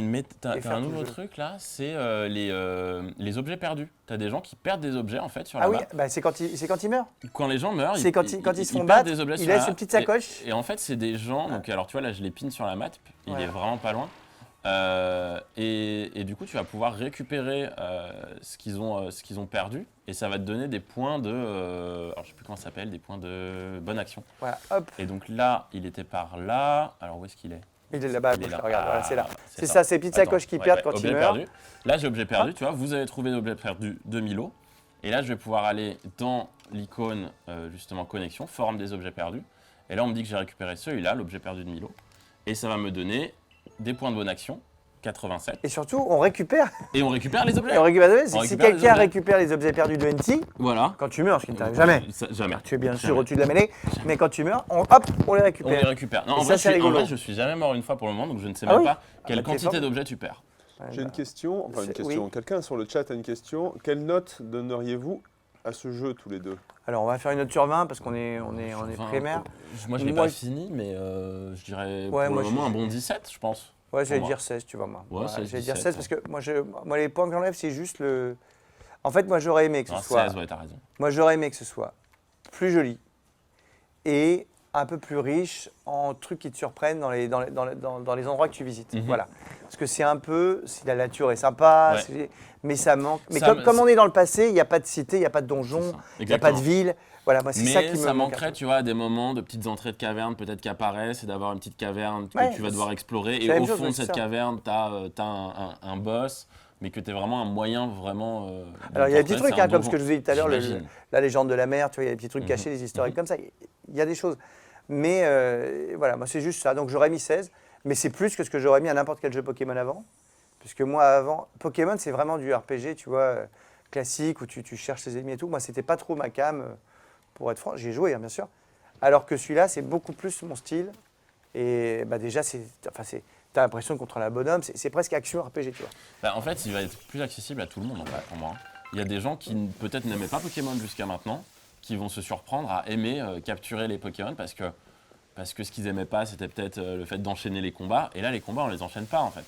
S3: et faire
S4: un
S3: tout
S4: nouveau
S3: le jeu.
S4: truc là, c'est les objets perdus. Tu as des gens qui perdent des objets en fait sur
S3: Ah
S4: la
S3: oui,
S4: map.
S3: bah, c'est quand ils meurent.
S4: Quand les gens meurent,
S3: C'est quand ils se font
S4: perdent
S3: battre,
S4: des objets
S3: ils
S4: sur
S3: laissent
S4: la
S3: une
S4: map.
S3: petite sacoche.
S4: Et en fait, c'est des gens. Donc, alors tu vois, là, je les pine sur la map. Il
S3: Ouais.
S4: est vraiment pas loin. Et du coup, tu vas pouvoir récupérer ce qu'ils ont perdu. Et ça va te donner des points de. Alors, je sais plus comment ça s'appelle, des points de bonne action.
S3: Voilà, hop.
S4: Et donc là, il était par là. Alors, où est-ce qu'il est?
S3: Il est là-bas,
S4: Il est là.
S3: regarde, voilà, c'est là.
S4: Ah,
S3: C'est ça, ces petites
S4: Attends,
S3: sacoches qui
S4: ouais,
S3: perdent
S4: ouais,
S3: quand ils
S4: objet
S3: meurent.
S4: perdu. Là, j'ai objet perdu, tu vois, vous avez trouvé l'objet perdu de Milo. Et là, je vais pouvoir aller dans l'icône, justement, connexion, forme des objets perdus. Et là, on me dit que j'ai récupéré celui-là, l'objet perdu de Milo. Et ça va me donner des points de bonne action, 87.
S3: Et surtout, on récupère.
S4: Et on récupère les objets.
S3: Et on récupère les objets.
S4: On
S3: Si
S4: récupère les
S3: quelqu'un
S4: objets.
S3: récupère les objets perdus de NT,
S4: Voilà.
S3: quand tu meurs, ce qui ne t'arrive jamais.
S4: Jamais.
S3: Tu es bien sûr
S4: Jamais.
S3: au-dessus de la mêlée, mais quand tu meurs, on les
S4: On les
S3: récupère.
S4: récupère. Non,
S3: Et
S4: en,
S3: ça,
S4: vrai,
S3: c'est
S4: en
S3: rigolo.
S4: vrai, je suis jamais mort une fois pour le moment, donc je ne sais
S3: Ah
S4: même
S3: oui
S4: pas quelle
S3: bah, t'es
S4: quantité
S3: fort.
S4: d'objets tu perds.
S5: J'ai une question, enfin une
S3: C'est-
S5: question.
S3: oui.
S5: Quelqu'un sur le chat a une question. Quelle note donneriez-vous à ce jeu tous les deux?
S3: Alors, on va faire une note sur 20 parce qu'on est
S4: Enfin,
S3: primaire.
S4: Moi, je l'ai
S3: Moi,
S4: pas
S3: je-
S4: fini, mais je dirais
S3: Ouais,
S4: pour
S3: moi,
S4: le
S3: je-
S4: moment un bon 17, je pense.
S3: Ouais, je vais
S4: Pour
S3: dire
S4: moi.
S3: 16, tu vois, moi.
S4: Ouais,
S3: Ouais,
S4: 16,
S3: je vais dire
S4: 17,
S3: 16 parce que moi, les points que j'enlève, c'est juste le. En fait, moi, j'aurais aimé que ce
S4: Non,
S3: soit.
S4: 16, ouais, t'as raison.
S3: Moi, j'aurais aimé que ce soit plus joli et un peu plus riche en trucs qui te surprennent dans les endroits que tu visites.
S4: Mhm.
S3: Voilà. Parce que c'est un peu, si la nature est sympa,
S4: Ouais.
S3: mais ça manque. Mais
S4: Ça
S3: comme
S4: me-
S3: on est dans le passé, il n'y a pas de cité, il n'y a pas de
S4: C'est
S3: donjon,
S4: ça.
S3: il n'y a pas de
S4: Exactement.
S3: ville. Voilà, moi, c'est ça qui
S4: Mais
S3: me
S4: ça
S3: manque un
S4: manquerait,
S3: peu.
S4: tu vois, à des moments de petites entrées de caverne peut-être qui apparaissent et d'avoir une petite caverne que
S3: Ouais,
S4: tu vas devoir explorer.
S3: c'est
S4: Et
S3: la
S4: au
S3: même chose,
S4: fond
S3: ouais,
S4: de
S3: c'est
S4: cette
S3: ça.
S4: caverne, tu as, un boss, mais que tu es vraiment un moyen vraiment. de
S3: Alors, il y a des petits
S4: portrait,
S3: trucs,
S4: c'est un
S3: hein, comme ce
S4: donjon.
S3: que je vous ai dit tout à l'heure,
S4: J'imagine.
S3: la légende de la mer, tu vois, il y a des petits trucs
S4: Mhm.
S3: cachés, des historiques comme ça. Il y a des choses. Mais voilà, moi, c'est juste ça. Donc, j'aurais mis 16, mais c'est plus que ce que j'aurais mis à n'importe quel jeu Pokémon avant. Puisque moi, avant, Pokémon, c'est vraiment du RPG, tu vois, classique, où tu cherches les ennemis et tout. Moi, c'était pas trop ma cam, pour être franc. J'y ai joué, hein, bien sûr. Alors que celui-là, c'est beaucoup plus mon style. Et bah, déjà, t'as l'impression de contrôler un bonhomme. C'est presque action RPG, tu vois.
S4: Bah, en fait, il va être plus accessible à tout le monde, en fait, pour moi. Il y a des gens qui peut-être n'aimaient pas Pokémon jusqu'à maintenant, qui vont se surprendre à aimer capturer les Pokémon parce que ce qu'ils n'aimaient pas, c'était peut-être le fait d'enchaîner les combats. Et là, les combats, on les enchaîne pas, en fait.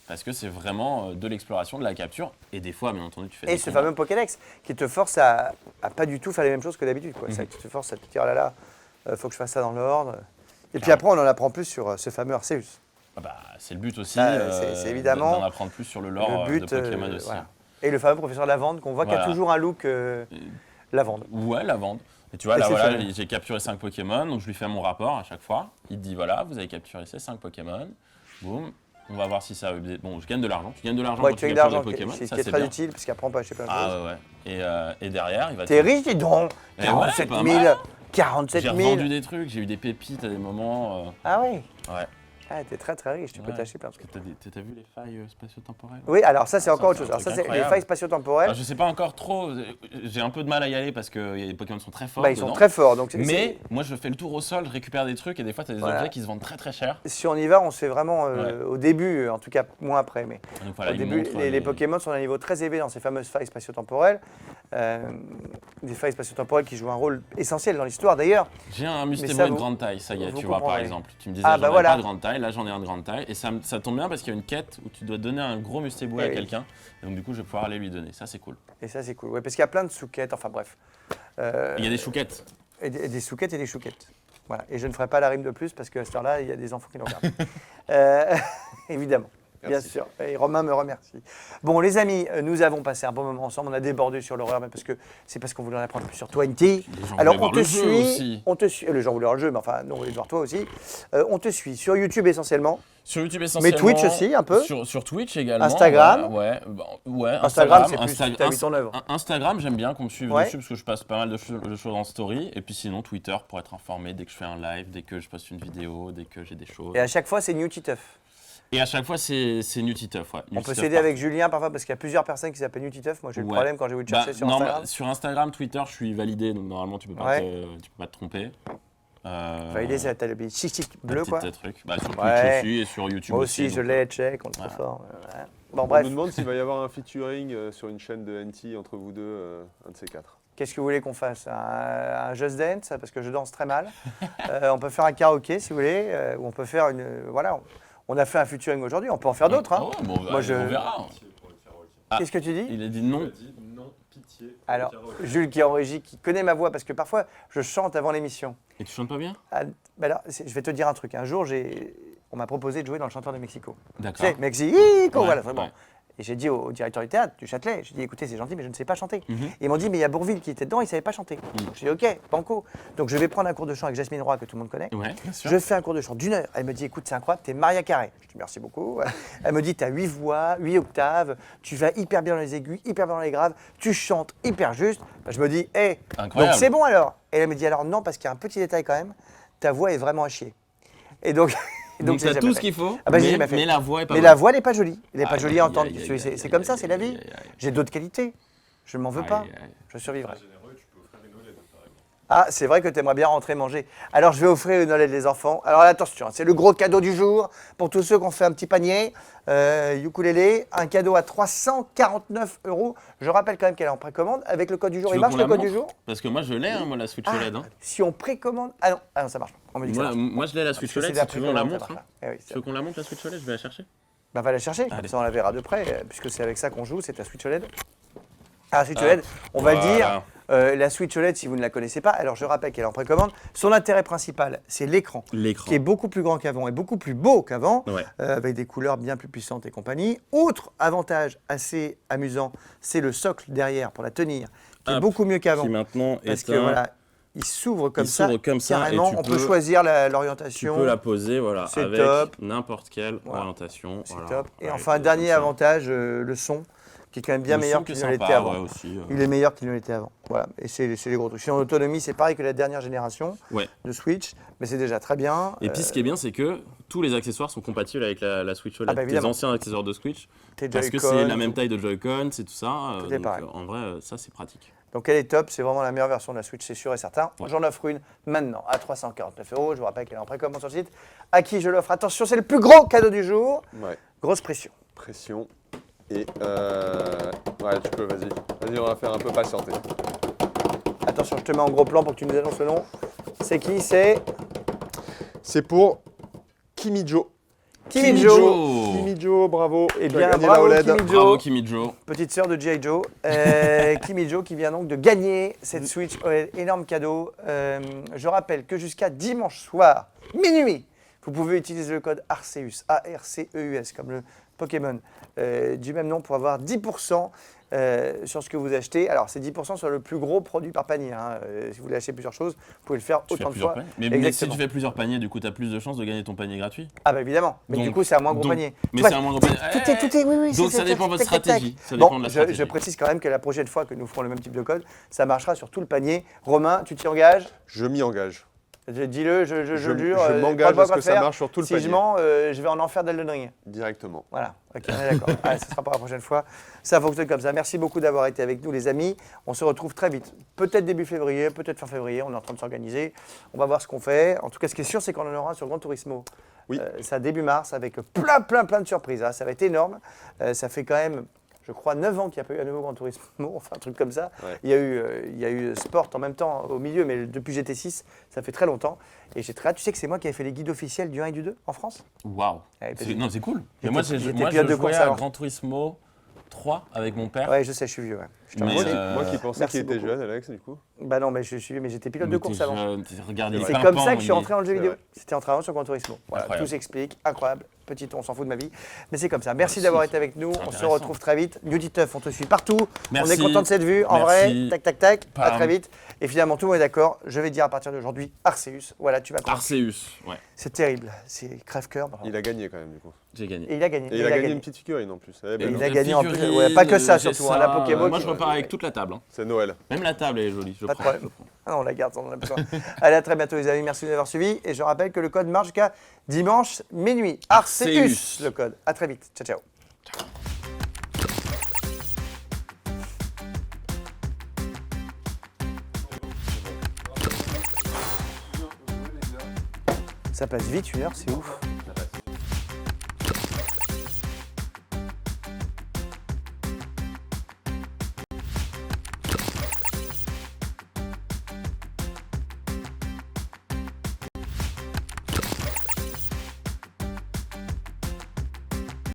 S4: Parce que c'est vraiment de l'exploration, de la capture. Et des fois, bien entendu, tu fais
S3: Et
S4: des
S3: ce
S4: combats.
S3: fameux Pokédex qui te force à pas du tout faire les mêmes choses que d'habitude.
S4: Mhm.
S3: Ça, qui te force à te dire, oh là là, faut que je fasse ça dans l'ordre. Et puis
S4: Carrément.
S3: après, on en apprend plus sur ce fameux Arceus.
S4: Ah bah, c'est le but aussi,
S3: C'est évidemment
S4: d'en apprendre plus sur le lore
S3: le
S4: de
S3: but,
S4: Pokémon aussi.
S3: voilà. Et le fameux professeur Lavande qu'on voit qui a
S4: Voilà.
S3: toujours un look lavande.
S4: Ouais, la vente. Et tu vois, là, voilà,
S3: Exceptionnel.
S4: j'ai capturé 5 Pokémon, donc je lui fais mon rapport à chaque fois. Il te dit, voilà, vous avez capturé ces 5 Pokémon. Boum. On va voir si ça... Bon, je gagne de l'argent. Tu gagnes de l'argent
S3: Ouais,
S4: quand
S3: tu as
S4: tu
S3: de
S4: captures
S3: l'argent,
S4: des Pokémon,
S3: qui
S4: ça
S3: est
S4: c'est
S3: très
S4: bien.
S3: utile parce qu'après on peut acheter plein de choses.
S4: Ah ouais, ouais. Et derrière, il va
S3: T'es riche, dis donc
S4: Eh ouais,
S3: 47
S4: pas
S3: 000
S4: mal.
S3: 47
S4: J'ai
S3: 000
S4: revendu des trucs, j'ai eu des pépites à des moments.
S3: Ah oui
S4: Ouais.
S3: Ah, t'es très très riche, tu peux
S4: Ouais.
S3: t'acheter plein de trucs.
S4: T'as vu les failles spatio-temporelles?
S3: Oui, alors ça c'est
S4: Ah,
S3: encore
S4: ça,
S3: autre chose.
S4: c'est un
S3: Alors ça
S4: truc
S3: c'est les
S4: incroyable.
S3: failles spatio-temporelles.
S4: Alors, je sais pas encore trop, j'ai un peu de mal à y aller parce que les Pokémon sont très forts.
S3: Bah, ils sont
S4: dedans.
S3: très forts. Donc
S4: Mais moi je fais le tour au sol, je récupère des trucs et des fois t'as des
S3: Voilà.
S4: objets qui se vendent très très cher.
S3: si on y va, on se fait vraiment
S4: Ouais.
S3: au début, en tout cas moins après. Mais
S4: Donc voilà,
S3: au
S4: ils
S3: début,
S4: montrent
S3: les Pokémon sont à un niveau très élevé dans ces fameuses failles spatio-temporelles. Des failles spatio-temporelles qui jouent un rôle essentiel dans l'histoire d'ailleurs.
S4: J'ai un
S3: ça,
S4: Mustéboy de
S3: vous-
S4: grande taille, ça y est,
S3: vous
S4: tu vois par
S3: comprendrez.
S4: exemple. Tu me disais
S3: Ah,
S4: j'en
S3: bah
S4: ai
S3: voilà.
S4: pas de grande taille, là j'en ai un de grande taille. Et ça tombe bien parce qu'il y a une quête où tu dois donner un gros Mustéboy
S3: Eh
S4: à
S3: oui.
S4: quelqu'un. Et donc du coup je vais pouvoir aller lui donner, ça c'est cool.
S3: Et ça c'est cool. Ouais, parce qu'il y a plein de sous-quêtes, enfin bref.
S4: Et il y a des chouquettes.
S3: Et des sous-quêtes et des chouquettes. Voilà. Et je ne ferai pas la rime de plus parce qu'à cette heure-là, il y a des enfants qui nous regardent. Évidemment. Bien
S5: Merci.
S3: sûr. Et Romain me remercie. Bon, les amis, nous avons passé un bon moment ensemble. On a débordé sur l'horreur, mais c'est parce qu'on voulait en apprendre plus sur 20.
S4: gens
S3: Alors,
S4: voulaient
S3: on
S4: voir
S3: te
S4: le jeu
S3: suit.
S4: aussi.
S3: On te suit. Les gens voulaient voir le jeu, mais enfin, nous, on voulait te voir toi aussi. On te suit sur YouTube essentiellement.
S4: Sur YouTube essentiellement.
S3: Twitch aussi, un peu.
S4: Sur Twitch également.
S3: Instagram.
S4: Ouais,
S3: Instagram, c'est plus ta vie, ton œuvre.
S4: Instagram, j'aime bien qu'on me suive
S3: Ouais.
S4: dessus parce que je passe pas mal de choses en story. Et puis sinon, Twitter pour être informé dès que je fais un live, dès que je poste une vidéo, dès que j'ai des choses.
S3: Et à chaque fois, c'est New Titeuf.
S4: Et à chaque fois, c'est New Titeuf, ouais.
S3: On
S4: New
S3: peut
S4: Titeuf
S3: s'aider
S4: partout.
S3: avec Julien parfois parce qu'il y a plusieurs personnes qui s'appellent New Titeuf. Moi, j'ai eu le
S4: Ouais.
S3: problème quand j'ai voulu te chercher sur
S4: non,
S3: Instagram.
S4: bah, sur Instagram, Twitter, je suis validé, donc normalement tu peux pas, tu peux pas te tromper.
S3: Validé, c'est t'as le petit chic bleu,
S4: petit
S3: quoi.
S4: truc. Bah, sur Twitch
S3: Ouais.
S4: aussi et sur YouTube
S3: Moi
S4: aussi.
S3: aussi, je
S4: donc,
S3: l'ai, check, on est trop
S4: voilà.
S3: fort. Ouais. Bon,
S5: On
S3: bref,
S5: nous demande s'il va y avoir un featuring sur une chaîne de NT entre vous deux, un de ces quatre.
S3: qu'est-ce que vous voulez qu'on fasse? Un Just Dance, parce que je danse très mal. On peut faire un karaoké, si vous voulez, ou on peut faire une. Voilà, on a fait un featuring aujourd'hui, on peut en faire d'autres. Hein.
S4: Ah ouais, bon,
S3: Moi, je-
S4: on verra.
S6: Pitié pour le karaoké.
S4: Ah.
S3: Qu'est-ce que tu dis?
S4: Il a dit
S6: Il a
S4: non.
S6: dit non, pitié pour
S3: Alors,
S6: le karaoké.
S3: Jules qui est en régie, qui connaît ma voix, parce que parfois, je chante avant l'émission.
S4: Et tu chantes pas bien?
S3: Ah, ben alors, je vais te dire un truc. Un jour, on m'a proposé de jouer dans le chanteur de Mexico. Tu
S4: D'accord.
S3: sais, Mexico,
S4: Ouais,
S3: voilà, vraiment.
S4: ouais.
S3: Et j'ai dit au directeur du théâtre du Châtelet, j'ai dit écoutez c'est gentil mais je ne sais pas chanter.
S4: Mhm.
S3: Et ils m'ont dit mais il y a Bourvil qui était dedans, il ne savait pas chanter. Donc j'ai dit ok, banco. Donc je vais prendre un cours de chant avec Jasmine Roy que tout le monde connaît.
S4: Ouais, bien sûr.
S3: Je fais un cours de chant d'1 heure. Elle me dit écoute c'est incroyable, t'es Maria Carré. Je dis merci beaucoup. Elle me dit t'as 8 voix, 8 octaves, tu vas hyper bien dans les aigus, hyper bien dans les graves, tu chantes hyper juste. Je me dis hé, donc
S4: Incroyable.
S3: c'est bon alors. Et elle me dit alors non parce qu'il y a un petit détail quand même, ta voix est vraiment à chier. Et donc
S4: Donc
S3: j'ai
S4: t'as
S3: jamais
S4: tout
S3: fait.
S4: ce qu'il faut,
S3: Ah bah, j'ai jamais fait.
S4: mais la voix est pas
S3: Mais
S4: bonne.
S3: la voix n'est pas jolie. Elle n'est pas
S4: Aïe,
S3: jolie à
S4: aïe,
S3: entendre.
S4: aïe,
S3: C'est
S4: aïe,
S3: c'est comme ça,
S4: aïe,
S3: c'est la
S4: aïe,
S3: vie.
S4: aïe, aïe.
S3: J'ai d'autres qualités. Je ne m'en veux
S4: Aïe,
S3: pas.
S4: aïe, aïe.
S3: Je survivrai.
S6: Généreux, tu peux offrir une OLED, carrément.
S3: Ah, c'est vrai que tu aimerais bien rentrer manger. Alors, je vais offrir une OLED des enfants. Alors, attention, c'est le gros cadeau du jour pour tous ceux qui ont fait un petit panier. Ukulélé, un cadeau à 349 €. Je rappelle quand même qu'elle est en précommande. Avec le code du jour,
S4: Tu
S3: il
S4: veux
S3: marche
S4: qu'on
S3: le
S4: la
S3: code du
S4: montre
S3: jour
S4: Parce que moi je l'ai, moi la Switch
S3: Ah,
S4: OLED. Hein.
S3: Si on précommande. Ah non, ça marche pas. On me dit que ça marche.
S4: Moi je l'ai la
S3: Parce
S4: Switch
S3: que c'est
S4: OLED,
S3: de
S4: si tu veux on la
S3: précommande, ça
S4: montre.
S3: marche
S4: Hein.
S3: pas. Eh oui,
S4: Tu veux qu'on la montre la Switch OLED? Je vais la chercher.
S3: Bah, va la chercher, comme
S4: Allez.
S3: ça on la verra de près, puisque c'est avec ça qu'on joue, c'est la Switch OLED. Ah, la Switch OLED, on va le dire, la Switch OLED, si vous ne la connaissez pas, alors je rappelle qu'elle est en précommande. Son intérêt principal, c'est l'écran,
S4: L'écran.
S3: qui est beaucoup plus grand qu'avant et beaucoup plus beau qu'avant,
S4: Ouais.
S3: avec des couleurs bien plus puissantes et compagnie. Autre avantage assez amusant, c'est le socle derrière pour la tenir, qui est
S4: Hop,
S3: beaucoup mieux qu'avant.
S4: Qui maintenant
S3: Parce
S4: est
S3: que voilà, il s'ouvre comme
S4: Il
S3: ça,
S4: s'ouvre comme ça, et
S3: carrément,
S4: tu
S3: on peut
S4: peux-
S3: choisir
S4: Tu
S3: l'orientation.
S4: peux la poser voilà,
S3: C'est
S4: avec
S3: top.
S4: n'importe quelle
S3: Voilà.
S4: orientation.
S3: C'est
S4: voilà.
S3: top. Et
S4: Ouais,
S3: enfin,
S4: comme
S3: dernier
S4: ça.
S3: avantage, le son, qui est quand même bien
S4: Le
S3: meilleur
S4: son qui est
S3: qu'il ne l'était
S4: sympa,
S3: avant.
S4: ouais, aussi.
S3: Il est meilleur qu'il ne l'était avant. Voilà, et c'est les gros trucs. Sinon, l'autonomie, c'est pareil que la dernière génération
S4: Ouais.
S3: de Switch, mais c'est déjà très bien.
S4: Et puis ce qui est bien, c'est que tous les accessoires sont compatibles avec la Switch OLED.
S3: Ah bah,
S4: Tes
S3: évidemment.
S4: anciens accessoires de Switch,
S3: tes
S4: parce que
S3: Joy-Con,
S4: c'est la même
S3: tout.
S4: taille de Joy-Con, c'est tout ça.
S3: Tout est
S4: donc,
S3: pareil.
S4: en vrai, ça c'est pratique.
S3: Donc elle est top, c'est vraiment la meilleure version de la Switch, c'est sûr et certain.
S4: Ouais.
S3: J'en offre une maintenant à 349 €. Je vous rappelle qu'elle est en précommande sur le site. À qui je l'offre? Attention, c'est le plus gros cadeau du jour.
S5: Ouais,
S3: Grosse pression.
S5: pression. Et ouais, tu peux, vas-y. Vas-y, on va faire un peu patienter.
S3: Attention, je te mets en gros plan pour que tu nous annonces le nom. C'est qui? C'est
S5: C'est pour Kimijo.
S3: Kimijo.
S5: Kimijo, bravo.
S3: Eh
S5: Tu as
S3: bien,
S5: gagné
S3: bravo
S5: la OLED.
S3: Kimijo.
S4: Bravo Kimijo.
S3: Petite sœur de G.I. Joe, Kimijo, qui vient donc de gagner cette Switch OLED. Énorme cadeau. Je rappelle que jusqu'à dimanche soir, minuit, vous pouvez utiliser le code ARCEUS, A-R-C-E-U-S, comme le Pokémon, du même nom, pour avoir 10% sur ce que vous achetez. Alors, c'est 10% sur le plus gros produit par panier. Hein. Si vous voulez acheter plusieurs choses, vous pouvez le faire
S4: Tu fais
S3: autant de
S4: plusieurs
S3: fois.
S4: paniers. Mais si
S3: Exactement.
S4: tu fais plusieurs paniers, du coup, tu as plus de chances de gagner ton panier gratuit.
S3: Ah bah évidemment, mais
S4: Donc-
S3: du coup c'est un moins gros
S4: donc-
S3: panier.
S4: mais
S3: Tu vois,
S4: c'est un moins gros panier.
S3: Tout est, oui, oui.
S4: Donc
S3: c'est-
S4: ça
S3: c'est-
S4: dépend de votre
S3: tac, tac, tac.
S4: stratégie. Ça dépend de la stratégie.
S3: Je précise quand même que la prochaine fois que nous ferons le même type de code, ça marchera sur tout le panier. Romain, tu t'y engages?
S5: Je m'y engage.
S3: Dis-le, je le jure.
S5: Je m'engage à ce que ça marche sur tout le
S3: Si
S5: panier.
S3: je mens, je vais en enfer d'Elden Ring.
S5: Directement.
S3: Voilà, ok, on est d'accord. Allez, ce sera pour la prochaine fois. Ça fonctionne comme ça. Merci beaucoup d'avoir été avec nous, les amis. On se retrouve très vite. Peut-être début février, peut-être fin février. On est en train de s'organiser. On va voir ce qu'on fait. En tout cas, ce qui est sûr, c'est qu'on en aura sur Gran Turismo.
S5: Oui.
S3: Ça début mars avec plein de surprises. Hein. Ça va être énorme. Ça fait quand même, je crois, 9 ans qu'il n'y a pas eu un nouveau Gran Turismo. Enfin, un truc comme ça.
S5: Ouais.
S3: Il y a eu Sport en même temps au milieu, mais depuis GT6, ça fait très longtemps. Et j'ai très hâte. Tu sais que c'est moi qui ai fait les guides officiels du 1 et du 2 en France?
S4: Waouh.
S3: Ouais,
S4: C'est- Non, c'est cool.
S3: J'étais-
S4: Mais moi,
S3: j'étais
S4: moi, je
S3: pilote de
S4: jouais
S3: course
S4: à
S3: avant.
S4: Gran Turismo 3 avec mon père.
S3: Ouais, je sais, je suis vieux. Ouais. Je te
S4: Mais,
S3: remercie.
S5: Moi qui pensais
S3: merci
S5: qu'il était
S3: beaucoup.
S5: jeune, Alex, du coup.
S3: Bah non, mais je suis vieux, mais j'étais pilote de course avant.
S4: Regardez les
S3: C'est
S4: pimpants,
S3: comme ça que je suis
S4: il est-
S3: rentré dans le jeu
S5: C'est
S3: vidéo.
S5: vrai.
S3: C'était en travaillant sur Gran Turismo. Voilà,
S4: Incroyable.
S3: tout s'explique, incroyable. Petit on s'en fout de ma vie. Mais c'est comme ça. Merci
S4: Merci,
S3: d'avoir
S4: c'est-
S3: été avec nous.
S4: c'est
S3: On se
S4: intéressant.
S3: retrouve très vite. Newdy Tuff, on te suit partout.
S4: Merci.
S3: On est content de cette vue. En
S4: Merci.
S3: vrai, tac, tac, tac. À
S4: Pam.
S3: très vite. Et finalement, tout le monde est d'accord. Je vais dire à partir d'aujourd'hui, Arceus. Voilà, tu vas comprendre.
S4: Arceus, ouais,
S3: C'est terrible. C'est crève-cœur. bravo.
S5: Il a gagné quand même, du coup.
S4: j'ai gagné.
S3: Et il a gagné.
S5: Et il a gagné une petite figurine en plus. Elle est
S3: Et
S5: belle,
S3: il
S5: hein.
S3: a gagné en plus.
S4: Figurines,
S3: Ouais, pas que ça,
S4: j'ai
S3: surtout. Hein, la Pokémon.
S4: Moi, je repars avec toute la table. Hein.
S5: C'est Noël.
S4: Même la table, elle est jolie. Je
S3: Pas de
S4: prends.
S3: problème. Ah, on la garde, on en a besoin. Allez, à très bientôt les amis, merci de nous avoir suivis. Et je rappelle que le code marche jusqu'à dimanche minuit. Arceus,
S4: Arceus.
S3: le code. À très vite. Ciao, ciao. Ça passe vite, 1 heure, c'est ouf.